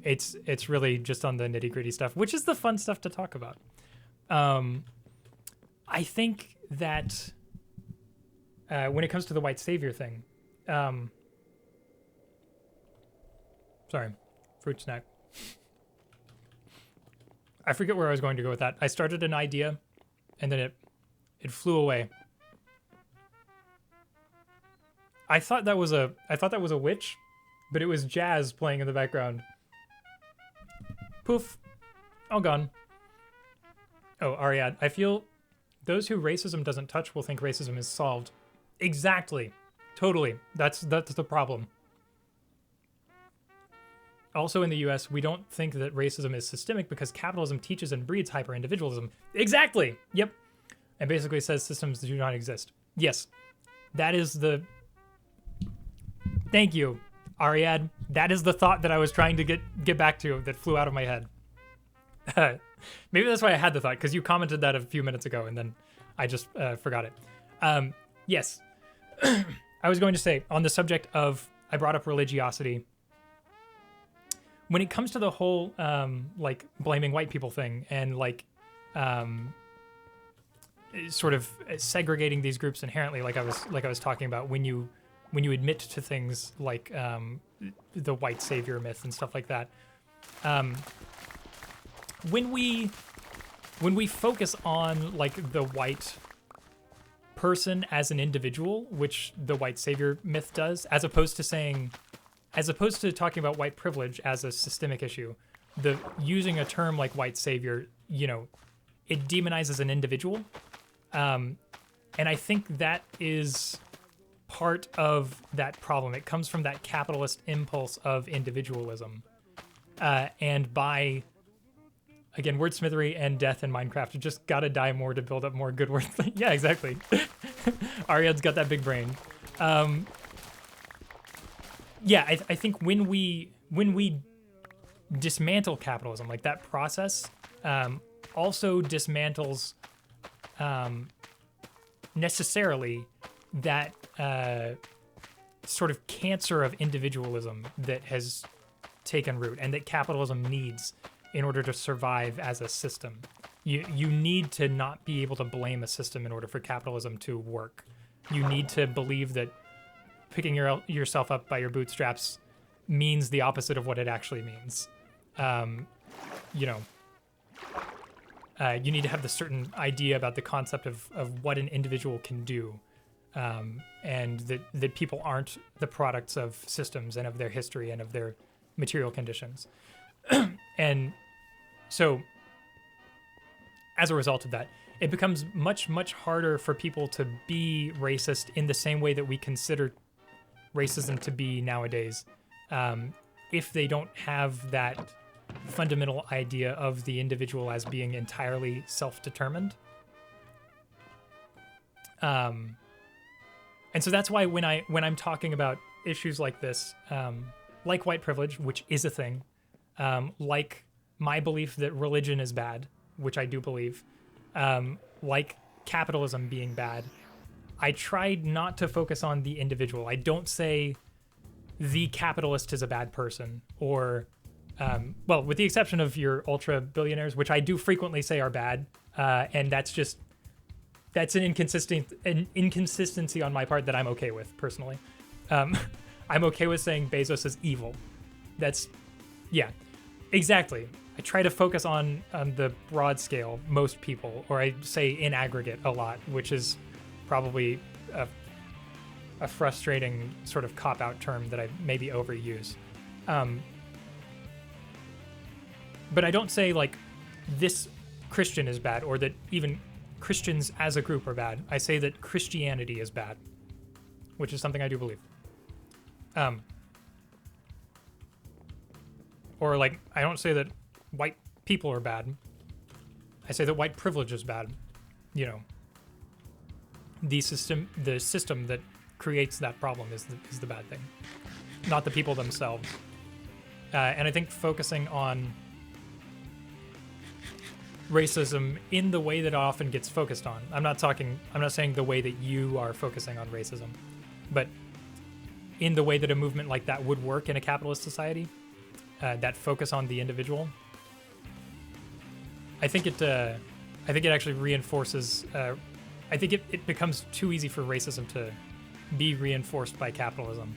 it's really just on the nitty gritty stuff, which is the fun stuff to talk about. I think that when it comes to the white savior thing, sorry, fruit snack. I forget where I was going to go with that. I started an idea, and then it flew away. I thought that was a witch, but it was jazz playing in the background. Poof, all gone. Oh, Ariad, I feel those who racism doesn't touch will think racism is solved. Exactly, totally. That's the problem. Also in the US, we don't think that racism is systemic because capitalism teaches and breeds hyper-individualism. Exactly! Yep. And basically says systems do not exist. Yes. That is the... Thank you, Ariad. That is the thought that I was trying to get back to that flew out of my head. Maybe that's why I had the thought, because you commented that a few minutes ago, and then I just forgot it. Yes. I was going to say, on the subject of... I brought up religiosity. When it comes to the whole like blaming white people thing and like sort of segregating these groups inherently, like I was talking about, when you admit to things like the white savior myth and stuff like that, when we focus on like the white person as an individual, which the white savior myth does, as opposed to talking about white privilege as a systemic issue, using a term like white savior, it demonizes an individual. And I think that is part of that problem. It comes from that capitalist impulse of individualism. And by, again, wordsmithery and death in Minecraft, you just gotta die more to build up more good words. Yeah, exactly. Ariadne's got that big brain. Yeah, I think when we dismantle capitalism, like that process also dismantles necessarily that sort of cancer of individualism that has taken root and that capitalism needs in order to survive as a system. You need to not be able to blame a system in order for capitalism to work. You need to believe that picking yourself up by your bootstraps means the opposite of what it actually means. You need to have this certain idea about the concept of what an individual can do, and that people aren't the products of systems and of their history and of their material conditions. And so, as a result of that, it becomes much, much harder for people to be racist in the same way that we consider racism to be nowadays, if they don't have that fundamental idea of the individual as being entirely self-determined. And so that's why when I'm talking about issues like this, like white privilege, which is a thing, like my belief that religion is bad, which I do believe, like capitalism being bad, I tried not to focus on the individual. I don't say the capitalist is a bad person, or, well, with the exception of your ultra billionaires, which I do frequently say are bad, and that's an inconsistency on my part that I'm okay with personally. I'm okay with saying Bezos is evil. Yeah, exactly. I try to focus on the broad scale, most people, or I say in aggregate a lot, which is probably a frustrating sort of cop-out term that I maybe overuse. But I don't say like this Christian is bad, or that even Christians as a group are bad. I say that Christianity is bad, which is something I do believe. Or like, I don't say that white people are bad. I say that white privilege is bad. The system that creates that problem is the bad thing, not the people themselves. And I think focusing on racism in the way that it often gets focused on. I'm not saying the way that you are focusing on racism, but in the way that a movement like that would work in a capitalist society, that focus on the individual. I think it actually reinforces. I think it becomes too easy for racism to be reinforced by capitalism,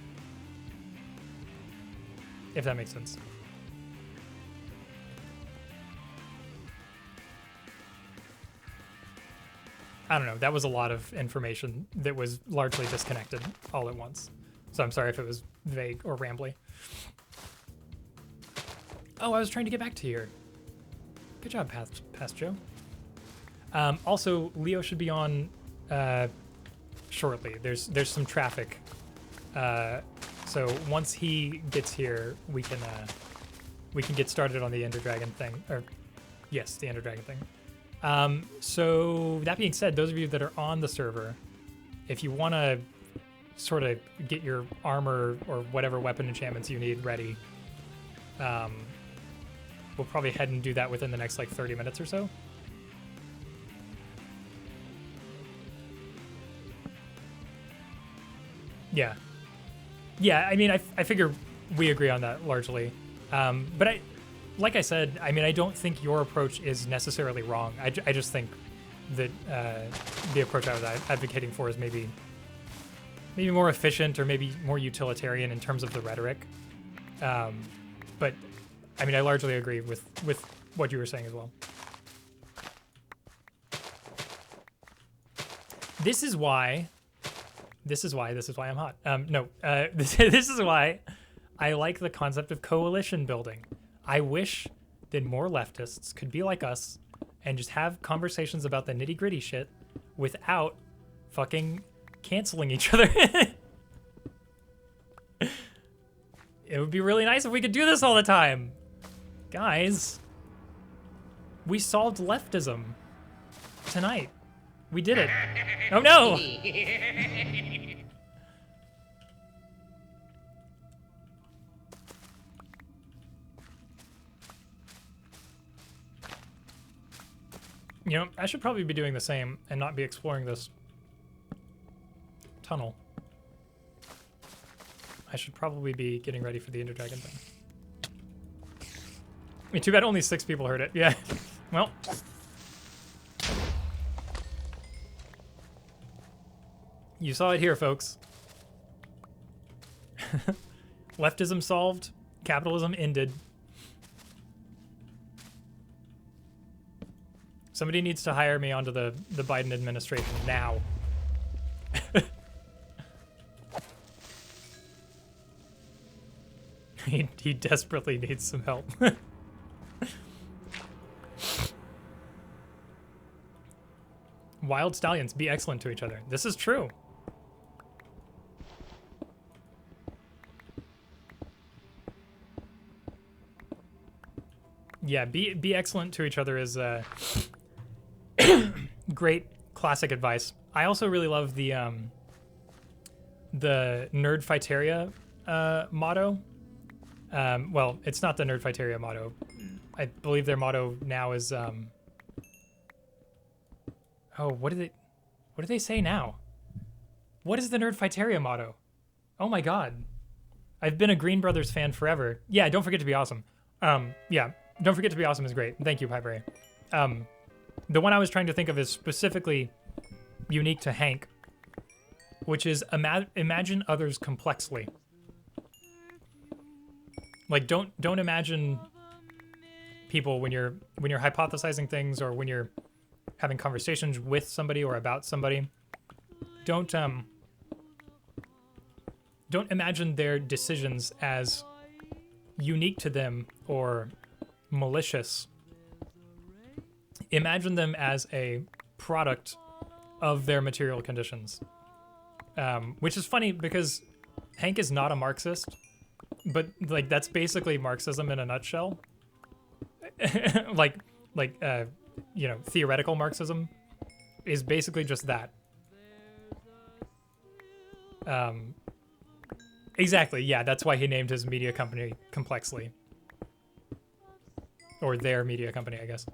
if that makes sense. I don't know. That was a lot of information that was largely disconnected all at once. So I'm sorry if it was vague or rambly. Oh, I was trying to get back to here. Good job, Past Joe. Also, Leo should be on shortly. There's some traffic. So once he gets here, we can get started on the Ender Dragon thing. Or yes, the Ender Dragon thing. So that being said, those of you that are on the server, if you want to sort of get your armor or whatever weapon enchantments you need ready, we'll probably head and do that within the next like 30 minutes or so. Yeah. I mean, I figure we agree on that largely. But like I said, I mean, I don't think your approach is necessarily wrong. I just think that the approach I was advocating for is maybe more efficient or maybe more utilitarian in terms of the rhetoric. But I mean, I largely agree with what you were saying as well. This is why I'm hot. No, this is why I like the concept of coalition building. I wish that more leftists could be like us and just have conversations about the nitty gritty shit without fucking canceling each other. It would be really nice if we could do this all the time. Guys, we solved leftism tonight. We did it. Oh no! You know, I should probably be doing the same and not be exploring this tunnel. I should probably be getting ready for the Ender Dragon thing. I mean, too bad only 6 people heard it. Yeah. Well. You saw it here, folks. Leftism solved. Capitalism ended. Somebody needs to hire me onto the Biden administration now. He desperately needs some help. Wild stallions, be excellent to each other. This is true. Yeah, be excellent to each other is great classic advice. I also really love the Nerdfighteria motto. Well, it's not the Nerdfighteria motto. I believe their motto now is oh, what do they say now? What is the Nerdfighteria motto? Oh my god. I've been a Green Brothers fan forever. Yeah, don't forget to be awesome. Yeah, don't forget to be awesome is great. Thank you, Piper. The one I was trying to think of is specifically unique to Hank, which is imagine others complexly. Like don't imagine people when you're hypothesizing things or when you're having conversations with somebody or about somebody. Don't imagine their decisions as unique to them or malicious. Imagine them as a product of their material conditions. Which is funny because Hank is not a Marxist, but like that's basically Marxism in a nutshell. like you know, theoretical Marxism is basically just that. Exactly, yeah, that's why he named his media company Complexly. Or their media company, I guess.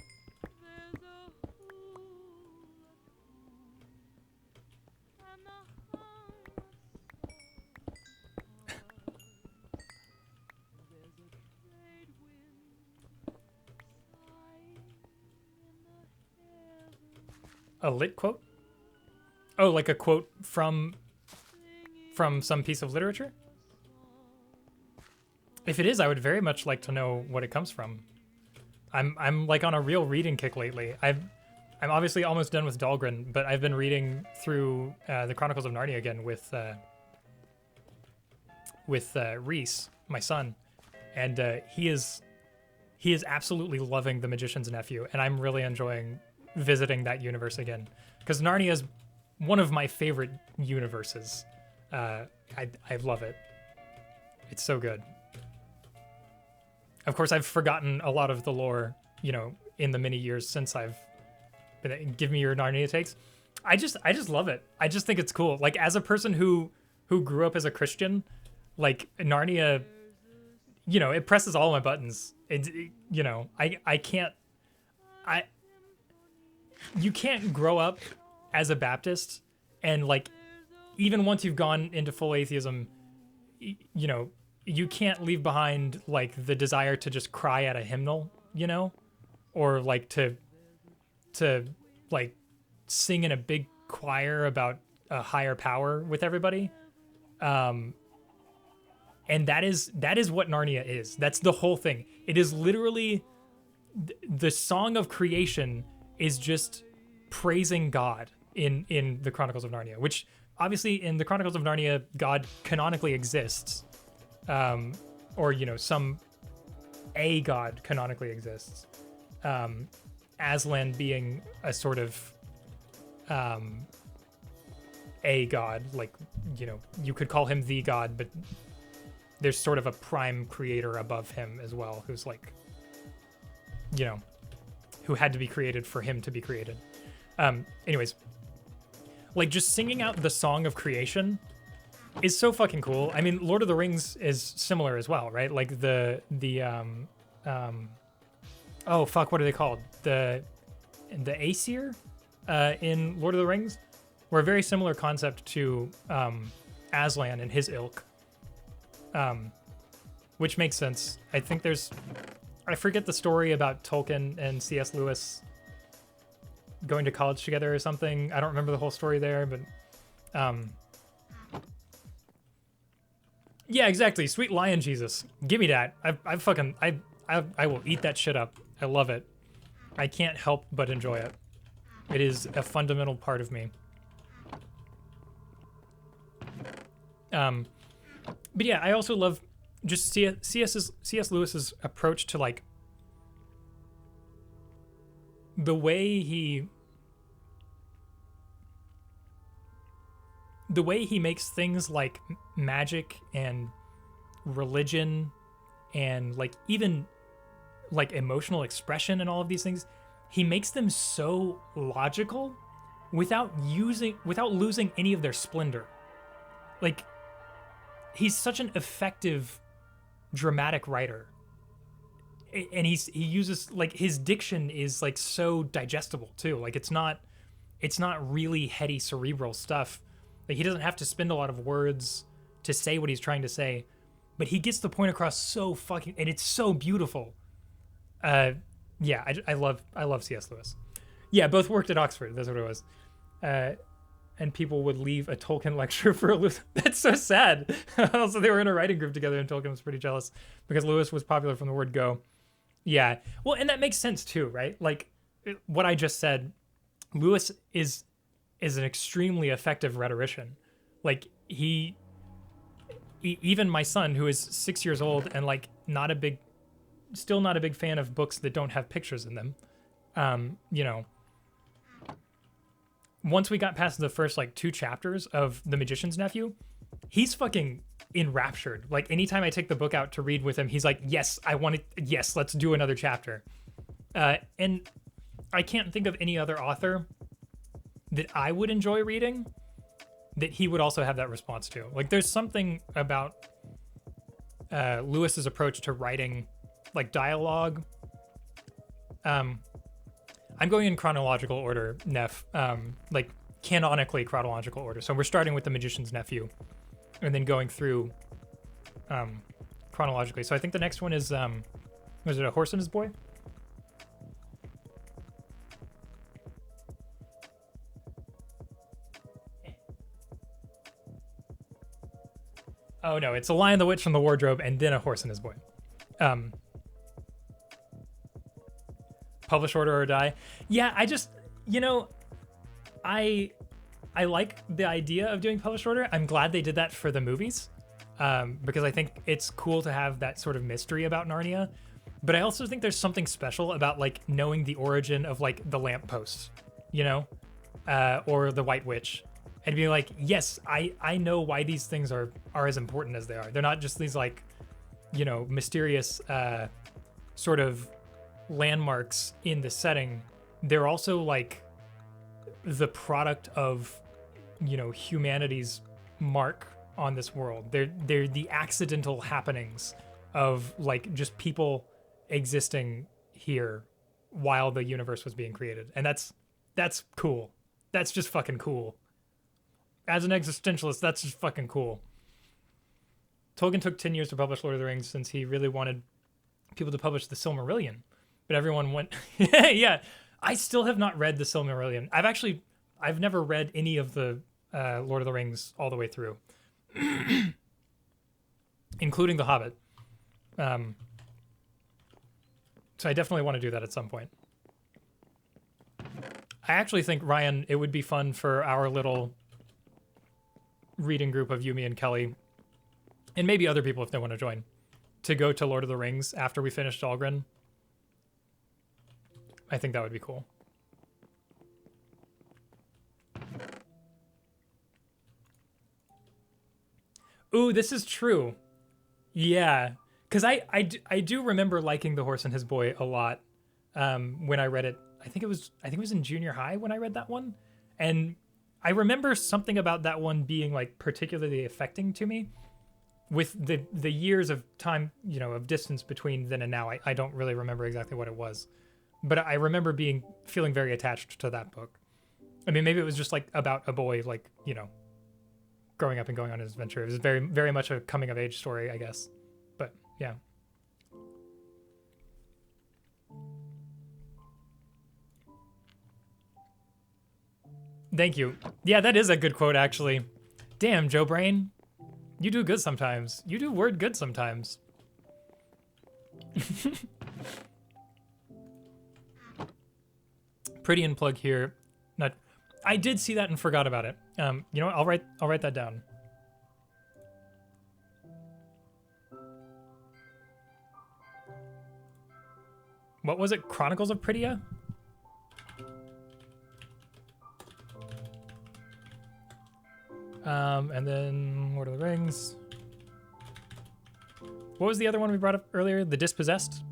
A lit quote? Oh, like a quote from some piece of literature? If it is, I would very much like to know what it comes from. I'm like on a real reading kick lately. I'm obviously almost done with Dahlgren, but I've been reading through the Chronicles of Narnia again with Reese, my son, and he is absolutely loving The Magician's Nephew, and I'm really enjoying visiting that universe again because Narnia is one of my favorite universes. I love it. It's so good. Of course, I've forgotten a lot of the lore, you know, in the many years since I've been. Give me your Narnia takes. I just love it. I just think it's cool. Like as a person who grew up as a Christian, like Narnia, you know, it presses all my buttons. You know, you can't grow up as a Baptist and like even once you've gone into full atheism, you know, you can't leave behind like the desire to just cry at a hymnal, you know, or like to like sing in a big choir about a higher power with everybody. And that is what Narnia is. That's the whole thing. It is literally the song of creation is just praising God in the Chronicles of Narnia, which obviously in the Chronicles of Narnia, God canonically exists, or a god canonically exists. Aslan being a sort of a god, like you could call him the god, but there's sort of a prime creator above him as well, who's like, who had to be created for him to be created. Anyways, like just singing out the song of creation is so fucking cool. I mean, Lord of the Rings is similar as well, right? Like oh fuck, what are they called? The Aesir in Lord of the Rings were a very similar concept to Aslan and his ilk, which makes sense. I think I forget the story about Tolkien and C.S. Lewis going to college together or something. I don't remember the whole story there, but yeah, exactly. Sweet lion Jesus, give me that. I will eat that shit up. I love it. I can't help but enjoy it. It is a fundamental part of me. But yeah, I also love just C.S. Lewis's approach to like the way he makes things like magic and religion and like even like emotional expression and all of these things, he makes them so logical without losing any of their splendor. Like, he's such an effective dramatic writer. And he uses, like, his diction is like so digestible too. Like it's not really heady cerebral stuff. Like he doesn't have to spend a lot of words to say what he's trying to say, but he gets the point across so fucking, and it's so beautiful. Yeah, I love C.S. Lewis. Yeah, both worked at Oxford. That's what it was. And people would leave a Tolkien lecture for Lewis. That's so sad. Also, they were in a writing group together, and Tolkien was pretty jealous because Lewis was popular from the word go. Yeah, well, and that makes sense too, right? Like what I just said, Lewis is an extremely effective rhetorician. Like even my son, who is 6 years old and like still not a big fan of books that don't have pictures in them. Once we got past the first like 2 chapters of The Magician's Nephew, he's fucking enraptured. Like anytime I take the book out to read with him, he's like, yes, yes, let's do another chapter. And I can't think of any other author that I would enjoy reading that he would also have that response to. Like there's something about Lewis's approach to writing like dialogue. I'm going in chronological order, Neff, like canonically chronological order. So we're starting with The Magician's Nephew and then going through chronologically. So I think the next one is, was it A Horse and His Boy? Oh no, it's A Lion, the Witch from the Wardrobe, and then A Horse and His Boy. Publish Order or Die. Yeah, I just, I like the idea of doing Publish Order. I'm glad they did that for the movies, because I think it's cool to have that sort of mystery about Narnia. But I also think there's something special about like knowing the origin of like the lamppost, or the White Witch, and being like, yes, I know why these things are as important as they are. They're not just these like, mysterious sort of landmarks in the setting. They're also like the product of humanity's mark on this world. They're the accidental happenings of like just people existing here while the universe was being created. And that's cool. That's just fucking cool. As an existentialist, that's just fucking cool. Tolkien took 10 years to publish Lord of the Rings since he really wanted people to publish the Silmarillion. But everyone went, yeah, I still have not read the Silmarillion. I've never read any of the Lord of the Rings all the way through, including The Hobbit. So I definitely want to do that at some point. I actually think, Ryan, it would be fun for our little reading group of Yumi and Kelly, and maybe other people if they want to join, to go to Lord of the Rings after we finish Dahlgren. I think that would be cool. Ooh, this is true. Yeah, because I do remember liking The Horse and His Boy a lot when I read it. I think it was in junior high when I read that one, and I remember something about that one being like particularly affecting to me. With the years of time, you know, of distance between then and now, I don't really remember exactly what it was, but I remember feeling very attached to that book. I mean, maybe it was just like about a boy, like, you know, growing up and going on his adventure. It was very, very much a coming of age story, I guess. But yeah. Thank you. Yeah, that is a good quote, actually. Damn, Joe Brain. You do good sometimes. You do word good sometimes. Pretty in plug here. Not. I did see that and forgot about it. You know what? I'll write that down. What was it? Chronicles of Prydia? And then Lord of the Rings. What was the other one we brought up earlier? The Dispossessed?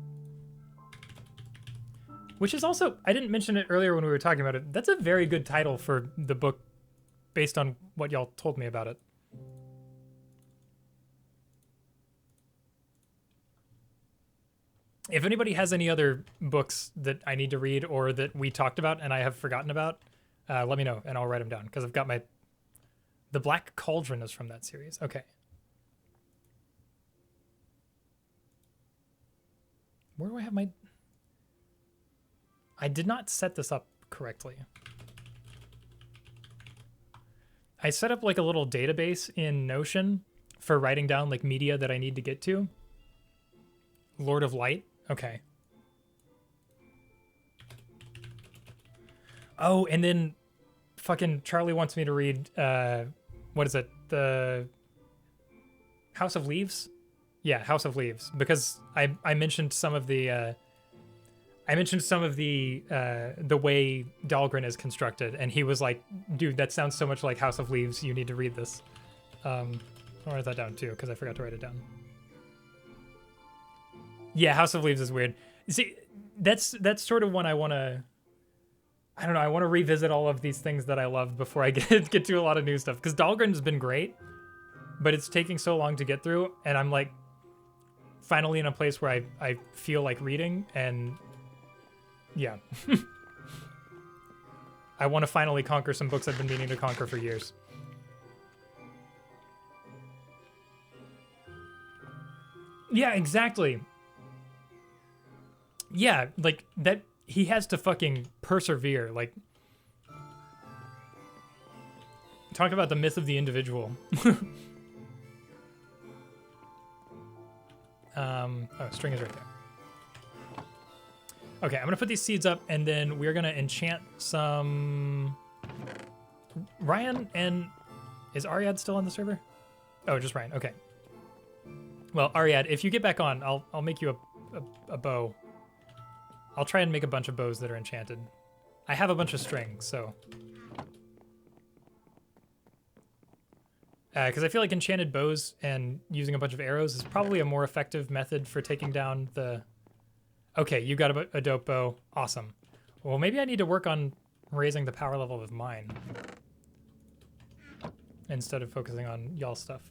Which is also, I didn't mention it earlier when we were talking about it. That's a very good title for the book based on what y'all told me about it. If anybody has any other books that I need to read or that we talked about and I have forgotten about, let me know and I'll write them down because I've got my... The Black Cauldron is from that series. Okay. Where do I have my... I did not set this up correctly. I set up like a little database in Notion for writing down like media that I need to get to. Lord of Light. Okay. Oh, and then fucking Charlie wants me to read, what is it? The House of Leaves? Yeah, House of Leaves. Because I mentioned some of the, the way Dahlgren is constructed, and he was like, dude, that sounds so much like House of Leaves, you need to read this. I'll write that down too, because I forgot to write it down. Yeah, House of Leaves is weird. See, that's sort of one I want to... I don't know, I want to revisit all of these things that I loved before I get to a lot of new stuff. Because Dahlgren's been great, but it's taking so long to get through, and I'm like finally in a place where I feel like reading, and yeah. I want to finally conquer some books I've been meaning to conquer for years. Yeah, exactly. Yeah, like that... He has to fucking persevere. Like, talk about the myth of the individual. Oh, string is right there. Okay, I'm gonna put these seeds up, and then we're gonna enchant some... Ryan and... Is Ariad still on the server? Oh, just Ryan, okay. Well, Ariad, if you get back on, I'll make you a bow. I'll try and make a bunch of bows that are enchanted. I have a bunch of strings, so... Because I feel like enchanted bows and using a bunch of arrows is probably a more effective method for taking down the... Okay, you got a dope bow. Awesome. Well, maybe I need to work on raising the power level of mine instead of focusing on y'all stuff.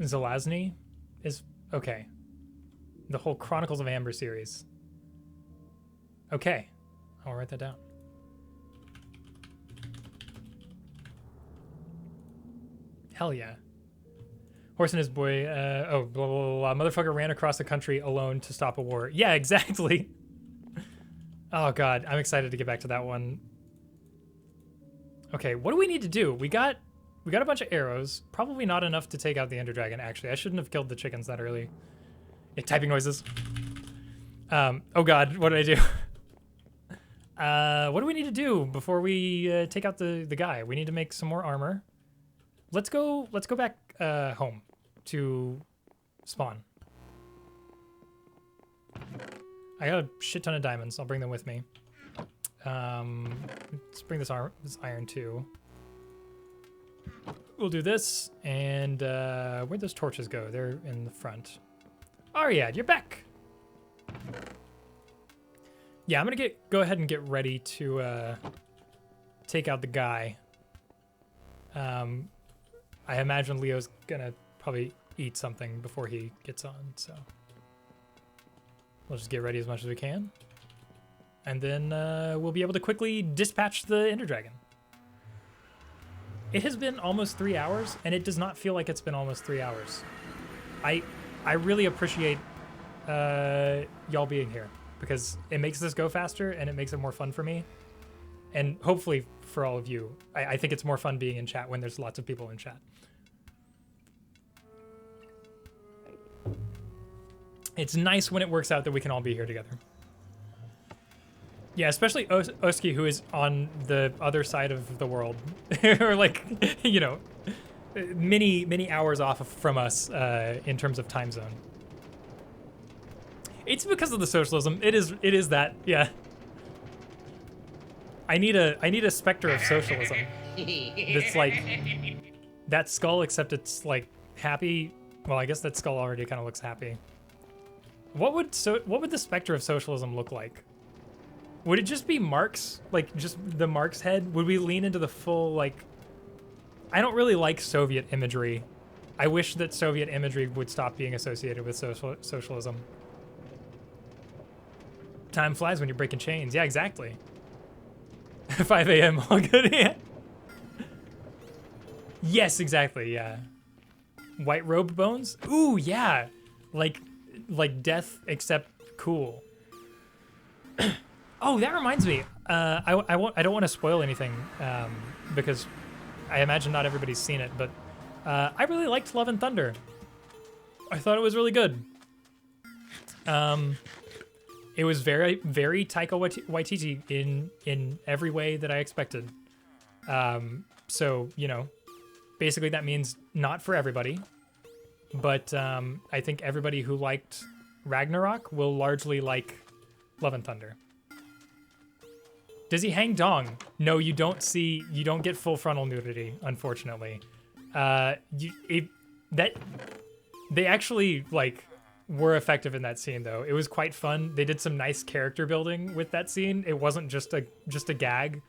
Zelazny is... Okay. The whole Chronicles of Amber series. Okay. I'll write that down. Hell yeah. Horse and His Boy, oh, blah, blah, blah, blah. Motherfucker ran across the country alone to stop a war. Yeah, exactly. Oh, God. I'm excited to get back to that one. Okay, what do we need to do? We got a bunch of arrows. Probably not enough to take out the Ender Dragon, actually. I shouldn't have killed the chickens that early. Yeah, typing noises. Oh god, what did I do? What do we need to do before we take out the guy? We need to make some more armor. Let's go back home to spawn. I got a shit ton of diamonds. I'll bring them with me. Let's bring this iron too. We'll do this, and where'd those torches go? They're in the front. Ariad, you're back. Yeah, I'm gonna go ahead and get ready to take out the guy. I imagine Leo's gonna probably eat something before he gets on, so we'll just get ready as much as we can, and then we'll be able to quickly dispatch the Ender Dragon. It has been almost 3 hours, and it does not feel like it's been almost 3 hours. I really appreciate y'all being here, because it makes this go faster and it makes it more fun for me, and hopefully for all of you. I think it's more fun being in chat when there's lots of people in chat. It's nice when it works out that we can all be here together. Yeah, especially Oski, who is on the other side of the world, or like, you know, many hours off from us in terms of time zone. It's because of the socialism. It is that, yeah. I need a specter of socialism. That's like that skull, except it's like happy. Well, I guess that skull already kind of looks happy. What would the specter of socialism look like? Would it just be Marx, like just the Marx head? Would we lean into the full, like, I don't really like Soviet imagery. I wish that Soviet imagery would stop being associated with socialism. Time flies when you're breaking chains. Yeah, exactly. 5 a.m. all good. Yeah. Yes, exactly, yeah. White robe bones? Ooh, yeah. Like death, except cool. Oh, that reminds me. I don't want to spoil anything because I imagine not everybody's seen it, but I really liked Love and Thunder. I thought it was really good. It was very, very Taika Waititi in every way that I expected. So, you know, basically that means not for everybody, but I think everybody who liked Ragnarok will largely like Love and Thunder. Does he hang dong? No, you don't get full frontal nudity, unfortunately. They actually, like, were effective in that scene, though. It was quite fun. They did some nice character building with that scene. It wasn't just a gag.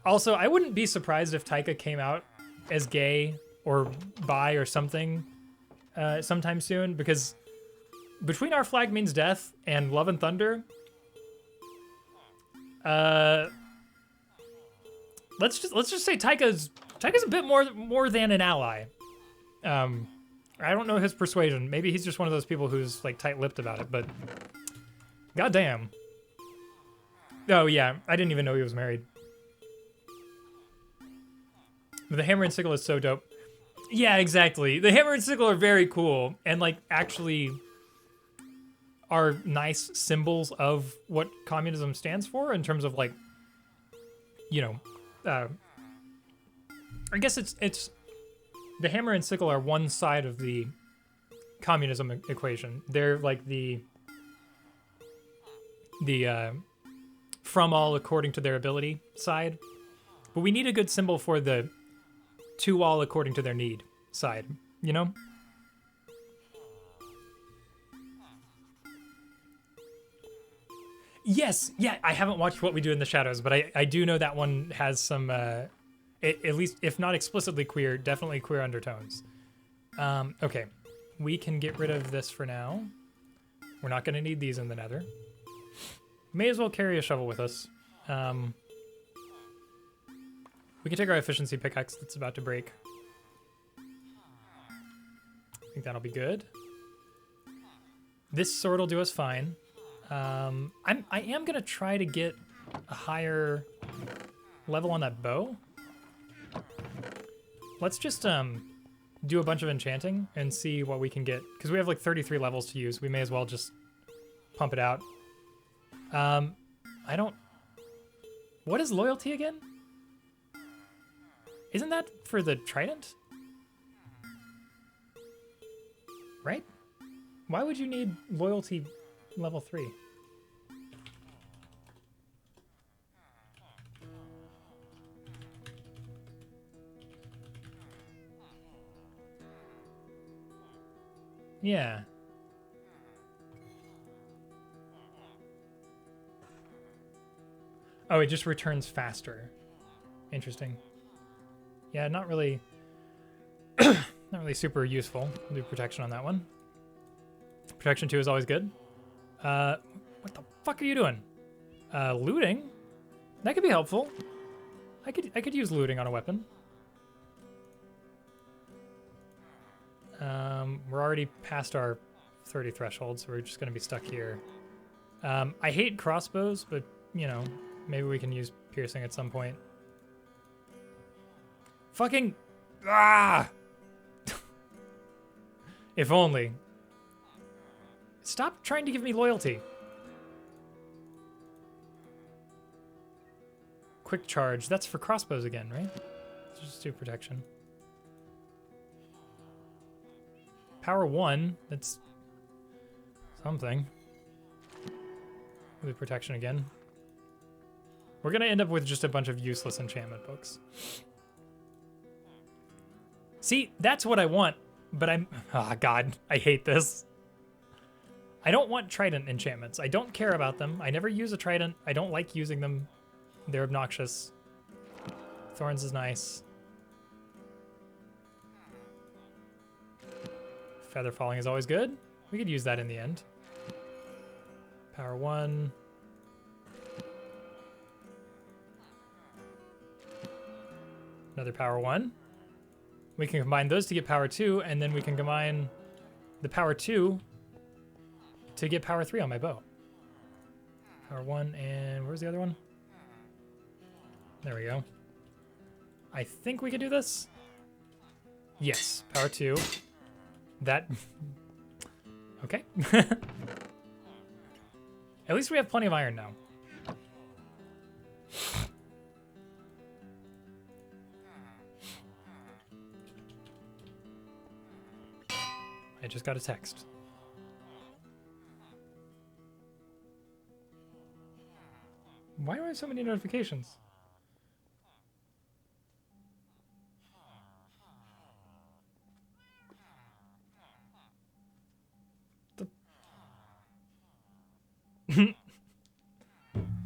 Also, I wouldn't be surprised if Taika came out as gay or bi or something sometime soon, because between Our Flag Means Death and Love and Thunder, let's just say Taika's a bit more than an ally. I don't know his persuasion. Maybe he's just one of those people who's like tight-lipped about it, but goddamn. Oh yeah, I didn't even know he was married. But the hammer and sickle is so dope. Yeah, exactly. The hammer and sickle are very cool and like actually are nice symbols of what communism stands for in terms of like, you know, I guess it's the hammer and sickle are one side of the communism equation. They're like the from all according to their ability side. But we need a good symbol for the to all according to their need side, you know? Yes, yeah, I haven't watched What We Do in the Shadows, but I do know that one has some, at least, if not explicitly queer, definitely queer undertones. Okay, we can get rid of this for now. We're not going to need these in the nether. May as well carry a shovel with us. We can take our efficiency pickaxe that's about to break. I think that'll be good. This sword will do us fine. I am gonna try to get a higher level on that bow. Let's just do a bunch of enchanting and see what we can get. Because we have like 33 levels to use. We may as well just pump it out. I don't... What is loyalty again? Isn't that for the trident? Right? Why would you need loyalty level 3? Yeah. Oh, it just returns faster. Interesting. Yeah, not really not really super useful. We'll do protection on that one. Protection 2 is always good. What the fuck are you doing? Looting? That could be helpful. I could use looting on a weapon. We're already past our 30 threshold, so we're just gonna be stuck here. I hate crossbows, but you know, maybe we can use piercing at some point. Fucking ah! If only. Stop trying to give me loyalty. Quick charge. That's for crossbows again, right? Let's just do protection. Power 1. That's something. With protection again. We're gonna end up with just a bunch of useless enchantment books. See, that's what I want, but I'm... Oh, God. I hate this. I don't want trident enchantments. I don't care about them. I never use a trident. I don't like using them. They're obnoxious. Thorns is nice. Feather falling is always good. We could use that in the end. Power 1. Another power 1. We can combine those to get power 2, and then we can combine the power 2 to get power 3 on my bow. Power 1, and where's the other one? There we go. I think we could do this. Yes, power 2. That... Okay. At least we have plenty of iron now. I just got a text. Why do I have so many notifications?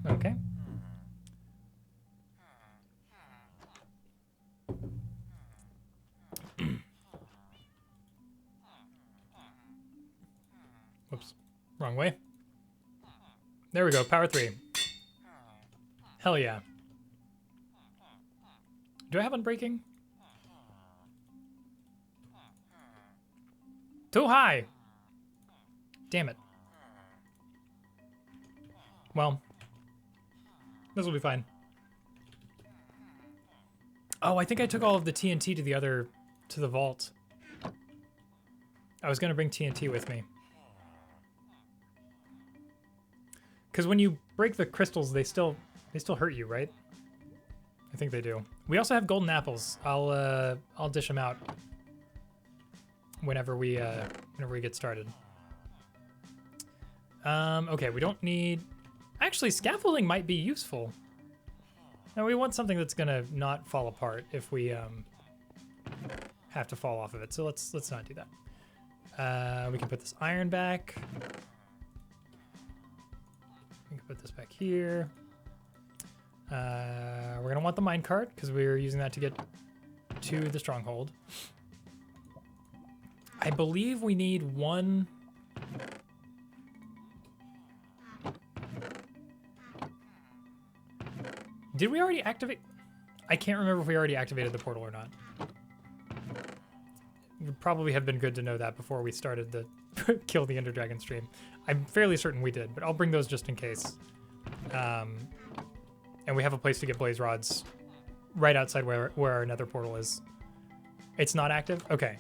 Okay. Whoops. Wrong way. There we go. Power 3. Hell yeah. Do I have unbreaking? Too high. Damn it. Well, this will be fine. Oh, I think I took all of the TNT to the vault. I was gonna bring TNT with me. Because when you break the crystals, they still hurt you, right? I think they do. We also have golden apples. I'll dish them out whenever we get started. Okay, we don't need... Actually, scaffolding might be useful. Now we want something that's gonna not fall apart if we have to fall off of it. So let's not do that. We can put this iron back. We can put this back here. We're gonna want the minecart because we're using that to get to the stronghold. I believe we need one. Did we already activate? I can't remember if we already activated the portal or not. It would probably have been good to know that before we started the kill the Ender Dragon stream. I'm fairly certain we did, but I'll bring those just in case. And we have a place to get blaze rods right outside where our nether portal is. It's not active? Okay.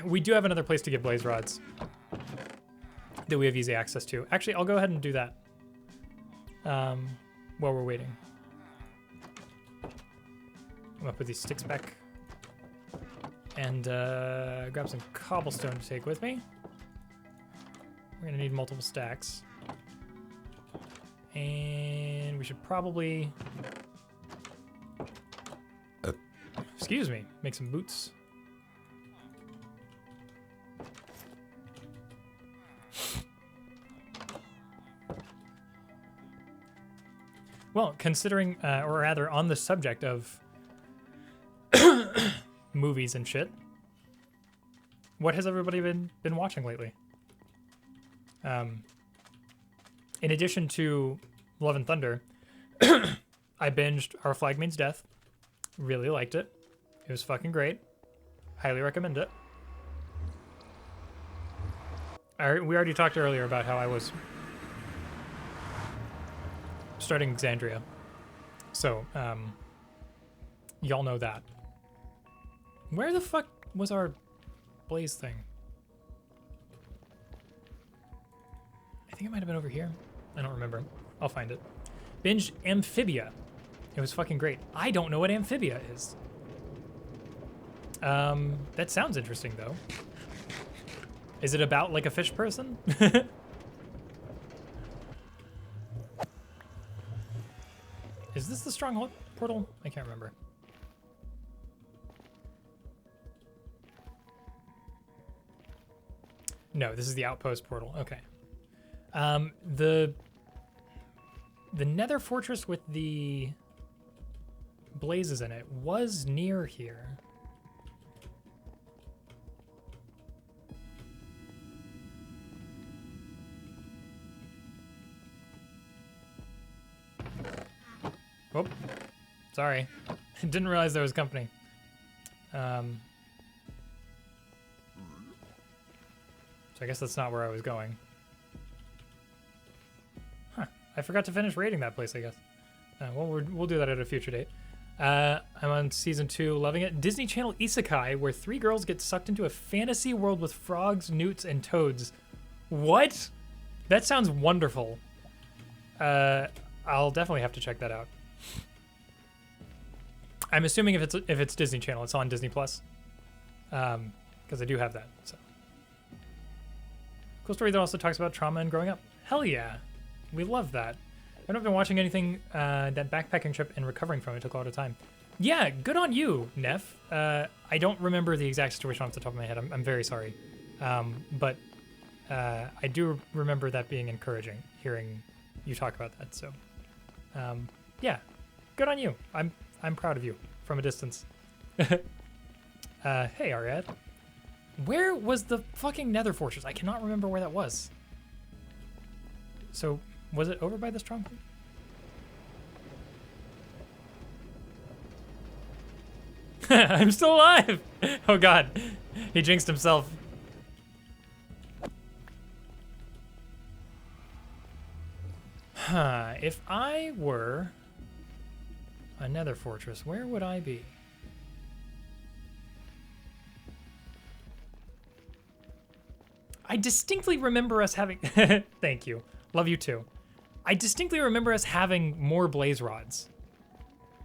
We do have another place to get blaze rods that we have easy access to. Actually, I'll go ahead and do that while we're waiting. I'm gonna put these sticks back and grab some cobblestone to take with me. We're gonna need multiple stacks. And we should probably, excuse me, make some boots. Well, considering, or rather on the subject of movies and shit, what has everybody been watching lately? In addition to Love and Thunder, I binged Our Flag Means Death. Really liked it. It was fucking great. Highly recommend it. We already talked earlier about how I was starting Xandria. So, y'all know that. Where the fuck was our blaze thing? I think it might have been over here. I don't remember. I'll find it. Binge Amphibia. It was fucking great. I don't know what Amphibia is. That sounds interesting though. Is it about like a fish person? Is this the stronghold portal? I can't remember. No, this is the outpost portal. Okay. The nether fortress with the blazes in it was near here. Whoop. Sorry. Didn't realize there was company. So I guess that's not where I was going. Huh. I forgot to finish raiding that place, I guess. Well, we'll do that at a future date. I'm on season 2, loving it. Disney Channel Isekai, where 3 girls get sucked into a fantasy world with frogs, newts, and toads. What? That sounds wonderful. I'll definitely have to check that out. I'm assuming if it's Disney Channel, it's on Disney Plus, because I do have that. So cool story that also talks about trauma and growing up. Hell yeah, we love that. I haven't been watching anything. That backpacking trip and recovering from it took a lot of time. Yeah, good on you, Neff. I don't remember the exact situation off the top of my head. I'm very sorry, but I do remember that being encouraging, hearing you talk about that. So yeah, good on you. I'm proud of you from a distance. Hey, Ariad. Where was the fucking nether fortress? I cannot remember where that was. So, was it over by the stronghold? I'm still alive! Oh god, he jinxed himself. If I were a nether fortress, where would I be? I distinctly remember us having... Thank you. Love you too. I distinctly remember us having more blaze rods.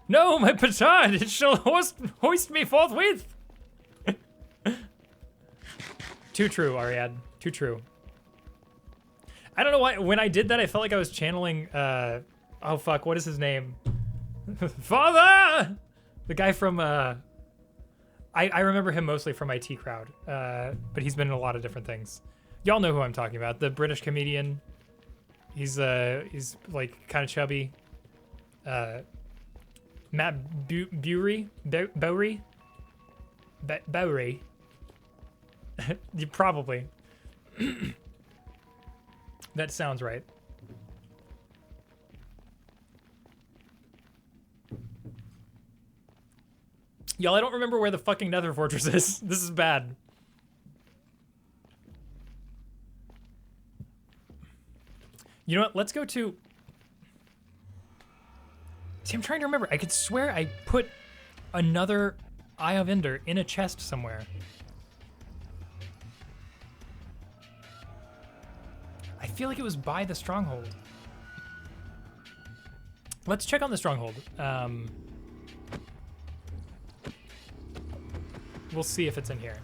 No, my petard! It shall hoist me forthwith! Too true, Ariad. Too true. I don't know why, when I did that, I felt like I was channeling, oh fuck, what is his name? Father! The guy from, I remember him mostly from IT Crowd, but he's been in a lot of different things. Y'all know who I'm talking about, the British comedian. He's like kind of chubby. Matt Bowery? Bowery? Probably. That sounds right. Y'all, I don't remember where the fucking nether fortress is. This is bad. You know what? Let's go to... See, I'm trying to remember. I could swear I put another Eye of Ender in a chest somewhere. I feel like it was by the stronghold. Let's check on the stronghold. We'll see if it's in here.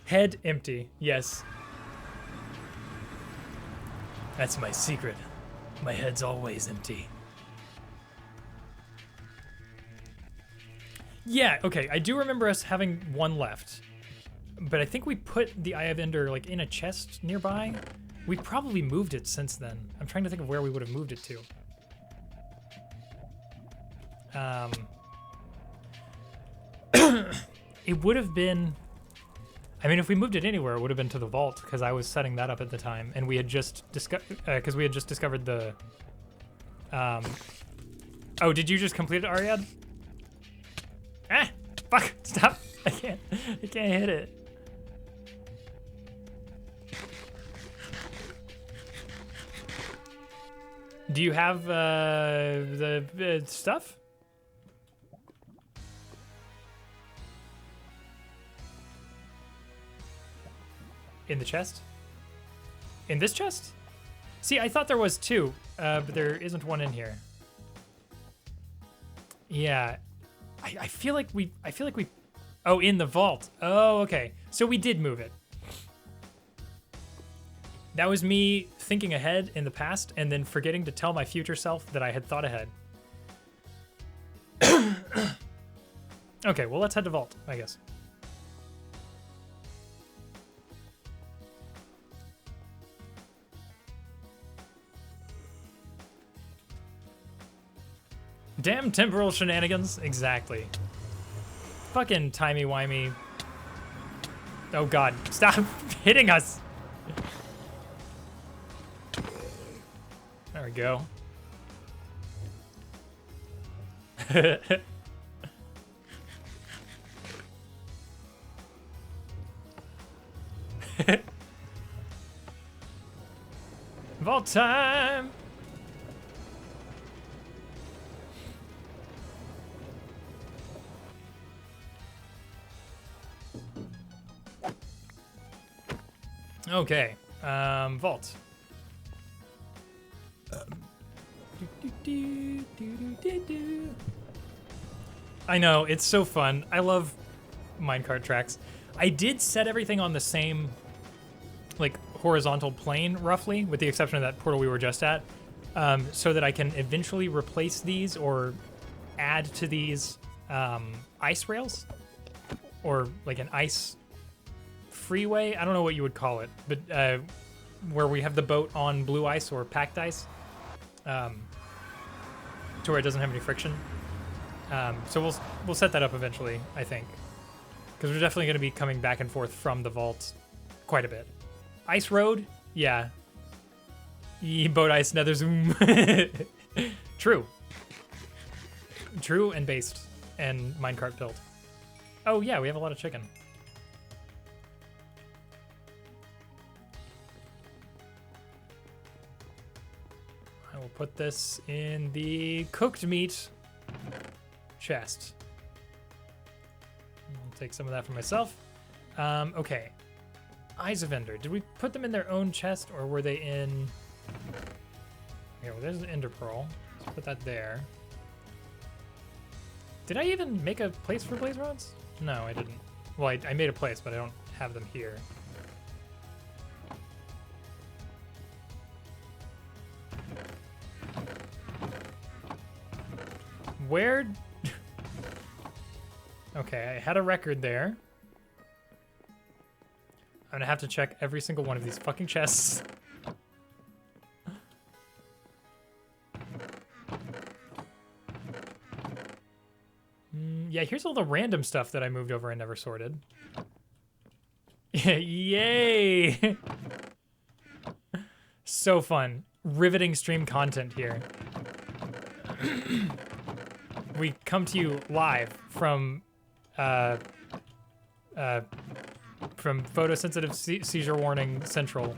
Head empty. Yes. That's my secret. My head's always empty. Yeah, okay. I do remember us having one left. But I think we put the Eye of Ender like in a chest nearby. We probably moved it since then. I'm trying to think of where we would have moved it to. It would have been, I mean, if we moved it anywhere, it would have been to the vault because I was setting that up at the time, and we had just discovered the. Oh, did you just complete it, Ariad? Ah, fuck! Stop! I can't hit it. Do you have the stuff? In the chest? In this chest? See, I thought there was two, but there isn't one in here. Yeah, I feel like we. Oh, in the vault. Oh, okay. So we did move it. That was me thinking ahead in the past and then forgetting to tell my future self that I had thought ahead. Okay, well, let's head to vault, I guess. Damn temporal shenanigans. Exactly. Fucking timey-wimey. Oh god, stop hitting us! There we go. Vault time! Okay, vault. I know, it's so fun. I love minecart tracks. I did set everything on the same, like, horizontal plane, roughly, with the exception of that portal we were just at, so that I can eventually replace these or add to these ice rails, or like an ice freeway. I don't know what you would call it, but where we have the boat on blue ice or packed ice, to where it doesn't have any friction. So we'll set that up eventually, I think, because we're definitely going to be coming back and forth from the vault quite a bit. Ice road, yeah. Boat ice nether zoom. True. True and based and minecart built. Oh yeah, we have a lot of chicken. I will put this in the cooked meat chest. I'll take some of that for myself. Okay. Eyes of Ender. Did we put them in their own chest, or were they in... Okay, well, there's an Ender Pearl. Let's put that there. Did I even make a place for blaze rods? No, I didn't. Well, I made a place, but I don't have them here. Where... Okay, I had a record there. I'm gonna have to check every single one of these fucking chests. Yeah, here's all the random stuff that I moved over and never sorted. Yay! So fun. Riveting stream content here. We come to you live from photosensitive seizure warning central.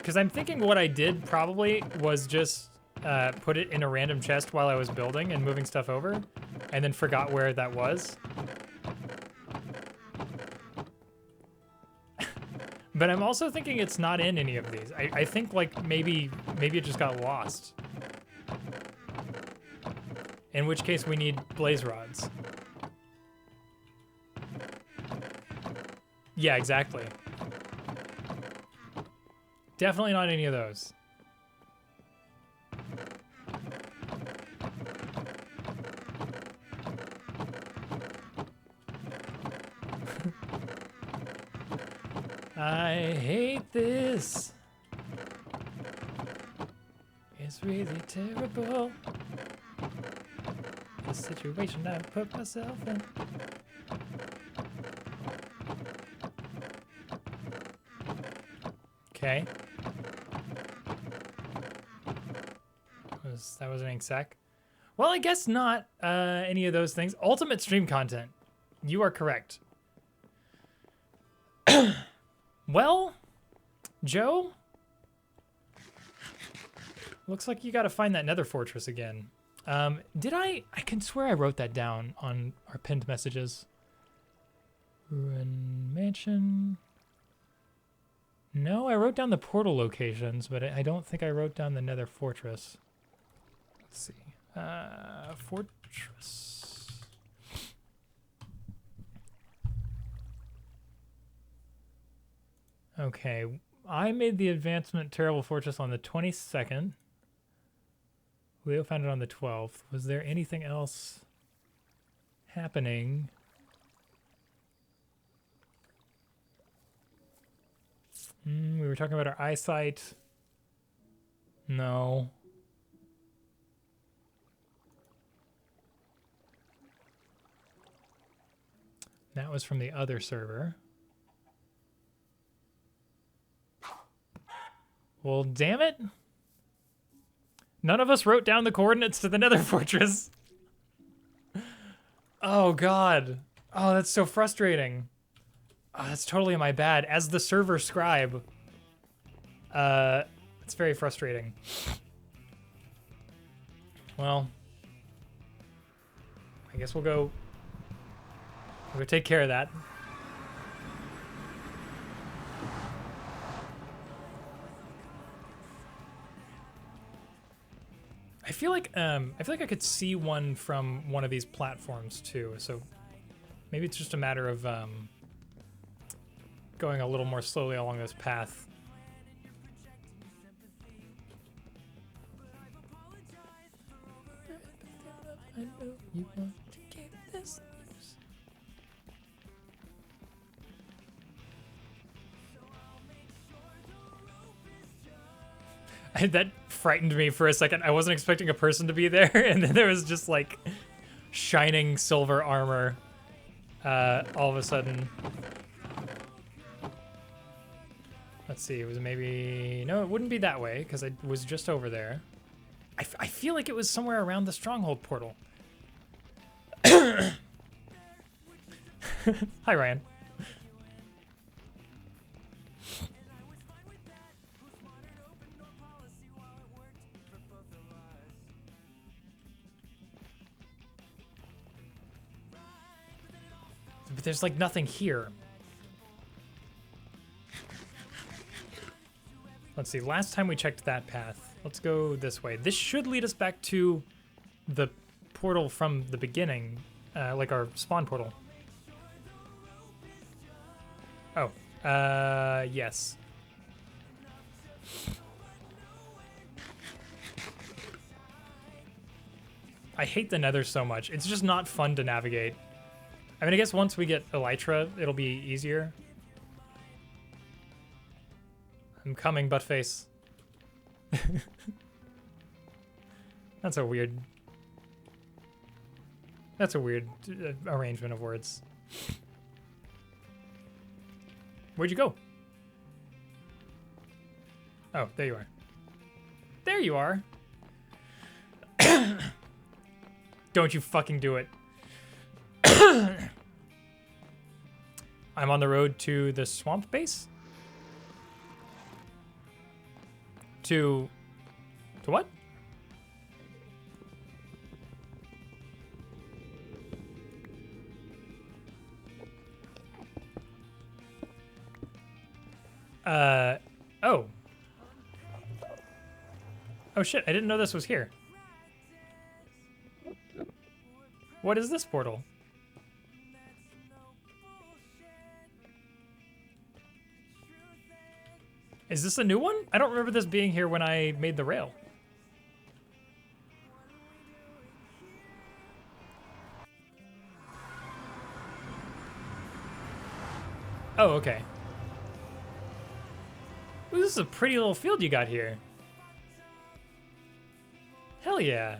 Because I'm thinking what I did probably was just put it in a random chest while I was building and moving stuff over, and then forgot where that was. But I'm also thinking it's not in any of these. I think like maybe it just got lost. In which case we need blaze rods. Yeah, exactly. Definitely not any of those. I hate this. It's really terrible. The situation I put myself in. Okay. That was an ink sac. Well, I guess not any of those things. Ultimate stream content. You are correct. Well, Joe, looks like you got to find that nether fortress again. Did I can swear I wrote that down on our pinned messages. Ruin mansion. No, I wrote down the portal locations, but I don't think I wrote down the nether fortress. Let's see. Fortress. Okay, I made the advancement Terrible Fortress on the 22nd. Leo found it on the 12th. Was there anything else happening? We were talking about our eyesight. No. That was from the other server. Well, damn it. None of us wrote down the coordinates to the nether fortress. Oh, God. Oh, that's so frustrating. Oh, that's totally my bad. As the server scribe, it's very frustrating. Well, I guess we'll go take care of that. I feel like I could see one from one of these platforms too. So maybe it's just a matter of going a little more slowly along this path. I know you want to get this news. That frightened me for a second. I wasn't expecting a person to be there, and then there was just like shining silver armor all of a sudden. Let's see, it was maybe... No, it wouldn't be that way, because I was just over there. I feel like it was somewhere around the stronghold portal. Hi, Ryan. But there's like nothing here. Let's see, last time we checked that path. Let's go this way. This should lead us back to the portal from the beginning, like our spawn portal. Oh, yes. I hate the nether so much. It's just not fun to navigate. I mean, I guess once we get Elytra, it'll be easier. I'm coming, buttface. That's a weird arrangement of words. Where'd you go? Oh, there you are. There you are. Don't you fucking do it. I'm on the road to the swamp base. To what? Oh. Oh shit, I didn't know this was here. What is this portal? Is this a new one? I don't remember this being here when I made the rail. Oh, okay. Ooh, this is a pretty little field you got here. Hell yeah.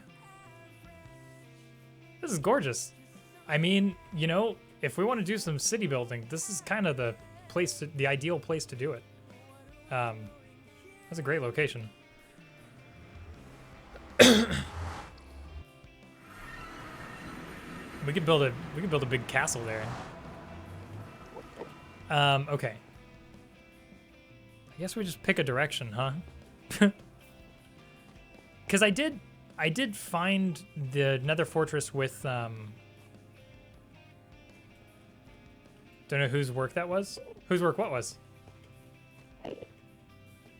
This is gorgeous. I mean, you know, if we want to do some city building, this is kind of the place, the ideal place to do it. That's a great location. We could build a big castle there. Okay. I guess we just pick a direction, huh? Because I did find the Nether Fortress with don't know whose work that was. Whose work what was?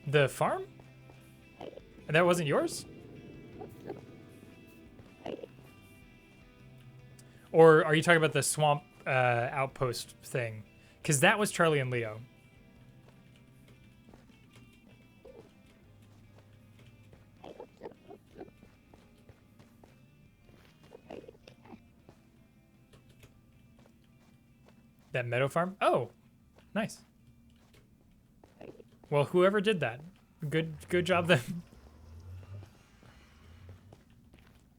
The farm? That wasn't yours? Or are you talking about the swamp outpost thing? Because that was Charlie and Leo. That meadow farm? Oh, nice. Well, whoever did that, good job then.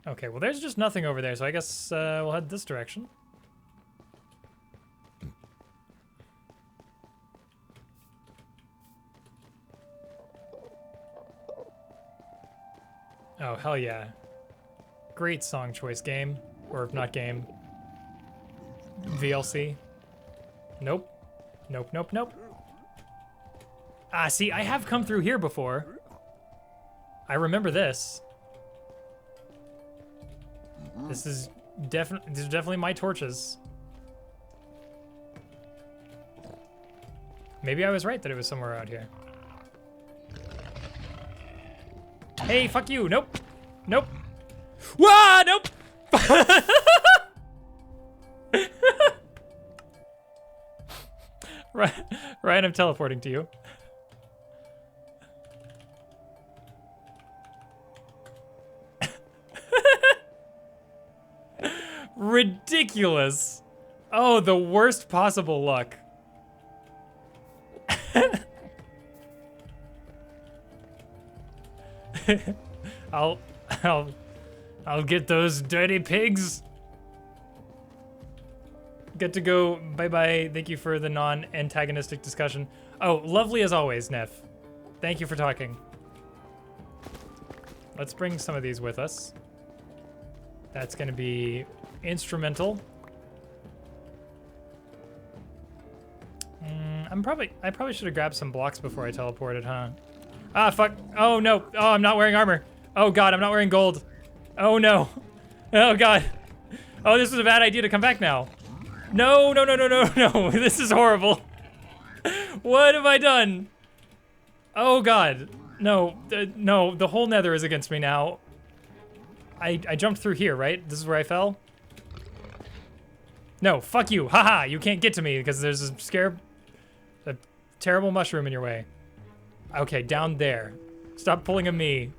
Okay, well there's just nothing over there, so I guess we'll head this direction. Oh, hell yeah. Great song choice, game. Or if not game. VLC. Nope. Nope, nope, nope. Ah, see, I have come through here before. I remember this. These are definitely my torches. Maybe I was right that it was somewhere out here. Hey, fuck you. Nope. Nope. Wah, nope. Ryan, I'm teleporting to you. Ridiculous. Oh, the worst possible luck. I'll get those dirty pigs. Good to go. Bye-bye. Thank you for the non-antagonistic discussion. Oh, lovely as always, Neff. Thank you for talking. Let's bring some of these with us. That's going to be instrumental. I probably should have grabbed some blocks before I teleported, huh? Ah, fuck. Oh, no. Oh, I'm not wearing armor. Oh, God, I'm not wearing gold. Oh, no. Oh, God. Oh, this is a bad idea to come back now. No, no, no, no, no, no. This is horrible. What have I done? Oh, God. No, no, the whole nether is against me now. I jumped through here, right? This is where I fell? No, fuck you. Haha, you can't get to me because there's a terrible mushroom in your way. Okay, down there. Stop pulling at me.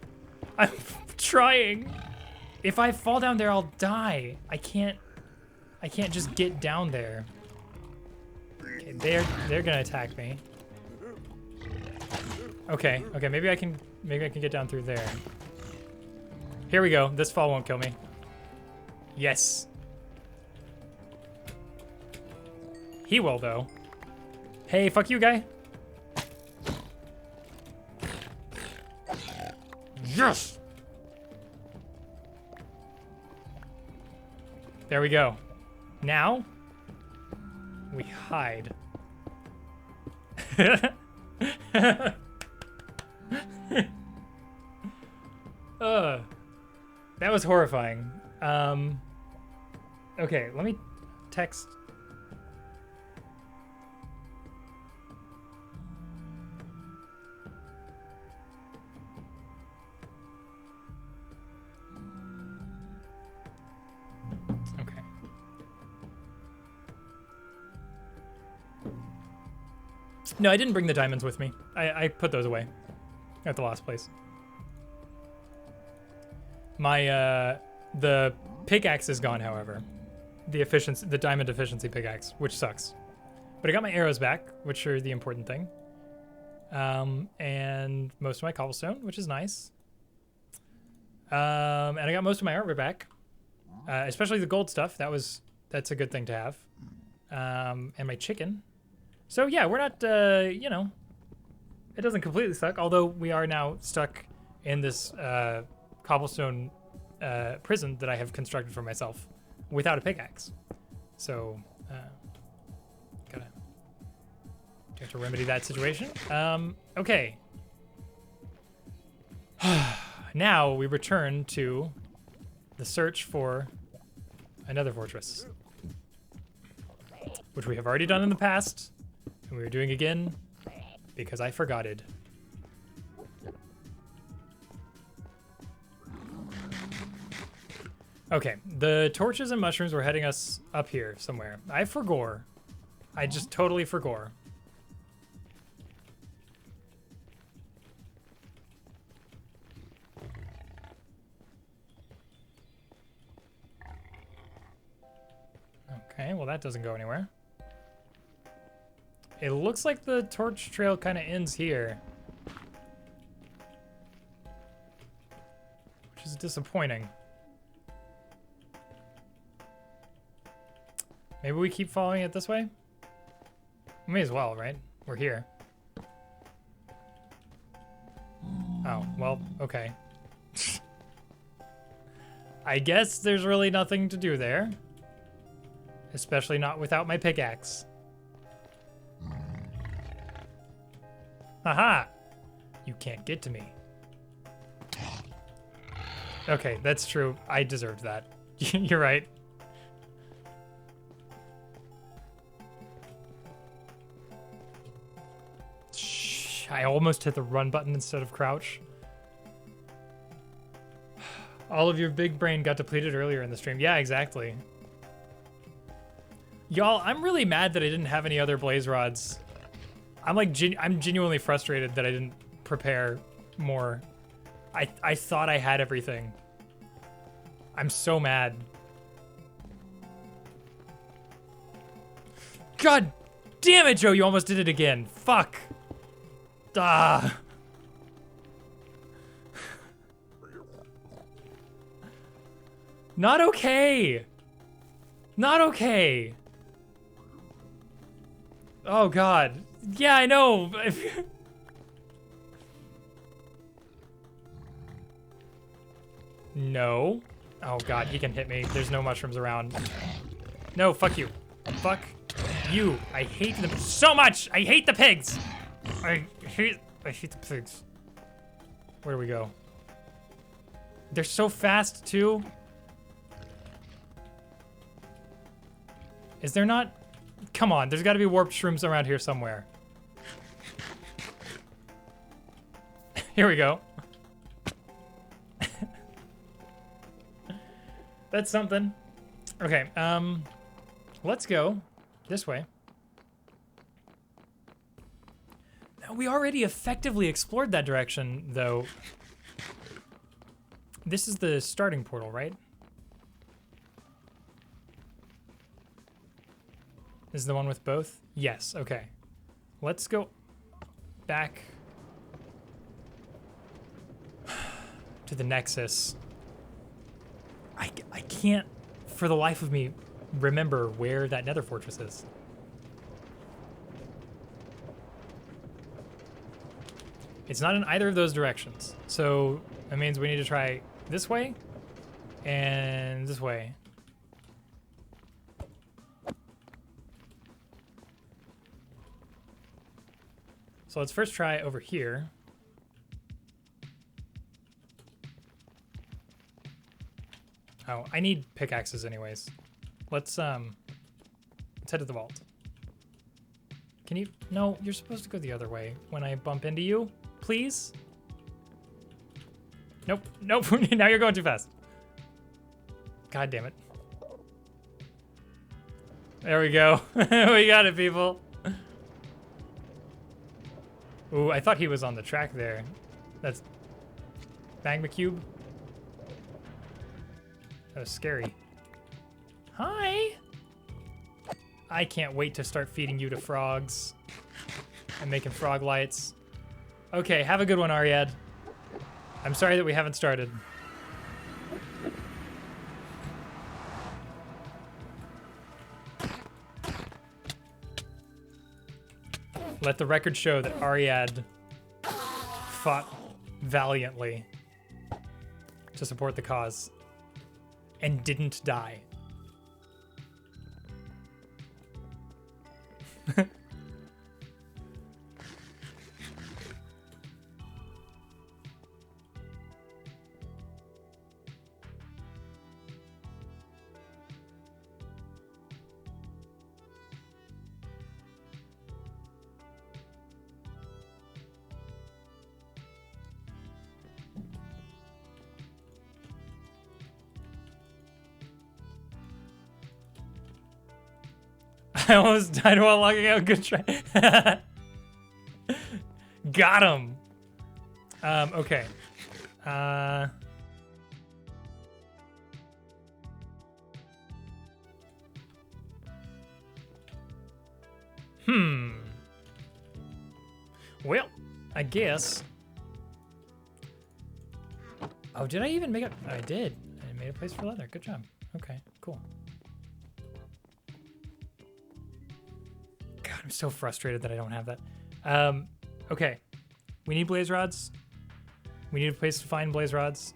I'm trying. If I fall down there, I'll die. I can't just get down there. Okay, they're gonna attack me. Okay, maybe I can get down through there. Here we go. This fall won't kill me. Yes. He will though. Hey, fuck you, guy. Yes. There we go. Now we hide. was horrifying. Okay, let me text. Okay. No, I didn't bring the diamonds with me. I put those away at the last place. My, the pickaxe is gone, however. The diamond efficiency pickaxe, which sucks. But I got my arrows back, which are the important thing. And most of my cobblestone, which is nice. And I got most of my armor back. Especially the gold stuff. That's a good thing to have. And my chicken. So yeah, we're not, you know, it doesn't completely suck, although we are now stuck in this cobblestone prison that I have constructed for myself without a pickaxe. So, have to remedy that situation. Okay. Now we return to the search for another fortress, which we have already done in the past, and we are doing again because I forgot it. Okay, the torches and mushrooms were heading us up here somewhere. I forgore. I just totally forgore. Okay, well that doesn't go anywhere. It looks like the torch trail kind of ends here, which is disappointing. Maybe we keep following it this way? We may as well, right? We're here. Oh, well, okay. I guess there's really nothing to do there. Especially not without my pickaxe. Haha! You can't get to me. Okay, that's true. I deserved that. You're right. Shh, I almost hit the run button instead of crouch. All of your big brain got depleted earlier in the stream. Yeah, exactly. Y'all, I'm really mad that I didn't have any other blaze rods. I'm genuinely frustrated that I didn't prepare more. I thought I had everything. I'm so mad. God damn it, Joe, you almost did it again. Fuck. Ah. Not okay. Not okay. Oh God. Yeah, I know. No. Oh God, he can hit me. There's no mushrooms around. No, fuck you. Fuck you. I hate them so much. I hate the pigs. I hate the pigs. Where do we go? They're so fast too. Is there not? Come on, there's got to be warped shrooms around here somewhere. Here we go. That's something. Okay, let's go this way. Now, we already effectively explored that direction, though. This is the starting portal, right? This is the one with both? Yes, okay. Let's go back to the Nexus. I can't, for the life of me, remember where that nether fortress is. It's not in either of those directions. So that means we need to try this way and this way. So let's first try over here. Oh, I need pickaxes anyways. Let's head to the vault. Can you? No, you're supposed to go the other way when I bump into you. Please? Nope. Nope. Now you're going too fast. God damn it. There we go. We got it, people. Ooh, I thought he was on the track there. That's Magma Cube. That was scary. Hi. I can't wait to start feeding you to frogs and making frog lights. Okay, have a good one, Ariad. I'm sorry that we haven't started. Let the record show that Ariad fought valiantly to support the cause and didn't die. I almost died while logging out. Good try. Got him. Okay. Well, I guess. Oh, did I even make it? I did. I made a place for leather. Good job. Okay, cool. God, I'm so frustrated that I don't have that. Okay. We need blaze rods. We need a place to find blaze rods.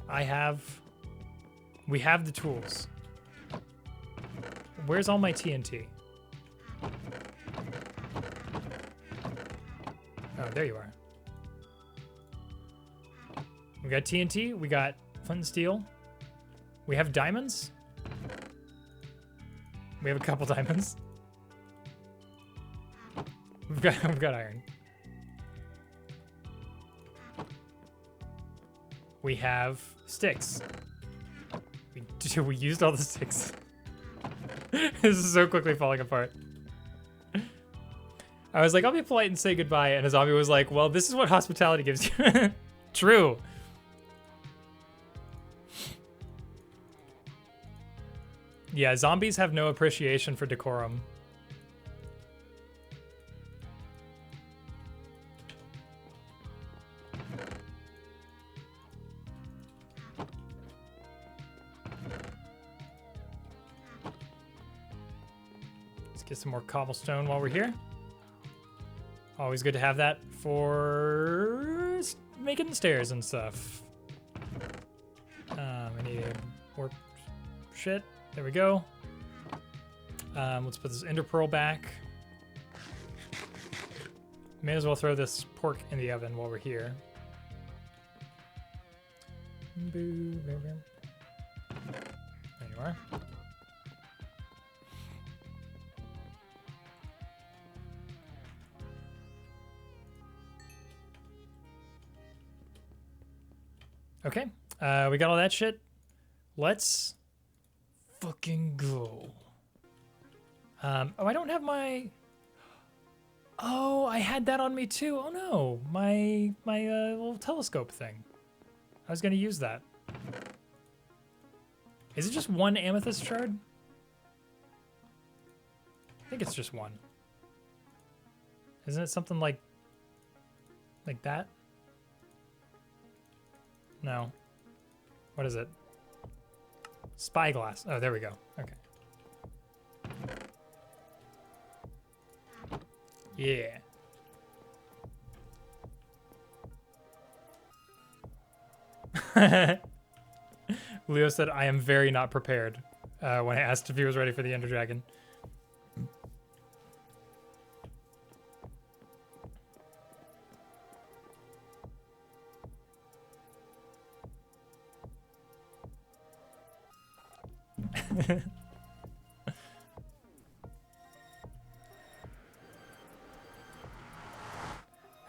We have the tools. Where's all my TNT? Oh, there you are. We got TNT, we got flint and steel. We have diamonds. We have a couple diamonds. We've got iron. We have sticks. We used all the sticks. This is so quickly falling apart. I was like, I'll be polite and say goodbye, and a zombie was like, well, this is what hospitality gives you. True. Yeah, zombies have no appreciation for decorum. Let's get some more cobblestone while we're here. Always good to have that for making the stairs and stuff. I need to warp shit. There we go. Let's put this ender pearl back. May as well throw this pork in the oven while we're here. There you are. Okay, we got all that shit. Let's fucking go. Oh, I don't have my... Oh, I had that on me too. Oh no, my little telescope thing. I was gonna use that. Is it just one amethyst shard? I think it's just one. Isn't it something like that? No. What is it? Spyglass. Oh, there we go. Okay. Yeah. Leo said, I am very not prepared when I asked if he was ready for the Ender Dragon.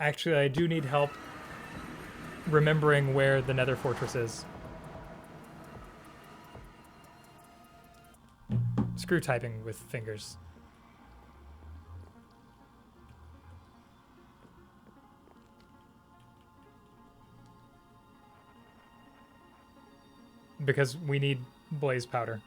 Actually, I do need help remembering where the Nether Fortress is. Screw typing with fingers. Because we need blaze powder.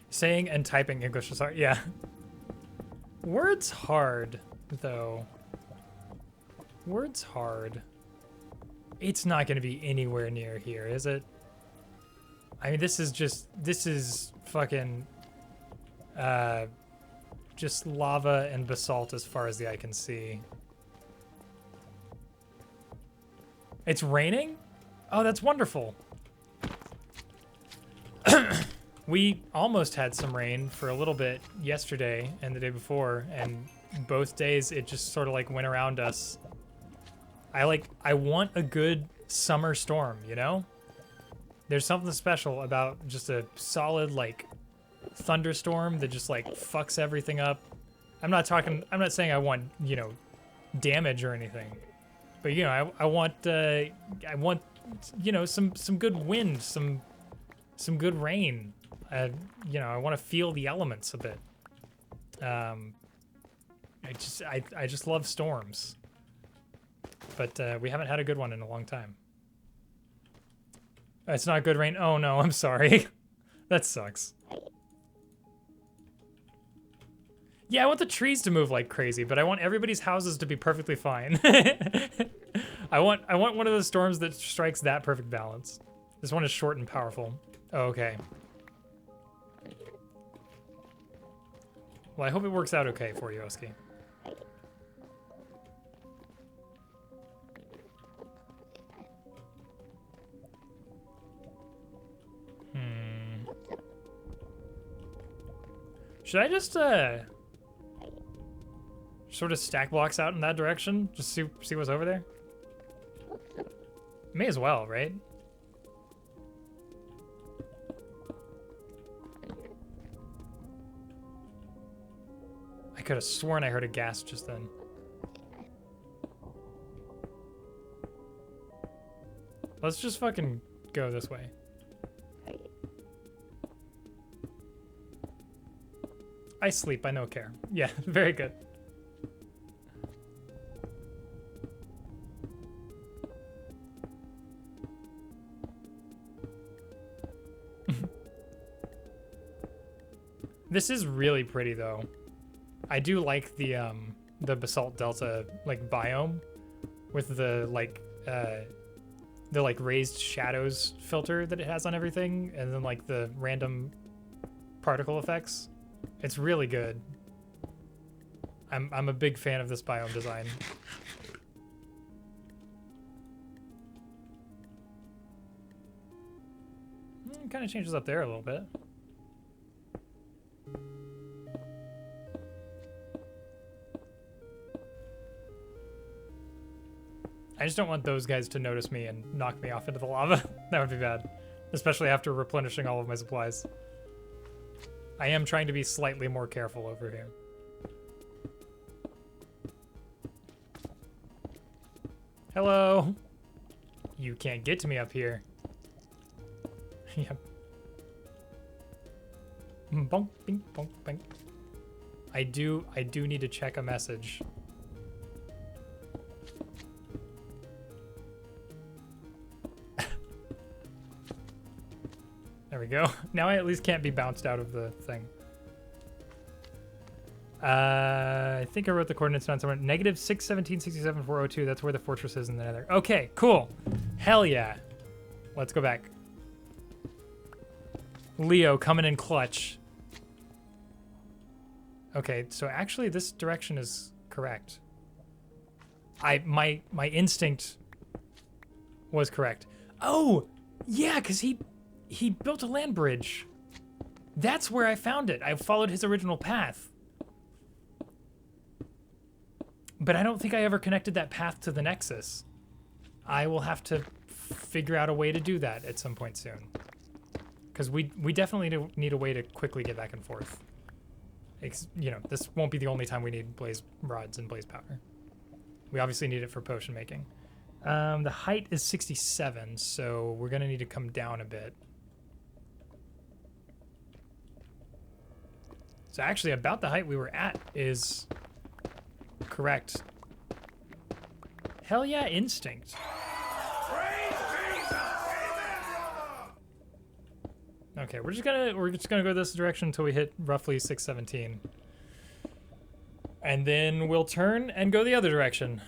Saying and typing English is hard. Yeah. Word's hard, though. Word's hard. It's not going to be anywhere near here, is it? I mean, this is fucking, just lava and basalt as far as the eye can see. It's raining? Oh, that's wonderful. We almost had some rain for a little bit yesterday and the day before, and both days it just sort of like went around us. I want a good summer storm, you know? There's something special about just a solid like thunderstorm that just like fucks everything up. I'm not saying I want, you know, damage or anything. But you know, I want you know, some good wind, some good rain. You know, I want to feel the elements a bit. I just love storms. But we haven't had a good one in a long time. It's not good rain. Oh no, I'm sorry. That sucks. Yeah, I want the trees to move like crazy, but I want everybody's houses to be perfectly fine. I want one of those storms that strikes that perfect balance. This one is short and powerful. Oh, okay. Well, I hope it works out okay for you, Oski. Should I just sort of stack blocks out in that direction? Just see what's over there? May as well, right? I could have sworn I heard a gas just then. Let's just fucking go this way. I sleep, I no care. Yeah, very good. This is really pretty though. I do like the basalt delta like biome with the like raised shadows filter that it has on everything, and then like the random particle effects. It's really good. I'm a big fan of this biome design. It kind of changes up there a little bit. I just don't want those guys to notice me and knock me off into the lava. That would be bad. Especially after replenishing all of my supplies. I am trying to be slightly more careful over here. Hello. You can't get to me up here. Yep. Bonk, bink, bonk, bink. I do need to check a message. There we go. Now I at least can't be bounced out of the thing. I think I wrote the coordinates down somewhere. Negative 61767,402. That's where the fortress is in the nether. Okay, cool. Hell yeah. Let's go back. Leo coming in clutch. Okay, so actually this direction is correct. My instinct was correct. Oh, yeah, because he he built a land bridge. That's where I found it. I followed his original path. But I don't think I ever connected that path to the Nexus. I will have to figure out a way to do that at some point soon. Because we definitely need a way to quickly get back and forth. You know, this won't be the only time we need blaze rods and blaze powder. We obviously need it for potion making. The height is 67, so we're gonna need to come down a bit. So actually, about the height we were at is correct. Hell yeah, instinct. Okay, we're just gonna go this direction until we hit roughly 617. And then we'll turn and go the other direction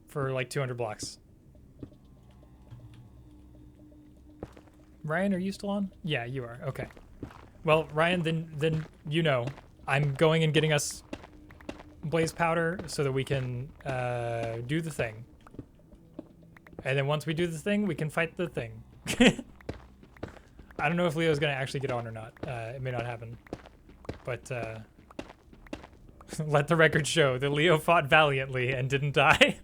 for like 200 blocks. Ryan, are you still on? Yeah, you are. Okay. Well, Ryan, then you know, I'm going and getting us blaze powder so that we can do the thing. And then once we do the thing, we can fight the thing. I don't know if Leo's gonna actually get on or not. It may not happen. But let the record show that Leo fought valiantly and didn't die.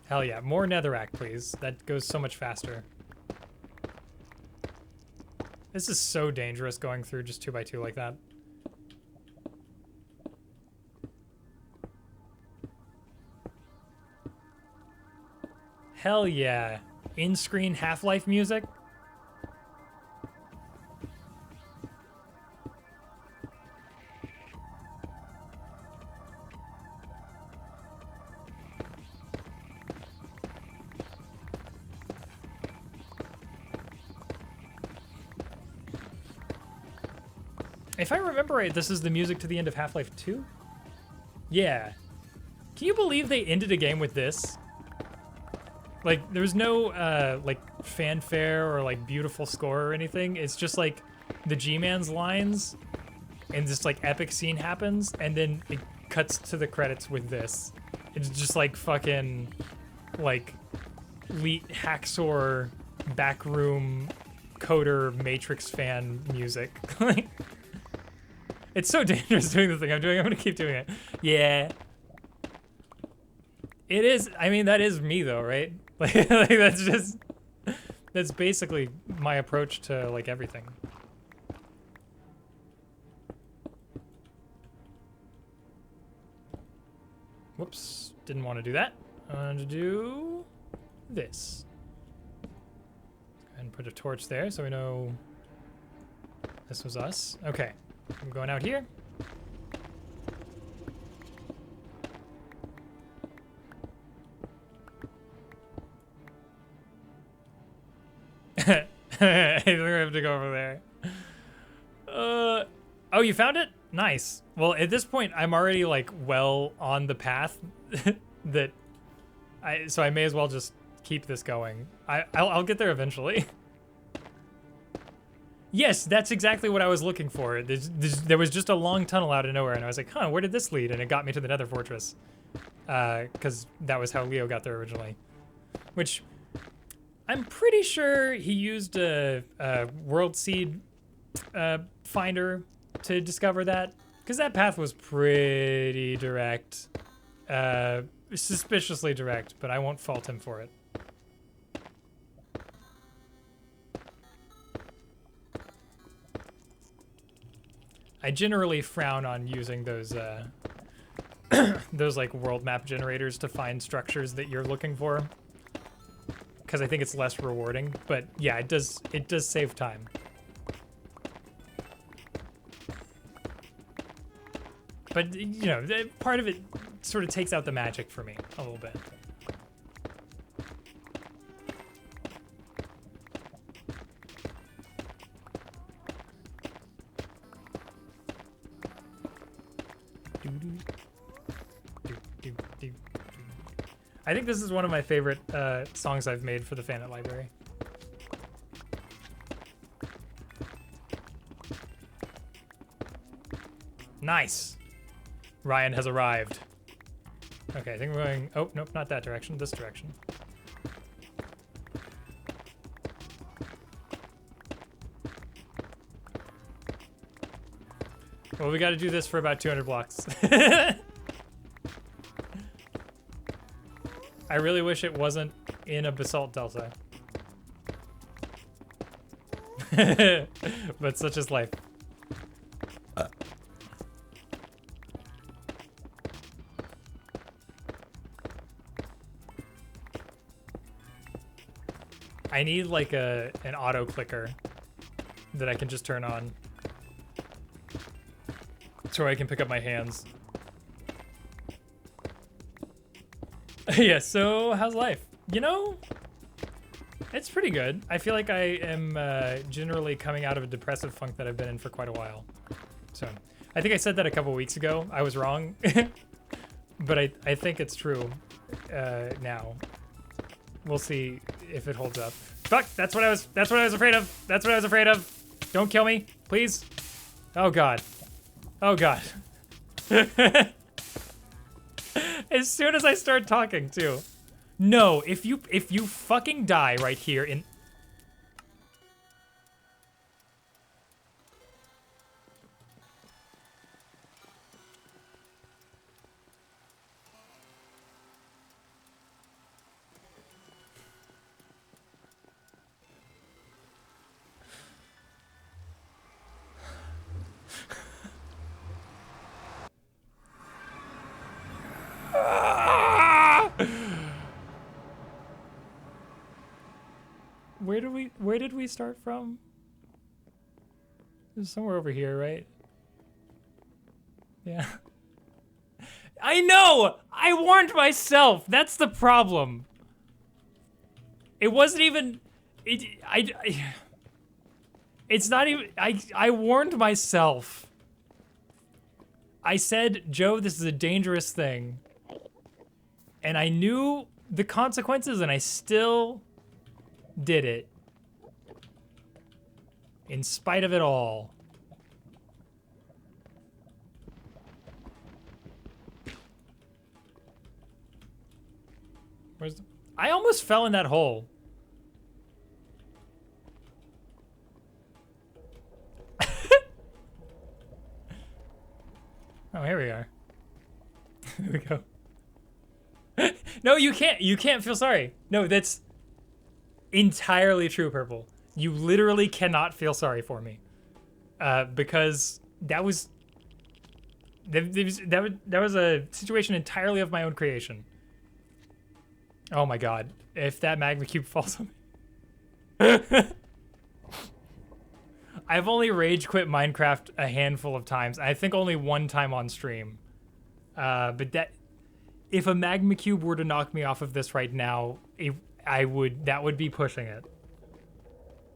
Hell yeah, more netherrack, please. That goes so much faster. This is so dangerous going through just 2x2 like that. Hell yeah. In-screen Half-Life music. If I remember right, this is the music to the end of Half-Life 2? Yeah. Can you believe they ended a game with this? Like, there's no, like, fanfare or, like, beautiful score or anything. It's just, like, the G-Man's lines, and this, like, epic scene happens, and then it cuts to the credits with this. It's just, like, fucking, like, elite hacksaw backroom coder Matrix fan music. Like, it's so dangerous doing the thing I'm doing. I'm gonna keep doing it. Yeah. It is, I mean, that is me though, right? Like that's basically my approach to like everything. Whoops, didn't want to do that. I wanted to do this. Let's go ahead and put a torch there so we know this was us. Okay, I'm going out here. I think I have to go over there. Oh, you found it? Nice. Well, at this point, I'm already like well on the path that so I may as well just keep this going. I'll get there eventually. Yes, that's exactly what I was looking for. There was just a long tunnel out of nowhere, and I was like, huh, where did this lead? And it got me to the Nether Fortress. Because that was how Leo got there originally. Which, I'm pretty sure he used a World Seed finder to discover that. Because that path was pretty direct. Suspiciously direct, but I won't fault him for it. I generally frown on using those those like world map generators to find structures that you're looking for, because I think it's less rewarding. But yeah, it does save time. But you know, part of it sort of takes out the magic for me a little bit. I think this is one of my favorite songs I've made for the Fanet Library. Nice. Ryan has arrived. Okay, I think we're going... Oh, nope, not that direction. This direction. Well, we got to do this for about 200 blocks. I really wish it wasn't in a basalt delta. But such is life. I need like an auto clicker that I can just turn on so I can pick up my hands. Yeah, so how's life? You know, it's pretty good. I feel like I am generally coming out of a depressive funk that I've been in for quite a while. So I think I said that a couple weeks ago. I was wrong, but I think it's true now. We'll see if it holds up. Fuck! That's what I was afraid of. That's what I was afraid of. Don't kill me, please. Oh god. Oh god. As soon as I start talking, too. No, if you fucking die right here in... Where did we start from? It was somewhere over here, right? Yeah. I know! I warned myself! That's the problem. It wasn't even... It's not even... I warned myself. I said, Joe, this is a dangerous thing. And I knew the consequences, and I still did it. In spite of it all. Where's the... I almost fell in that hole. Oh, here we are. There we go. No, you can't. You can't feel sorry. No, that's entirely true, Purple. You literally cannot feel sorry for me. Because that was a situation entirely of my own creation. Oh my god. If that magma cube falls on me. I've only rage quit Minecraft a handful of times. I think only one time on stream. But that, if a magma cube were to knock me off of this right now, that would be pushing it.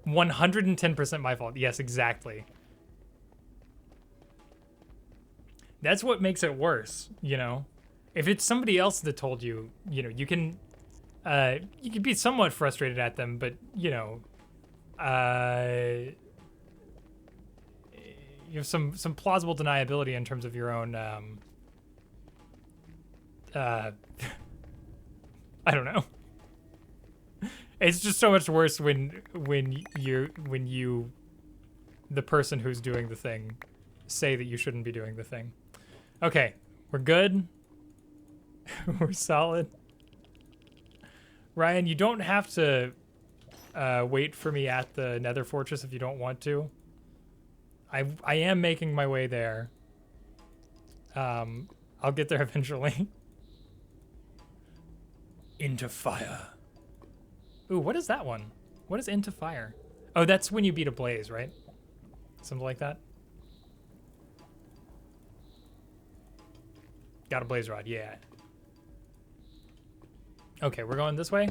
110% my fault. Yes, exactly. That's what makes it worse, you know? If it's somebody else that told you, you know, you can be somewhat frustrated at them, but, you know, you have some plausible deniability in terms of your own, I don't know. It's just so much worse when you, the person who's doing the thing, say that you shouldn't be doing the thing. Okay, we're good. We're solid. Ryan, you don't have to wait for me at the Nether Fortress if you don't want to. I am making my way there. I'll get there eventually. Into fire. Ooh, what is that one? What is into fire? Oh, that's when you beat a blaze, right? Something like that. Got a blaze rod, yeah. Okay, we're going this way.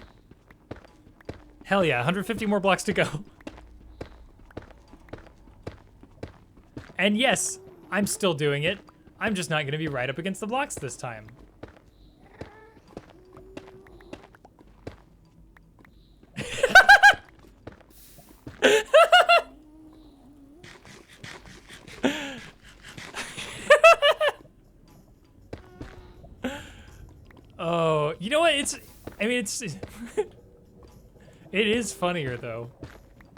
Hell yeah, 150 more blocks to go. And yes, I'm still doing it. I'm just not gonna be right up against the blocks this time. It's it is funnier though.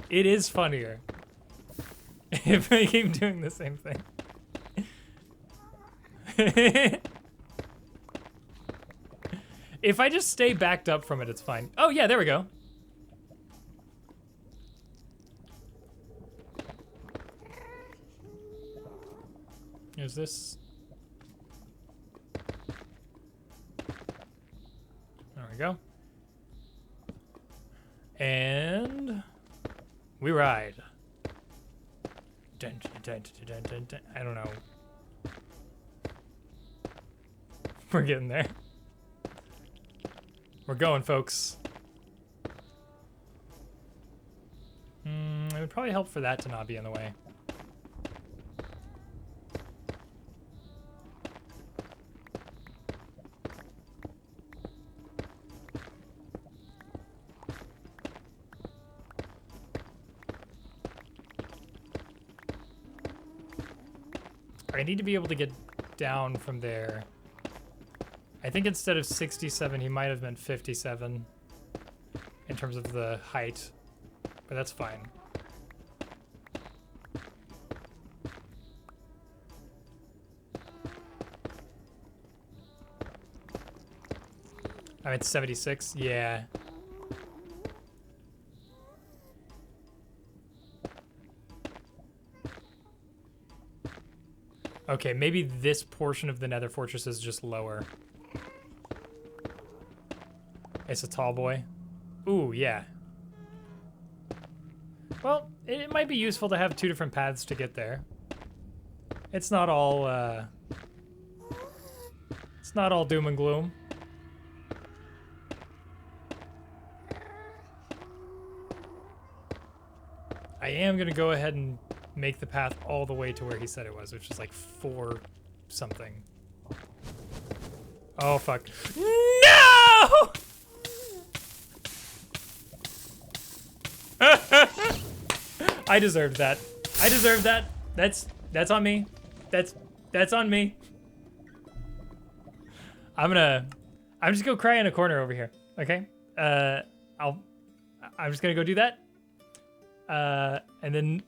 It is funnier if I keep doing the same thing. If I just stay backed up from it, it's fine. Oh yeah, there we go. Is this? There we go. And we ride. Dun, dun, dun, dun, dun, dun. I don't know. We're getting there. We're going, folks. It would probably help for that to not be in the way. I need to be able to get down from there. I think instead of 67, he might have meant 57 in terms of the height, but that's fine. I'm at 76, yeah. Okay, maybe this portion of the Nether Fortress is just lower. It's a tall boy. Ooh, yeah. Well, it might be useful to have two different paths to get there. It's not all doom and gloom. I am gonna go ahead and make the path all the way to where he said it was, which is like 4 something. Oh fuck. No! I deserved that. I deserved that. That's on me. That's on me. I'm just gonna cry in a corner over here. Okay? I'm just gonna go do that. And then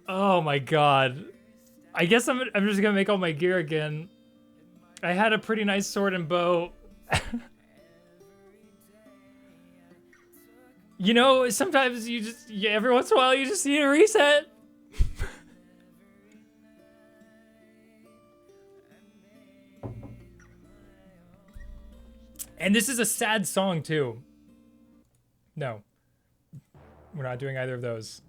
oh my god. I guess I'm just gonna make all my gear again. I had a pretty nice sword and bow. You know, sometimes every once in a while you just need a reset. And this is a sad song too. No. We're not doing either of those.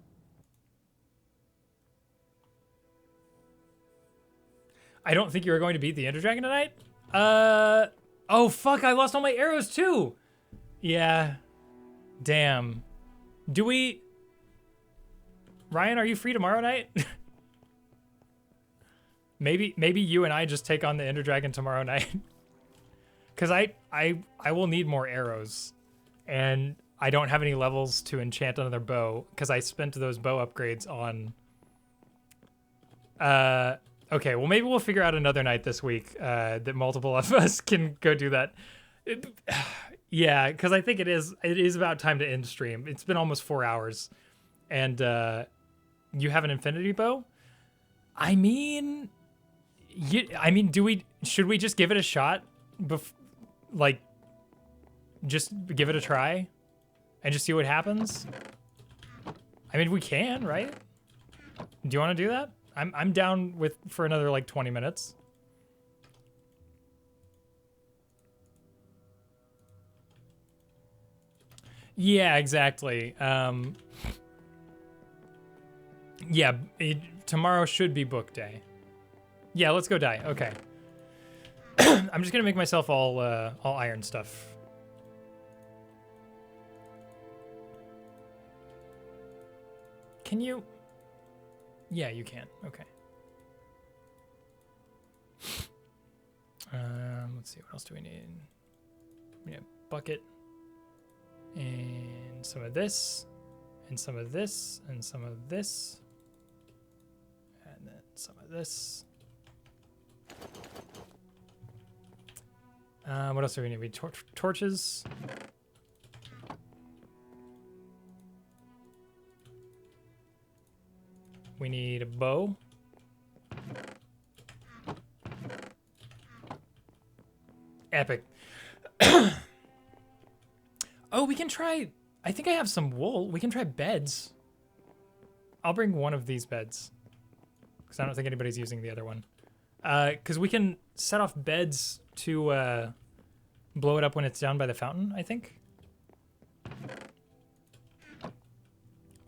I don't think you were going to beat the Ender Dragon tonight. Oh fuck, I lost all my arrows too. Yeah. Damn. Do we... Ryan, are you free tomorrow night? maybe you and I just take on the Ender Dragon tomorrow night. Cause I will need more arrows. And I don't have any levels to enchant another bow, because I spent those bow upgrades on... Okay, well maybe we'll figure out another night this week that multiple of us can go do that. Yeah, because I think it is about time to end stream. It's been almost 4 hours. And you have an infinity bow? I mean, should we just give it a shot? Like, just give it a try? And just see what happens? I mean, we can, right? Do you want to do that? I'm down for another like 20 minutes. Yeah, exactly. Yeah, tomorrow should be book day. Yeah, let's go die. Okay. I'm just gonna make myself all iron stuff. Can you? Yeah, you can. Okay. Let's see, what else do we need? We need a bucket. And some of this. And some of this. And some of this. And then some of this. What else do we need? We need torches. We need a bow. Epic. Oh, we can try... I think I have some wool. We can try beds. I'll bring one of these beds. Because I don't think anybody's using the other one. Because we can set off beds to blow it up when it's down by the fountain, I think.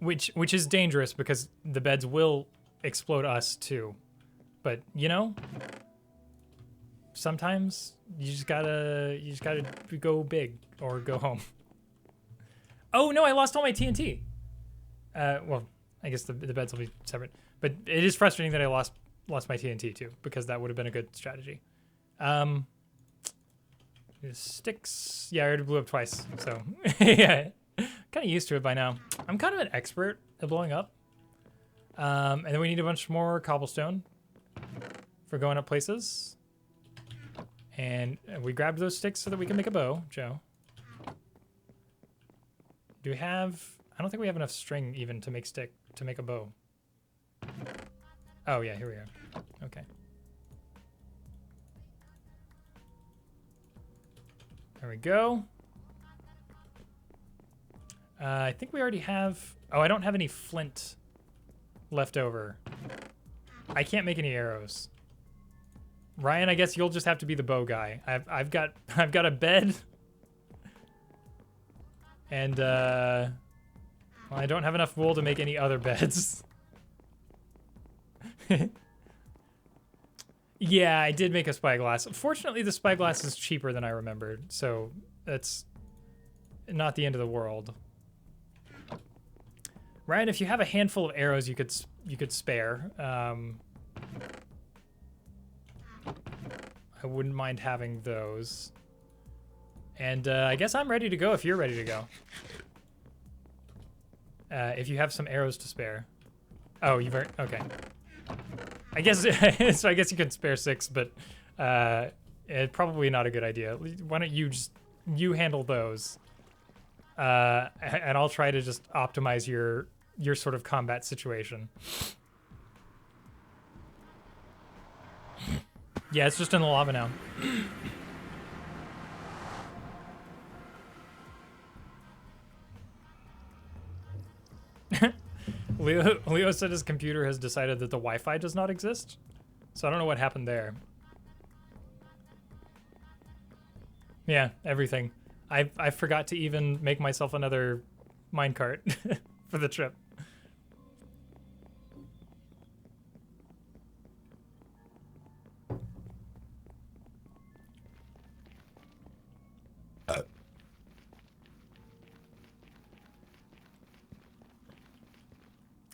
Which is dangerous because the beds will explode us too. But, you know, sometimes you just gotta go big or go home. Oh no, I lost all my TNT. Well, I guess the beds will be separate. But it is frustrating that I lost my TNT too, because that would have been a good strategy. Sticks. Yeah, I already blew up twice, so yeah, kind of used to it by now. I'm kind of an expert at blowing up. And then we need a bunch more cobblestone for going up places. And we grabbed those sticks so that we can make a bow, Joe. Do we have... I don't think we have enough string even to make a bow. Oh yeah, here we are. Okay. There we go. I think we already have... Oh, I don't have any flint left over. I can't make any arrows. Ryan, I guess you'll just have to be the bow guy. I've got a bed. And well, I don't have enough wool to make any other beds. Yeah, I did make a spyglass. Fortunately, the spyglass is cheaper than I remembered, so that's not the end of the world. Ryan, if you have a handful of arrows you could spare, I wouldn't mind having those. And I guess I'm ready to go if you're ready to go. If you have some arrows to spare. Oh, you've already... Okay. I guess... so I guess you could spare 6, but it's probably not a good idea. Why don't you just... You handle those. And I'll try to just optimize your sort of combat situation. Yeah, it's just in the lava now. Leo said his computer has decided that the Wi-Fi does not exist. So I don't know what happened there. Yeah, everything. I forgot to even make myself another minecart for the trip.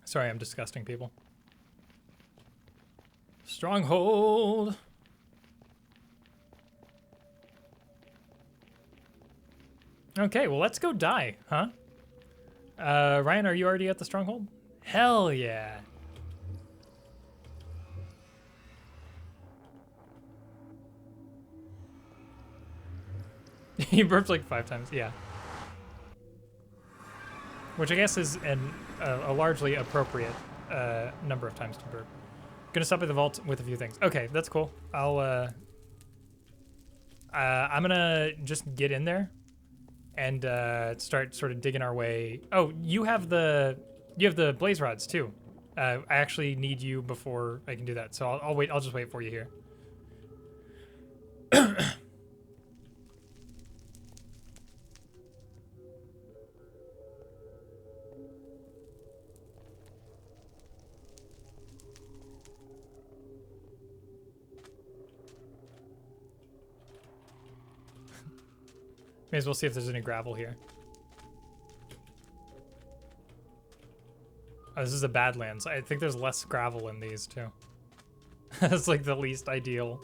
Sorry, I'm disgusting people. Stronghold. Okay, well, let's go die, huh? Ryan, are you already at the stronghold? Hell yeah. He burped like 5 times, yeah. Which I guess is a largely appropriate number of times to burp. Gonna stop at the vault with a few things. Okay, that's cool. I'm gonna just get in there and start sort of digging our way. Oh, you have the blaze rods too. I actually need you before I can do that, so I'll wait. I'll just wait for you here. May as well see if there's any gravel here. Oh, this is a Badlands. I think there's less gravel in these too. That's like the least ideal.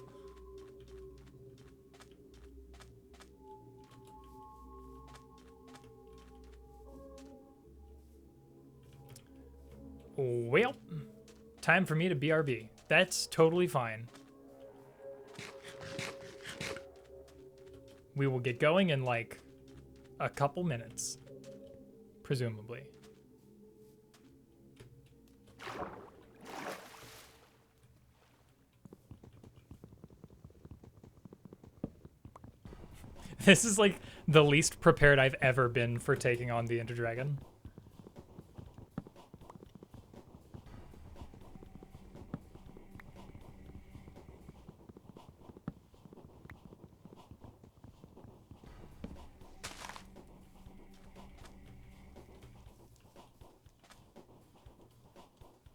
Well, time for me to BRB. That's totally fine. We will get going in like a couple minutes, presumably. This is like the least prepared I've ever been for taking on the Ender Dragon.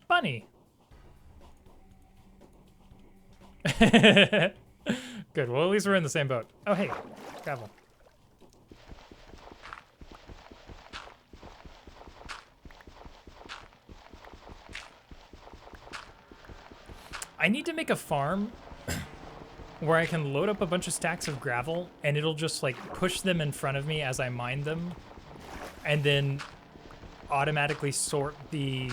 Bunny. Good. Well, at least we're in the same boat. Oh, hey, gravel. I need to make a farm where I can load up a bunch of stacks of gravel and it'll just like push them in front of me as I mine them and then automatically sort the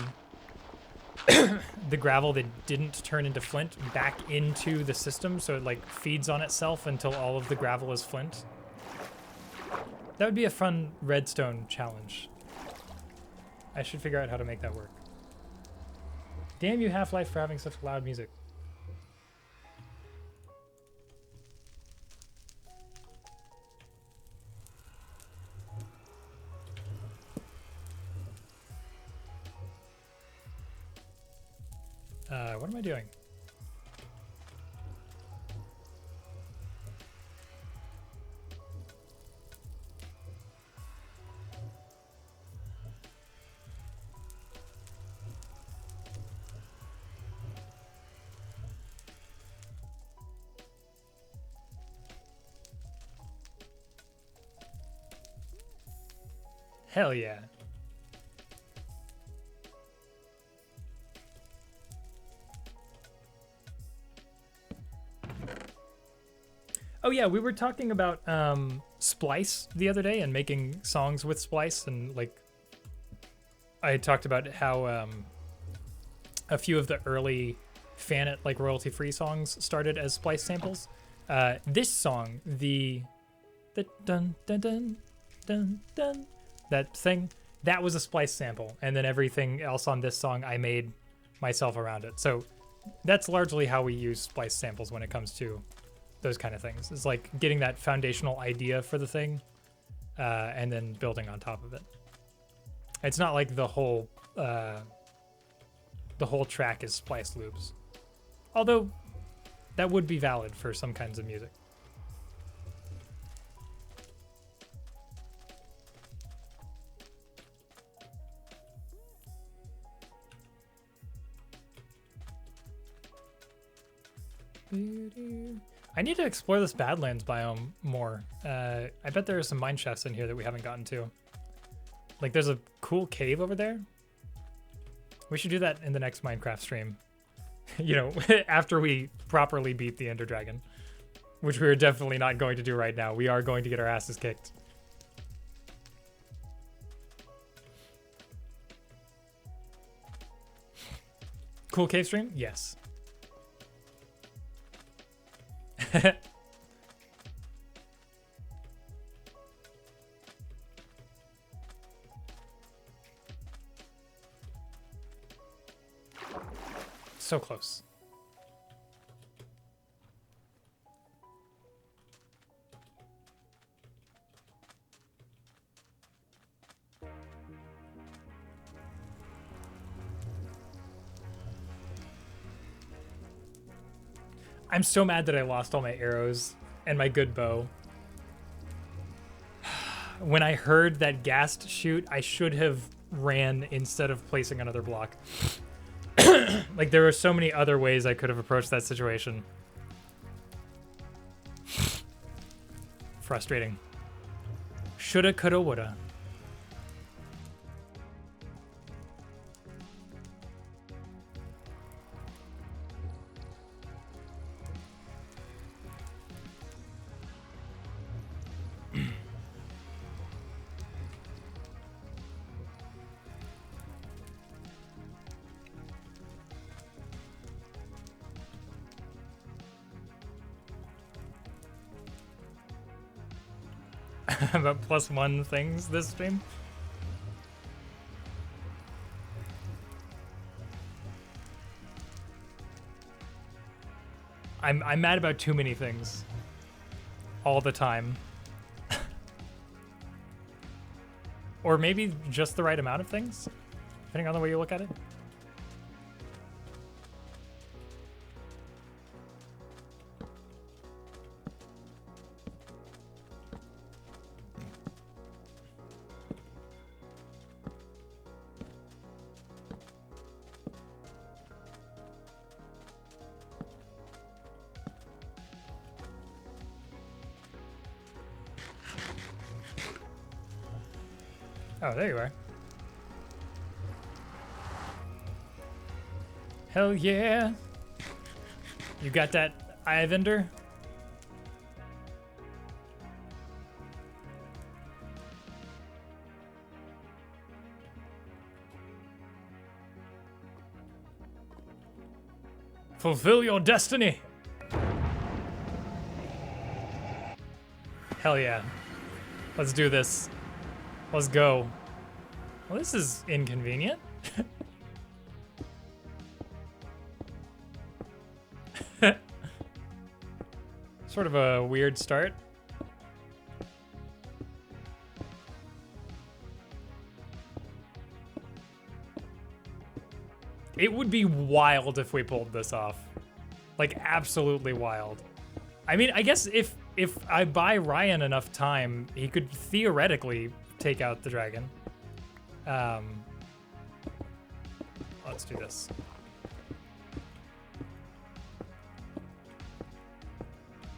the gravel that didn't turn into flint back into the system, so it like feeds on itself until all of the gravel is flint. That would be a fun redstone challenge. I should figure out how to make that work. Damn you, Half-Life, for having such loud music. What am I doing? Hell yeah. Oh yeah, we were talking about Splice the other day and making songs with Splice, and like I had talked about how a few of the early Fanet like royalty-free songs started as Splice samples. This song, the dun dun dun dun dun, that thing, that was a Splice sample, and then everything else on this song I made myself around it. So that's largely how we use Splice samples when it comes to those kind of things. It's like getting that foundational idea for the thing and then building on top of it. It's not like the whole track is spliced loops, although that would be valid for some kinds of music. I need to explore this Badlands biome more. I bet there are some mine shafts in here that we haven't gotten to. Like there's a cool cave over there. We should do that in the next Minecraft stream. You know, after we properly beat the Ender Dragon, which we are definitely not going to do right now. We are going to get our asses kicked. Cool cave stream? Yes. So close. I'm so mad that I lost all my arrows and my good bow. When I heard that ghast shoot, I should have ran instead of placing another block. Like, there were so many other ways I could have approached that situation. Frustrating. Shoulda, coulda, woulda. about +1 things this stream. I'm mad about too many things. All the time. Or maybe just the right amount of things, depending on the way you look at it. Oh, there you are. Hell yeah. You got that eye vendor? Fulfill your destiny. Hell yeah. Let's do this. Let's go. Well, this is inconvenient. Sort of a weird start. It would be wild if we pulled this off. Like, absolutely wild. I mean, I guess if I buy Ryan enough time, he could theoretically take out the dragon. Let's do this.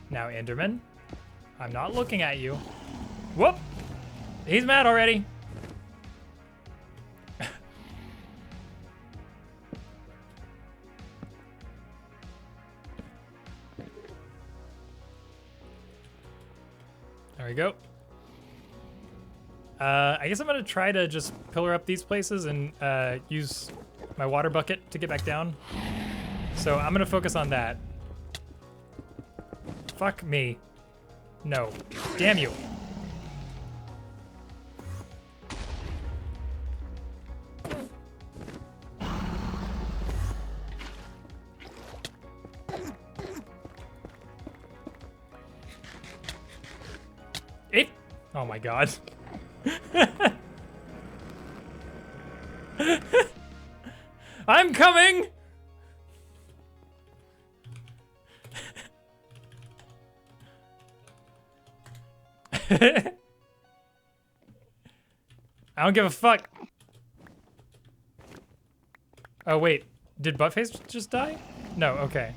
Now, Enderman, I'm not looking at you. Whoop! He's mad already. There we go. I guess I'm gonna try to just pillar up these places and use my water bucket to get back down. So I'm gonna focus on that. Fuck me. No. Damn you. It. Oh my god. I'm coming! I don't give a fuck. Oh wait, did Buttface just die? No, okay.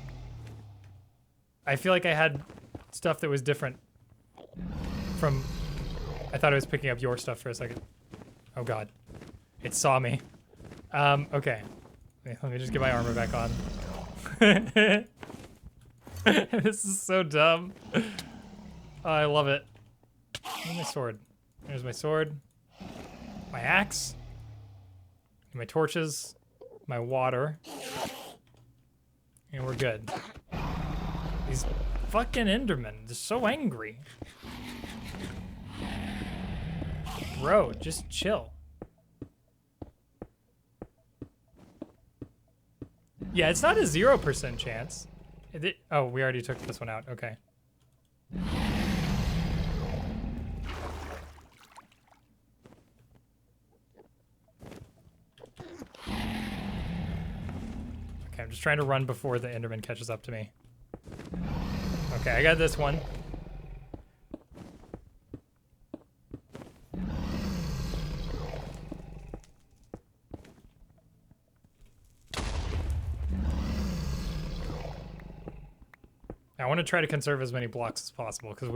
I feel like I had stuff that was different from... I thought I was picking up your stuff for a second. Oh god. It saw me. Okay. Let me just get my armor back on. This is so dumb. Oh, I love it. Where's my sword? There's my sword. My axe. My torches. My water. And we're good. These fucking Endermen, they're so angry. Bro, just chill. Yeah, it's not a 0% chance. Oh, we already took this one out. Okay. Okay, I'm just trying to run before the Enderman catches up to me. Okay, I got this one. I want to try to conserve as many blocks as possible because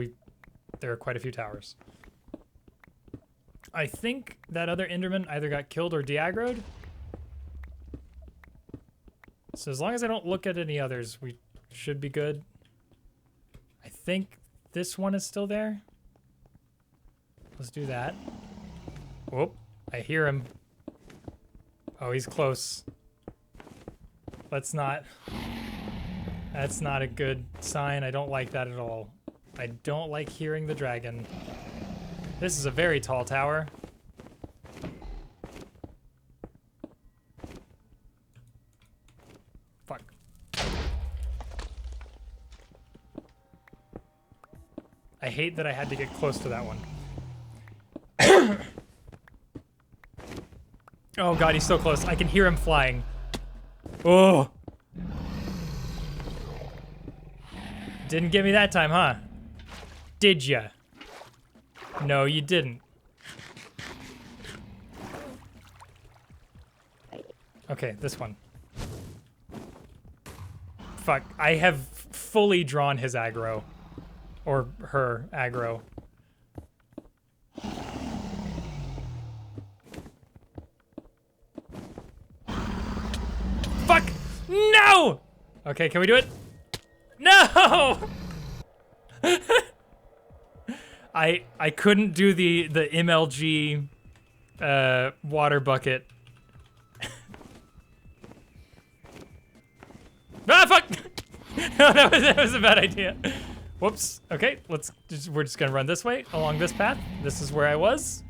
there are quite a few towers. I think that other Enderman either got killed or de-aggroed. So as long as I don't look at any others, we should be good. I think this one is still there. Let's do that. Whoop, I hear him. Oh, he's close. Let's not. That's not a good sign. I don't like that at all. I don't like hearing the dragon. This is a very tall tower. Fuck. I hate that I had to get close to that one. Oh god, he's so close. I can hear him flying. Oh. Didn't get me that time, huh? Did ya? No, you didn't. Okay, this one. Fuck, I have fully drawn his aggro. Or her aggro. Fuck! No! Okay, can we do it? No! I couldn't do the MLG water bucket. Ah, fuck! No, that was a bad idea. Whoops. Okay, we're just gonna run this way along this path. This is where I was.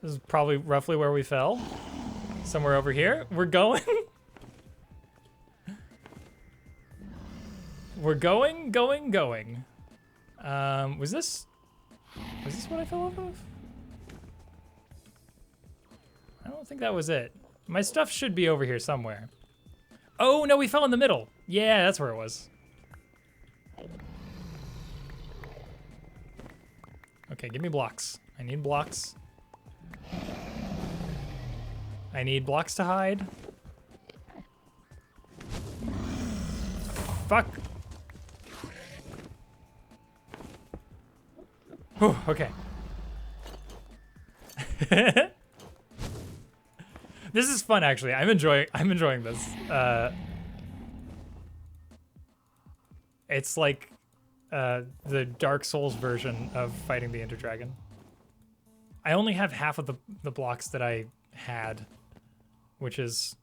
This is probably roughly where we fell. Somewhere over here. We're going. We're going. Was this what I fell off of? I don't think that was it. My stuff should be over here somewhere. Oh no, we fell in the middle. Yeah, that's where it was. Okay, give me blocks. I need blocks. I need blocks to hide. Fuck. Whew, okay. This is fun, actually. I'm enjoying this. It's like the Dark Souls version of fighting the Ender Dragon. I only have half of the blocks that I had, which is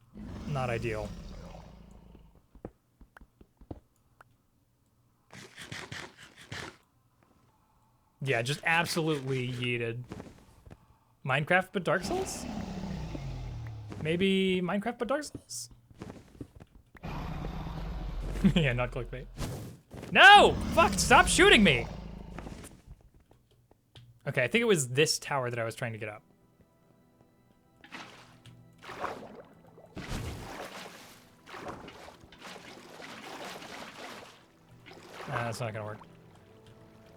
not ideal. Yeah, just absolutely yeeted. Minecraft but Dark Souls? Maybe Minecraft but Dark Souls? Yeah, not clickbait. No! Fuck, stop shooting me! Okay, I think it was this tower that I was trying to get up. That's not gonna work.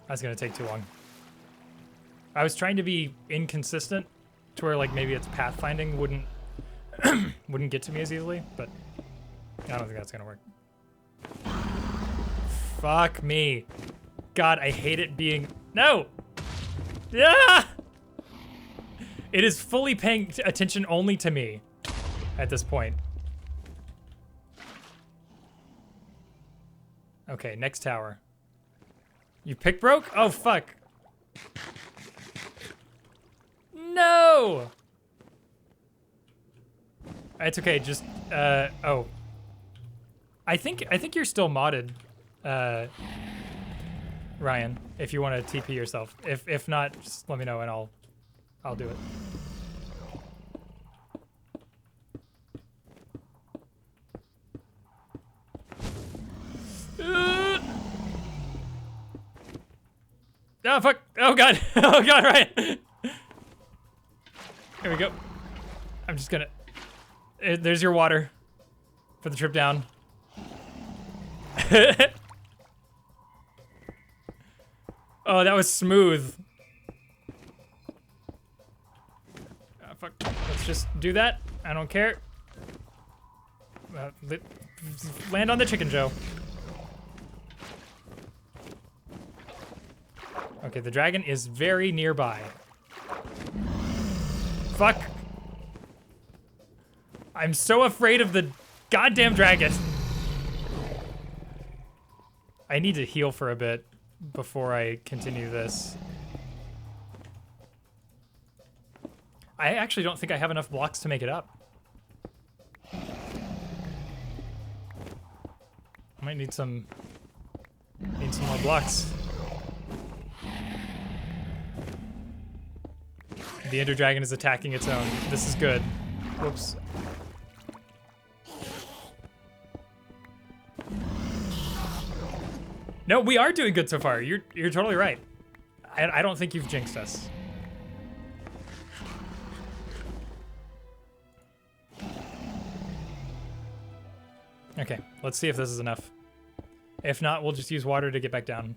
That's gonna take too long. I was trying to be inconsistent to where like maybe its pathfinding wouldn't get to me as easily, but I don't think that's gonna work. Fuck me. God, I hate it being... No! Yeah! It is fully paying attention only to me at this point. Okay, next tower. You pick broke? Oh, fuck. No! It's okay, just, oh. I think you're still modded, Ryan, if you want to TP yourself. If not, just let me know and I'll do it. Oh, fuck. Oh, God. Oh, God, Ryan. Here we go. I'm just gonna... There's your water for the trip down. Oh, that was smooth. Oh, fuck. Let's just do that. I don't care. Land on the chicken, Joe. Okay, the dragon is very nearby. Fuck. I'm so afraid of the goddamn dragon. I need to heal for a bit before I continue this. I actually don't think I have enough blocks to make it up. I might need some more blocks. The Ender Dragon is attacking its own. This is good. Whoops. No, we are doing good so far. You're totally right. I don't think you've jinxed us. Okay, let's see if this is enough. If not, we'll just use water to get back down.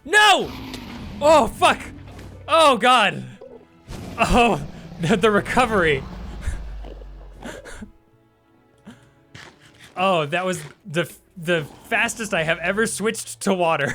No! Oh, fuck! Oh, God! Oh, the recovery. Oh, that was the fastest I have ever switched to water.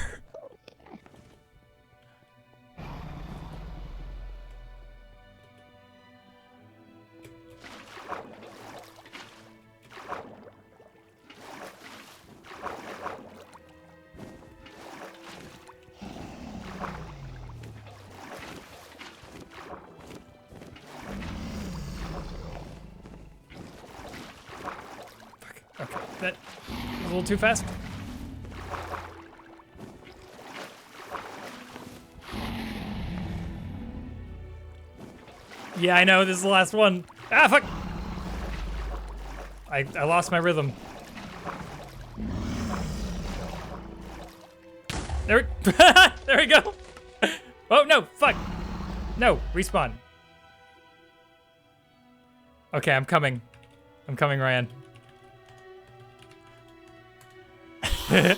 Okay, that was a little too fast. Yeah, I know, this is the last one. Ah, fuck! I lost my rhythm. There we go! Oh, no, fuck! No, respawn. Okay, I'm coming. I'm coming, Ryan. Okay,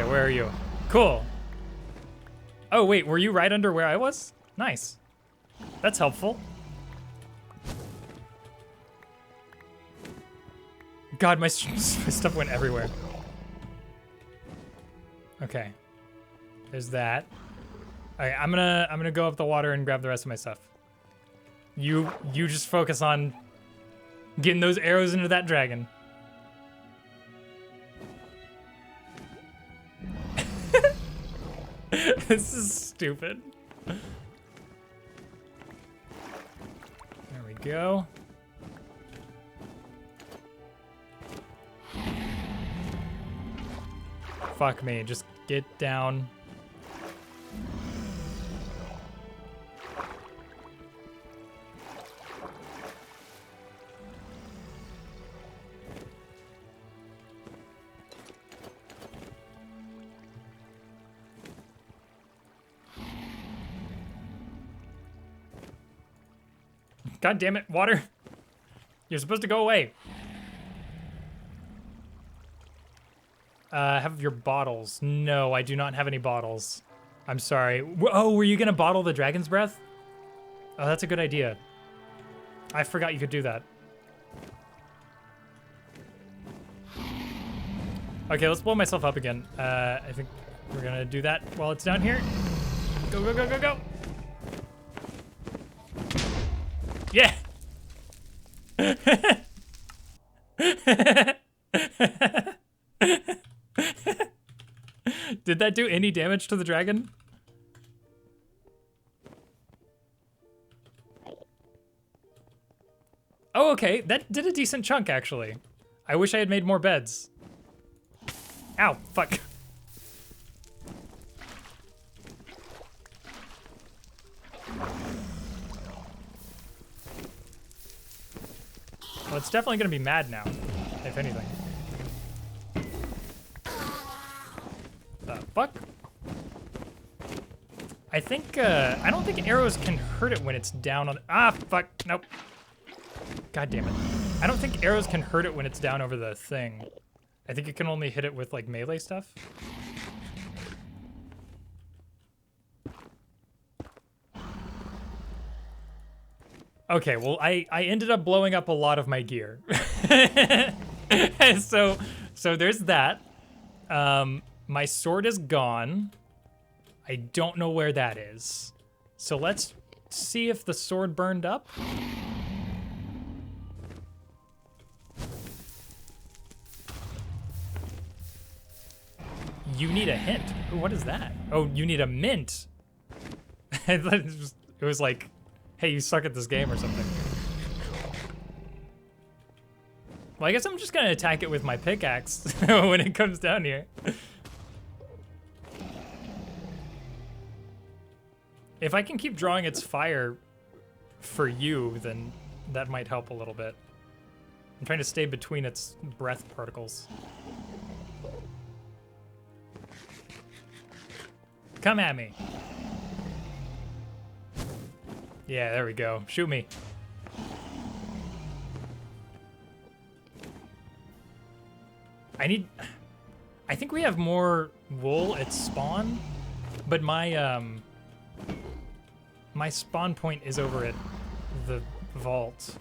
where are you? Cool. Oh, wait, were you right under where I was? Nice. That's helpful. God, my stuff went everywhere. Okay. There's that. Alright, I'm gonna go up the water and grab the rest of my stuff. You just focus on getting those arrows into that dragon. This is stupid. There we go. Fuck me, just get down. God damn it, water. You're supposed to go away. Have your bottles. No, I do not have any bottles. I'm sorry. Oh, were you gonna bottle the dragon's breath? Oh, that's a good idea. I forgot you could do that. Okay, let's blow myself up again. I think we're gonna do that while it's down here. Go, go, go, go, go. Yeah! Did that do any damage to the dragon? Oh, okay. That did a decent chunk, actually. I wish I had made more beds. Ow, fuck. Well, it's definitely gonna be mad now, if anything. The fuck? I think, I don't think arrows can hurt it when it's down on, ah, fuck, nope. God damn it. I don't think arrows can hurt it when it's down over the thing. I think it can only hit it with, like, melee stuff. Okay, well, I ended up blowing up a lot of my gear. So there's that. My sword is gone. I don't know where that is. So let's see if the sword burned up. You need a hint. Ooh, what is that? Oh, you need a mint. It was like, hey, you suck at this game or something. Well, I guess I'm just gonna attack it with my pickaxe when it comes down here. If I can keep drawing its fire for you, then that might help a little bit. I'm trying to stay between its breath particles. Come at me. Yeah, there we go. Shoot me. I think we have more wool at spawn, but my my spawn point is over at the vault.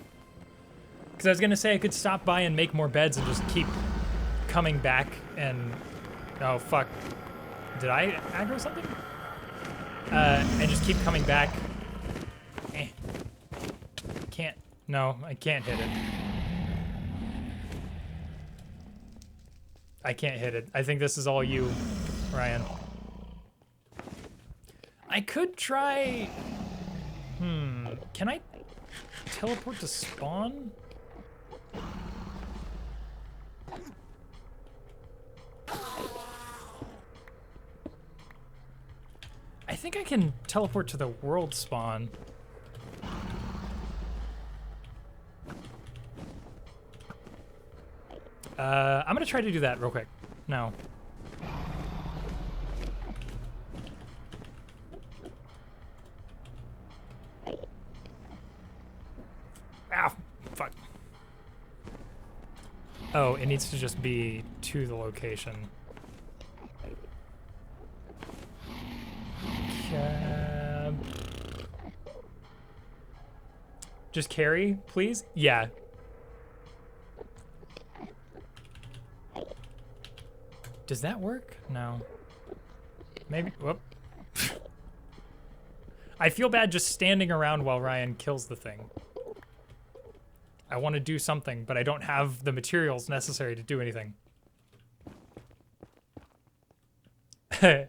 Because I was gonna say I could stop by and make more beds and just keep coming back and... Oh, fuck. Did I aggro something? And just keep coming back. Can't... No, I can't hit it. I can't hit it. I think this is all you, Ryan. I could try... Can I teleport to spawn? I think I can teleport to the world spawn. I'm gonna try to do that real quick. No. Ah, fuck. Oh, it needs to just be to the location. Just carry, please? Yeah. Does that work? No. Maybe, whoop. I feel bad just standing around while Ryan kills the thing. I want to do something, but I don't have the materials necessary to do anything. You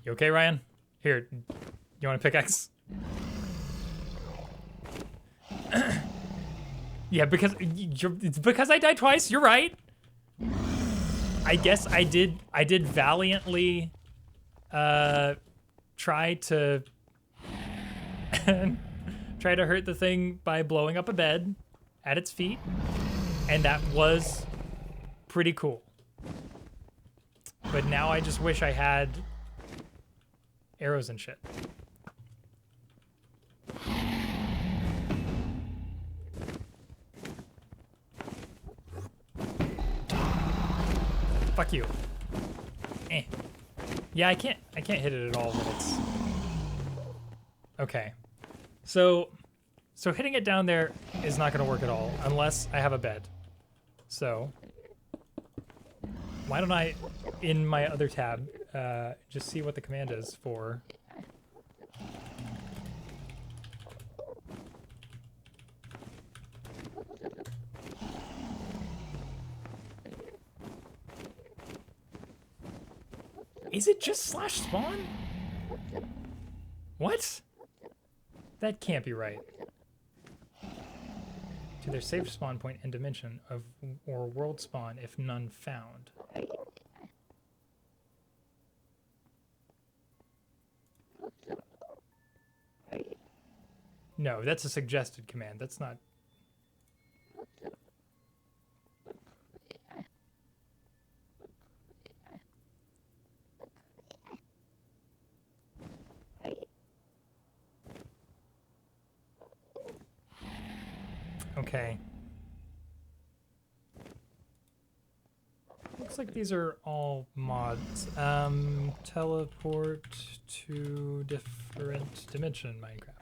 okay, Ryan? Here, you want a pickaxe? Yeah, it's because I died twice. You're right. I guess I did valiantly try to hurt the thing by blowing up a bed at its feet, and that was pretty cool. But now I just wish I had arrows and shit. Fuck you. Eh. Yeah, I can't hit it at all when it's... Okay. So hitting it down there is not gonna work at all unless I have a bed. So why don't I, in my other tab, just see what the command is for... Is it just /spawn? What? That can't be right. To their safe spawn point and dimension of or world spawn if none found. No, that's a suggested command. That's not... Okay. Looks like these are all mods. Teleport to different dimension in Minecraft.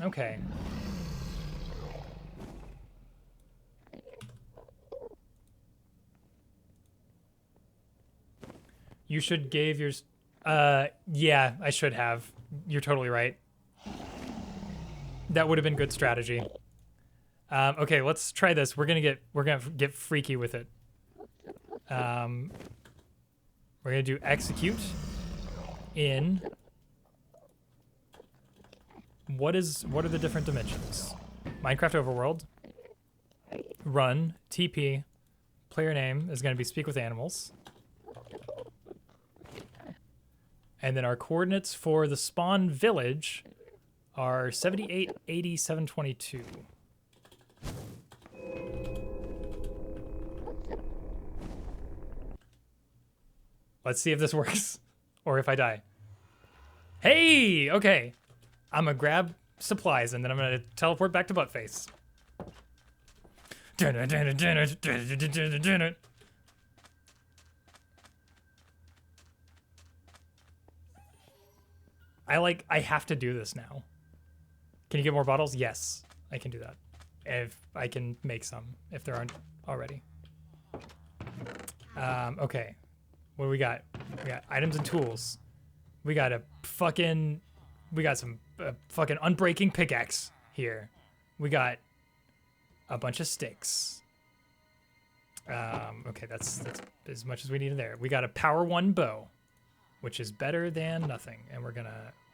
Okay. You should gave yours... yeah, I should have. You're totally right. That would have been good strategy. Okay, let's try this. We're gonna get freaky with it. We're gonna do execute in... What are the different dimensions? Minecraft overworld. Run, TP, player name is going to be speak with animals. And then our coordinates for the spawn village are 78, 80, 722. Let's see if this works or if I die. Hey, okay. I'm gonna grab supplies and then I'm gonna teleport back to Buttface. I have to do this now. Can you get more bottles? Yes, I can do that. If I can make some, if there aren't already. Okay. What do we got? We got items and tools. We got some fucking unbreaking pickaxe here. We got a bunch of sticks. Okay, that's as much as we need there. We got a power 1 bow, which is better than nothing. And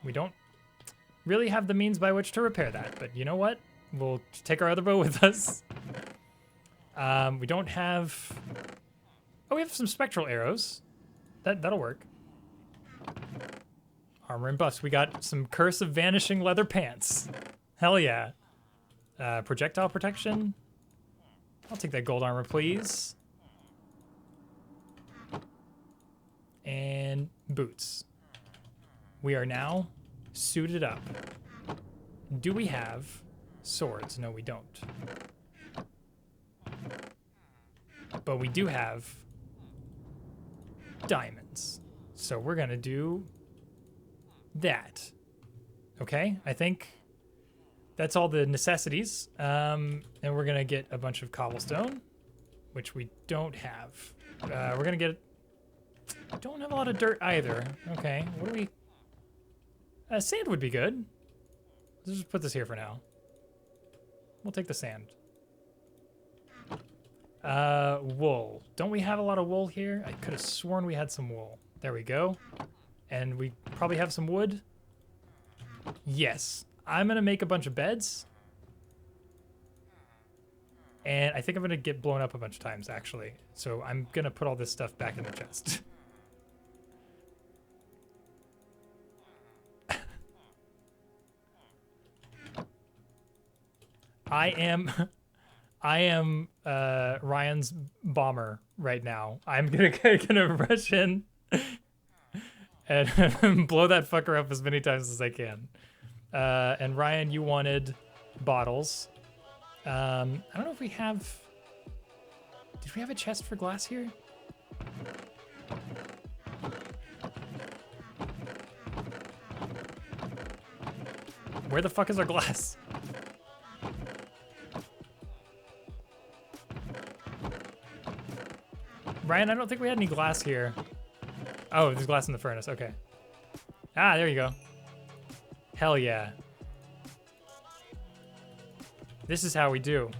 we don't really have the means by which to repair that, but you know what? We'll take our other bow with us. We don't have, we have some spectral arrows. That'll work. Armor and buffs. We got some Curse of Vanishing leather pants. Hell yeah. Projectile protection. I'll take that gold armor, please. And boots. We are now suited up. Do we have swords? No, we don't. But we do have diamonds. So we're gonna do that. Okay, I think that's all the necessities. And we're gonna get a bunch of cobblestone, which we don't have. We're gonna get, don't have a lot of dirt either. Okay, what do we, sand would be good. Let's just put this here for now. We'll take the sand. Wool. Don't we have a lot of wool here? I could have sworn we had some wool. There we go. And we probably have some wood. Yes. I'm gonna make a bunch of beds. And I think I'm gonna get blown up a bunch of times, actually. So I'm gonna put all this stuff back in the chest. I am Ryan's bomber right now. I'm gonna rush in and blow that fucker up as many times as I can. And Ryan, you wanted bottles. I don't know if we have. Did we have a chest for glass here? Where the fuck is our glass? Ryan, I don't think we had any glass here. Oh, there's glass in the furnace. Okay. Ah, there you go. Hell yeah. This is how we do.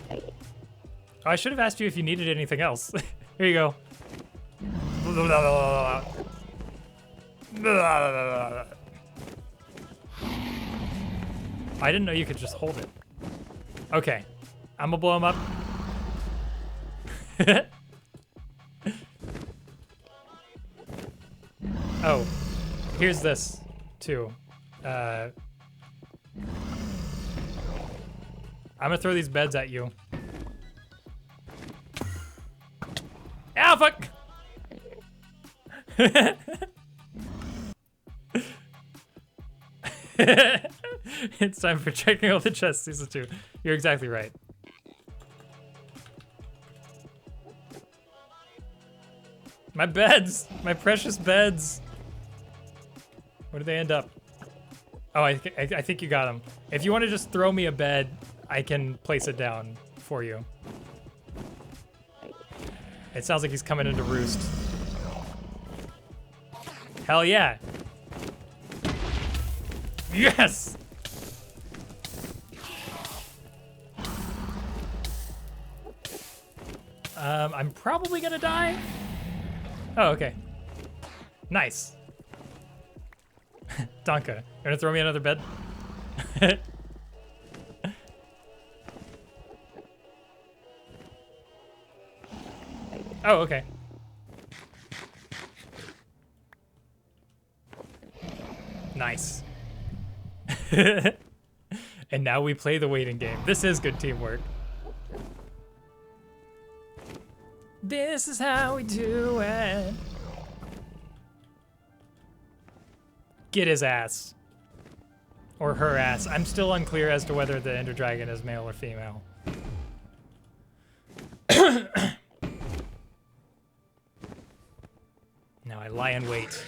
Oh, I should have asked you if you needed anything else. Here you go. I didn't know you could just hold it. Okay, I'm gonna blow him up. Oh, here's this too. I'm gonna throw these beds at you. Ah, fuck! It's time for checking all the chests, season 2. You're exactly right. My beds! My precious beds! Where did they end up? Oh, I think you got them. If you want to just throw me a bed, I can place it down for you. It sounds like he's coming into roost. Hell yeah! Yes! I'm probably gonna die. Oh, okay. Nice. Donka, you wanna throw me another bed? Oh, okay. Nice. And now we play the waiting game. This is good teamwork. This is how we do it. Get his ass. Or her ass. I'm still unclear as to whether the Ender Dragon is male or female. Now I lie in wait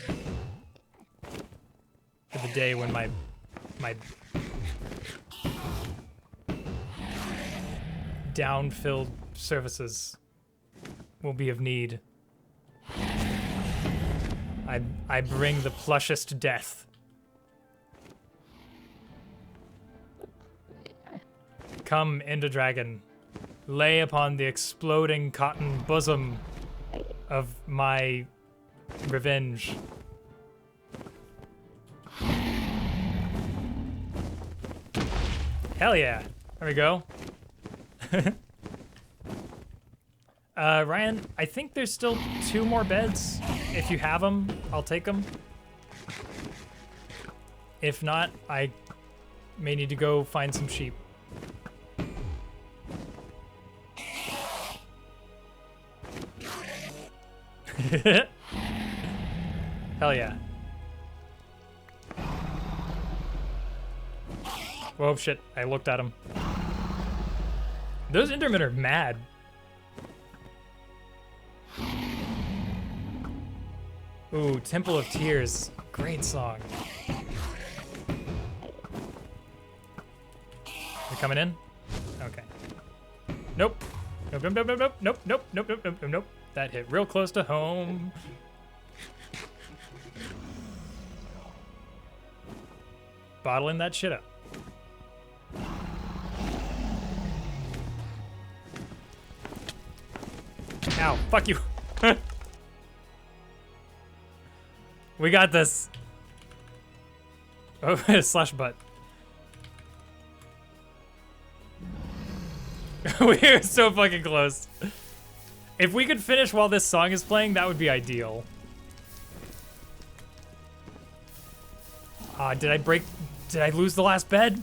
for the day when my down-filled services will be of need. I bring the plushest death. Come, Ender Dragon, lay upon the exploding cotton bosom of my revenge. Hell yeah. There we go. Ryan, I think there's still 2 more beds. If you have them, I'll take them. If not, I may need to go find some sheep. Hell yeah. Whoa, shit. I looked at him. Those Endermen are mad. Ooh, Temple of Tears. Great song. You coming in? Okay. Nope. Nope, nope, nope, nope, nope, nope, nope, nope, nope, nope, nope. That hit real close to home. Bottling that shit up. Ow, fuck you. We got this. Oh, slash butt. We're so fucking close. If we could finish while this song is playing, that would be ideal. Did I lose the last bed?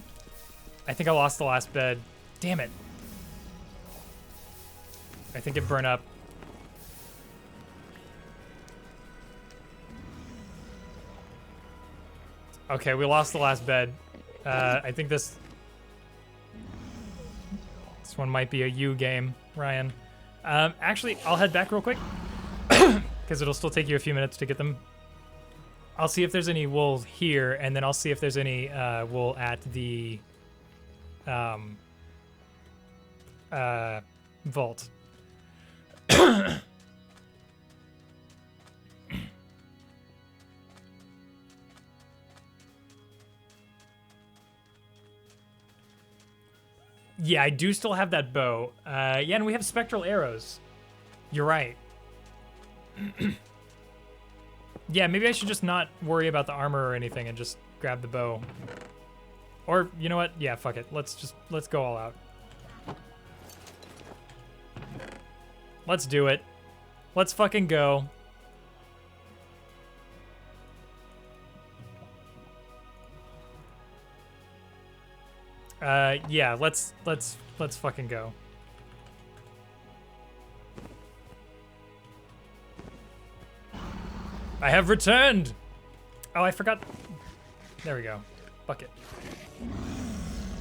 I think I lost the last bed. Damn it. I think it burned up. Okay, we lost the last bed. I think this one might be a you game, Ryan. Actually, I'll head back real quick because it'll still take you a few minutes to get them. I'll see if there's any wool here, and then I'll see if there's any wool at the vault. Yeah, I do still have that bow. Yeah, and we have spectral arrows. You're right. Yeah, maybe I should just not worry about the armor or anything and just grab the bow. Or, you know what? Yeah, fuck it. Let's go all out. Let's do it. Let's fucking go. Yeah, let's fucking go. I have returned! Oh, I forgot. There we go. Bucket.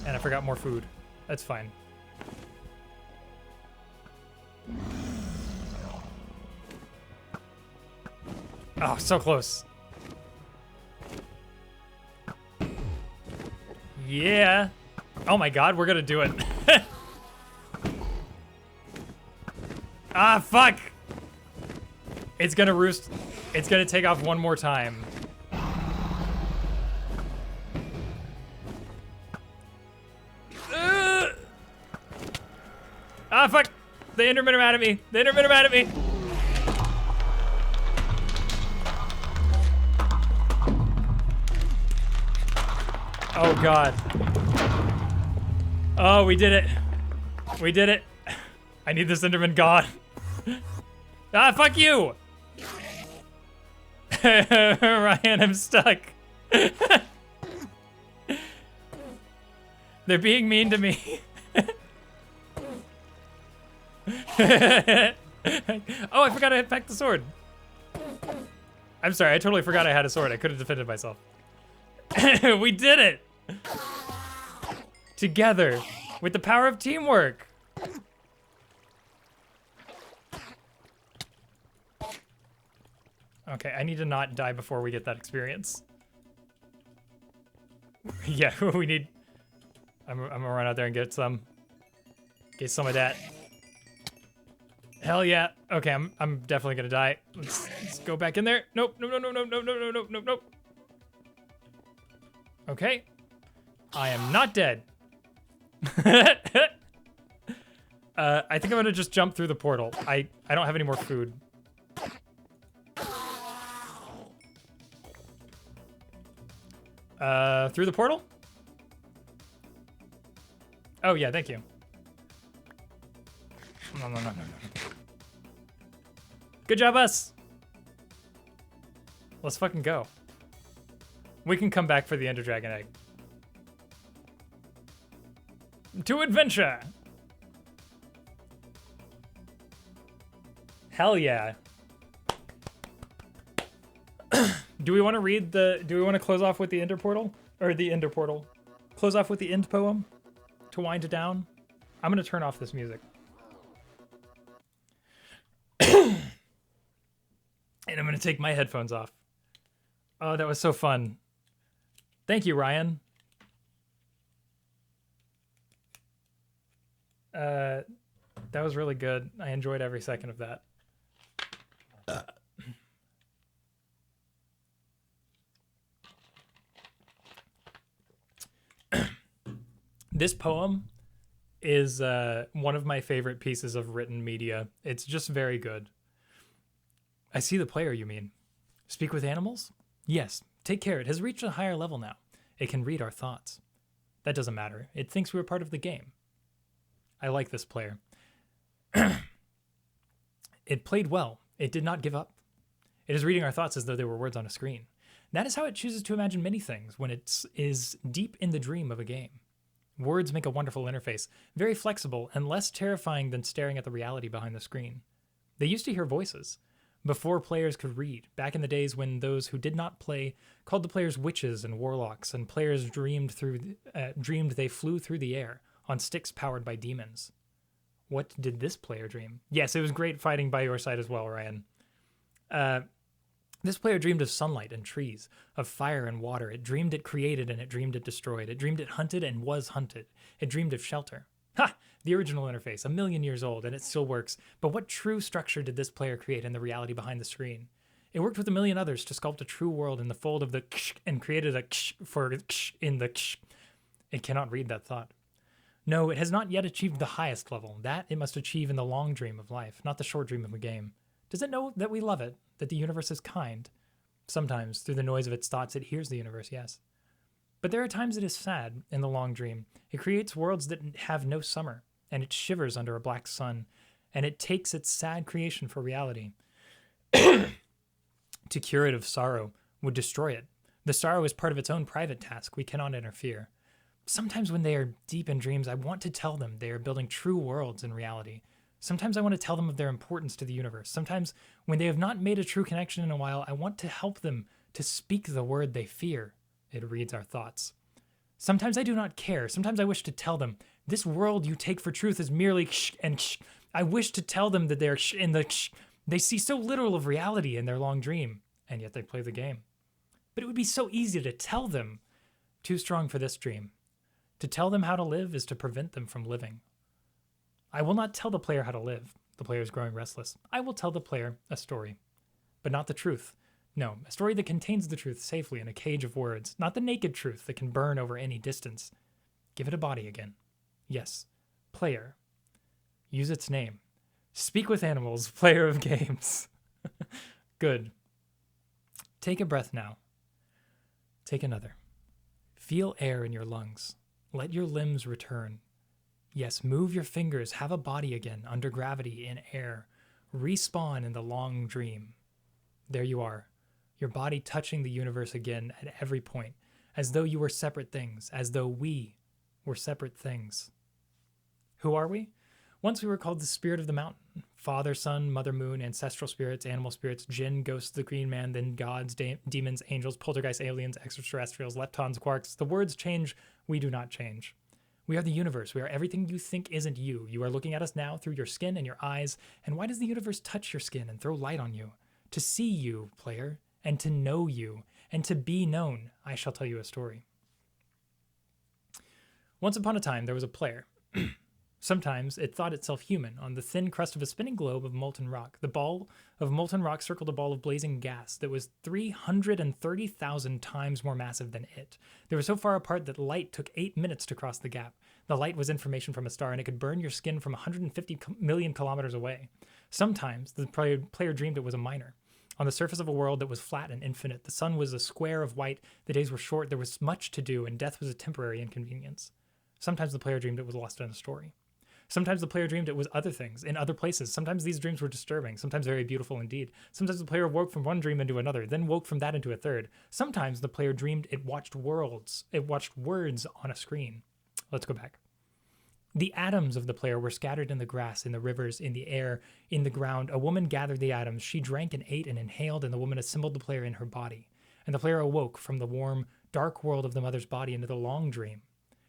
And I forgot more food. That's fine. Oh, so close. Yeah. Oh my god, we're gonna do it. Ah, fuck! It's gonna roost. It's gonna take off one more time. Ah, fuck! The Endermen are mad at me. The Endermen are mad at me. Oh god. Oh, we did it. We did it. I need this Enderman gone. Ah, fuck you! Ryan, I'm stuck. They're being mean to me. Oh, I forgot to pack the sword. I'm sorry, I totally forgot I had a sword. I could have defended myself. We did it! Together, with the power of teamwork. Okay, I need to not die before we get that experience. Yeah, we need... I'm gonna run out there and get some of that. Hell yeah. Okay, I'm definitely gonna die. Let's go back in there. Nope, no, no, no, no, no, no, no, no, no, no. Okay. I am not dead. I think I'm gonna just jump through the portal. I don't have any more food. Through the portal? Oh yeah, thank you. No, no, no, no, no. Good job, us. Let's fucking go. We can come back for the Ender Dragon Egg. To adventure. Hell yeah. Do we want to read the... Do we want to close off with the Ender Portal? Or the Ender Portal. Close off with the end poem? To wind it down? I'm going to turn off this music. And I'm going to take my headphones off. Oh, that was so fun. Thank you, Ryan. That was really good. I enjoyed every second of that. This poem is one of my favorite pieces of written media. It's just very good. I see the player, you mean. Speak with animals? Yes. Take care. It has reached a higher level now. It can read our thoughts. That doesn't matter. It thinks we're part of the game. I like this player. It played well. It did not give up. It is reading our thoughts as though they were words on a screen. That is how it chooses to imagine many things when it is deep in the dream of a game. Words make a wonderful interface, very flexible and less terrifying than staring at the reality behind the screen. They used to hear voices. Before players could read, back in the days when those who did not play called the players witches and warlocks, and players dreamed they flew through the air on sticks powered by demons. What did this player dream? Yes, it was great fighting by your side as well, Ryan. This player dreamed of sunlight and trees, of fire and water. It dreamed it created and it dreamed it destroyed. It dreamed it hunted and was hunted. It dreamed of shelter. Ha! The original interface, 1,000,000 years old, and it still works. But what true structure did this player create in the reality behind the screen? It worked with 1,000,000 others to sculpt a true world in the fold of the ksh and created a ksh for ksh in the ksh. It cannot read that thought. No, it has not yet achieved the highest level. That it must achieve in the long dream of life, not the short dream of a game. Does it know that we love it, that the universe is kind? Sometimes, through the noise of its thoughts, it hears the universe, yes. But there are times it is sad in the long dream. It creates worlds that have no summer, and it shivers under a black sun, and it takes its sad creation for reality. To cure it of sorrow would destroy it. The sorrow is part of its own private task. We cannot interfere. Sometimes when they are deep in dreams, I want to tell them they are building true worlds in reality. Sometimes I want to tell them of their importance to the universe. Sometimes when they have not made a true connection in a while, I want to help them to speak the word they fear. It reads our thoughts. Sometimes I do not care. Sometimes I wish to tell them, this world you take for truth is merely ksh and ksh. I wish to tell them that they are ksh in the ksh. They see so little of reality in their long dream, and yet they play the game. But it would be so easy to tell them. Too strong for this dream. To tell them how to live is to prevent them from living. I will not tell the player how to live. The player is growing restless. I will tell the player a story, but not the truth. No, a story that contains the truth safely in a cage of words, not the naked truth that can burn over any distance. Give it a body again. Yes, player. Use its name. Speak with animals, player of games. Good. Take a breath now. Take another. Feel air in your lungs. Let your limbs return. Yes, move your fingers, have a body again, under gravity, in air. respawn in the long dream. There you are, your body touching the universe again at every point, as though you were separate things, as though we were separate things. Who are we? Once we were called the spirit of the mountain. Father, sun, mother, moon, ancestral spirits, animal spirits, jinn, ghosts, the green man, then gods, demons, angels, poltergeists, aliens, extraterrestrials, leptons, quarks. The words change, we do not change. We are the universe. We are everything you think isn't you. You are looking at us now through your skin and your eyes. And why does the universe touch your skin and throw light on you? To see you, player, and to know you, and to be known. I shall tell you a story. Once upon a time, there was a player. Sometimes it thought itself human on the thin crust of a spinning globe of molten rock. The ball of molten rock circled a ball of blazing gas that was 330,000 times more massive than it. They were so far apart that light took 8 minutes to cross the gap. The light was information from a star, and it could burn your skin from 150 million kilometers away. Sometimes the player dreamed it was a miner. On the surface of a world that was flat and infinite, the sun was a square of white, the days were short, there was much to do, and death was a temporary inconvenience. Sometimes the player dreamed it was lost in a story. Sometimes the player dreamed it was other things, in other places. Sometimes these dreams were disturbing, sometimes very beautiful indeed. Sometimes the player woke from one dream into another, then woke from that into a third. Sometimes the player dreamed it watched words on a screen. Let's go back. The atoms of the player were scattered in the grass, in the rivers, in the air, in the ground. A woman gathered the atoms. She drank and ate and inhaled, and the woman assembled the player in her body. And the player awoke from the warm, dark world of the mother's body into the long dream.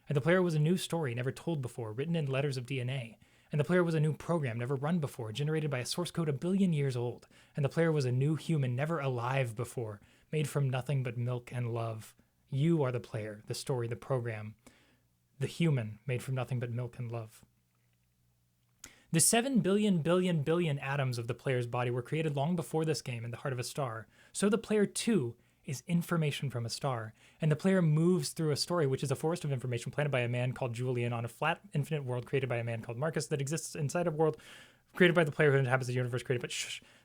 And the player was a new story never told before, written in letters of DNA. And the player was a new program never run before, generated by a source code 1 billion years old. And the player was a new human never alive before, made from nothing but milk and love. You are the player, the story, the program, the human made from nothing but milk and love. The 7 billion atoms of the player's body were created long before this game in the heart of a star. So the player too is information from a star, and the player moves through a story which is a forest of information planted by a man called Julian on a flat, infinite world created by a man called Marcus that exists inside a world created by the player who inhabits the universe created, but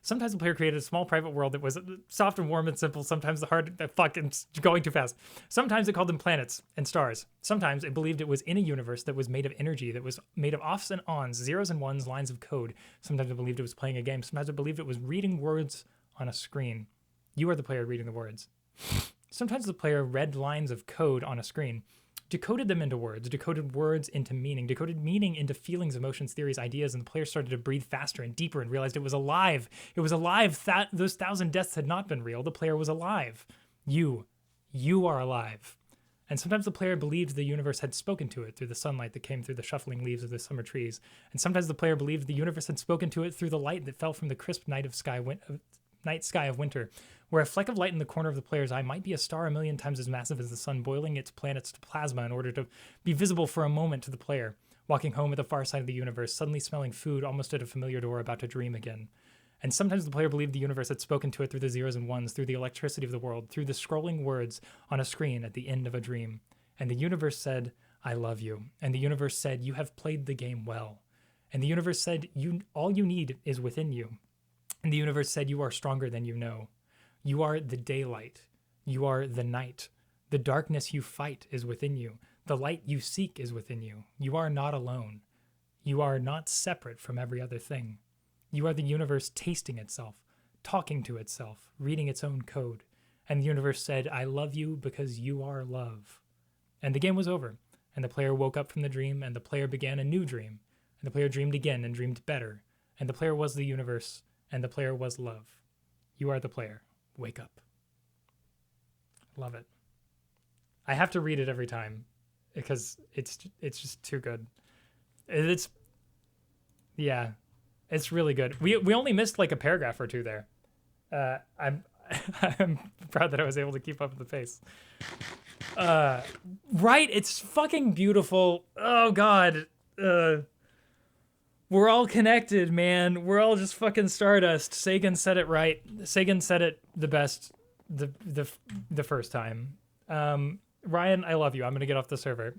sometimes the player created a small private world that was soft and warm and simple, sometimes the hard, it's going too fast. Sometimes it called them planets and stars. Sometimes it believed it was in a universe that was made of energy, that was made of offs and ons, zeros and ones, lines of code. Sometimes it believed it was playing a game. Sometimes it believed it was reading words on a screen. You are the player reading the words. Sometimes the player read lines of code on a screen, decoded them into words, decoded words into meaning, decoded meaning into feelings, emotions, theories, ideas, and the player started to breathe faster and deeper and realized it was alive. It was alive. Those 1,000 deaths had not been real. The player was alive. You are alive. And sometimes the player believed the universe had spoken to it through the sunlight that came through the shuffling leaves of the summer trees. And sometimes the player believed the universe had spoken to it through the light that fell from the crisp night sky of winter, where a fleck of light in the corner of the player's eye might be a star 1,000,000 times as massive as the sun, boiling its planets to plasma in order to be visible for a moment to the player, walking home at the far side of the universe, suddenly smelling food almost at a familiar door, about to dream again. And sometimes the player believed the universe had spoken to it through the zeros and ones, through the electricity of the world, through the scrolling words on a screen at the end of a dream. And the universe said, I love you. And the universe said, you have played the game well. And the universe said, all you need is within you. And the universe said, you are stronger than you know. You are the daylight. You are the night. The darkness you fight is within you. The light you seek is within you. You are not alone. You are not separate from every other thing. You are the universe tasting itself, talking to itself, reading its own code. And the universe said, I love you because you are love. And the game was over. And the player woke up from the dream, and the player began a new dream. And the player dreamed again and dreamed better. And the player was the universe, and the player was love. You are the player. Wake up. Love it. I have to read it every time because it's just too good. It's really good. We only missed like a paragraph or two there. I'm proud that I was able to keep up with the pace. Right, it's fucking beautiful. Oh god. We're all connected, man. We're all just fucking stardust. Sagan said it right. Sagan said it the best the first time. Ryan, I love you. I'm gonna get off the server.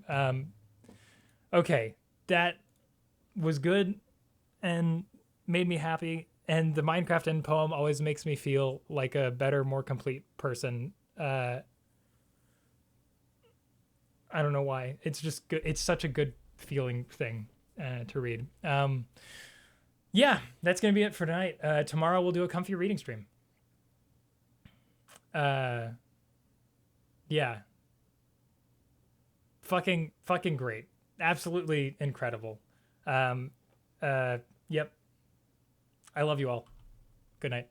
Okay, that was good and made me happy. And the Minecraft end poem always makes me feel like a better, more complete person. I don't know why. It's just good. It's such a good feeling thing to read. yeah, that's gonna be it for tonight. Tomorrow we'll do a comfy reading stream. Yeah. Fucking great. Absolutely incredible. Yep. I love you all. Good night.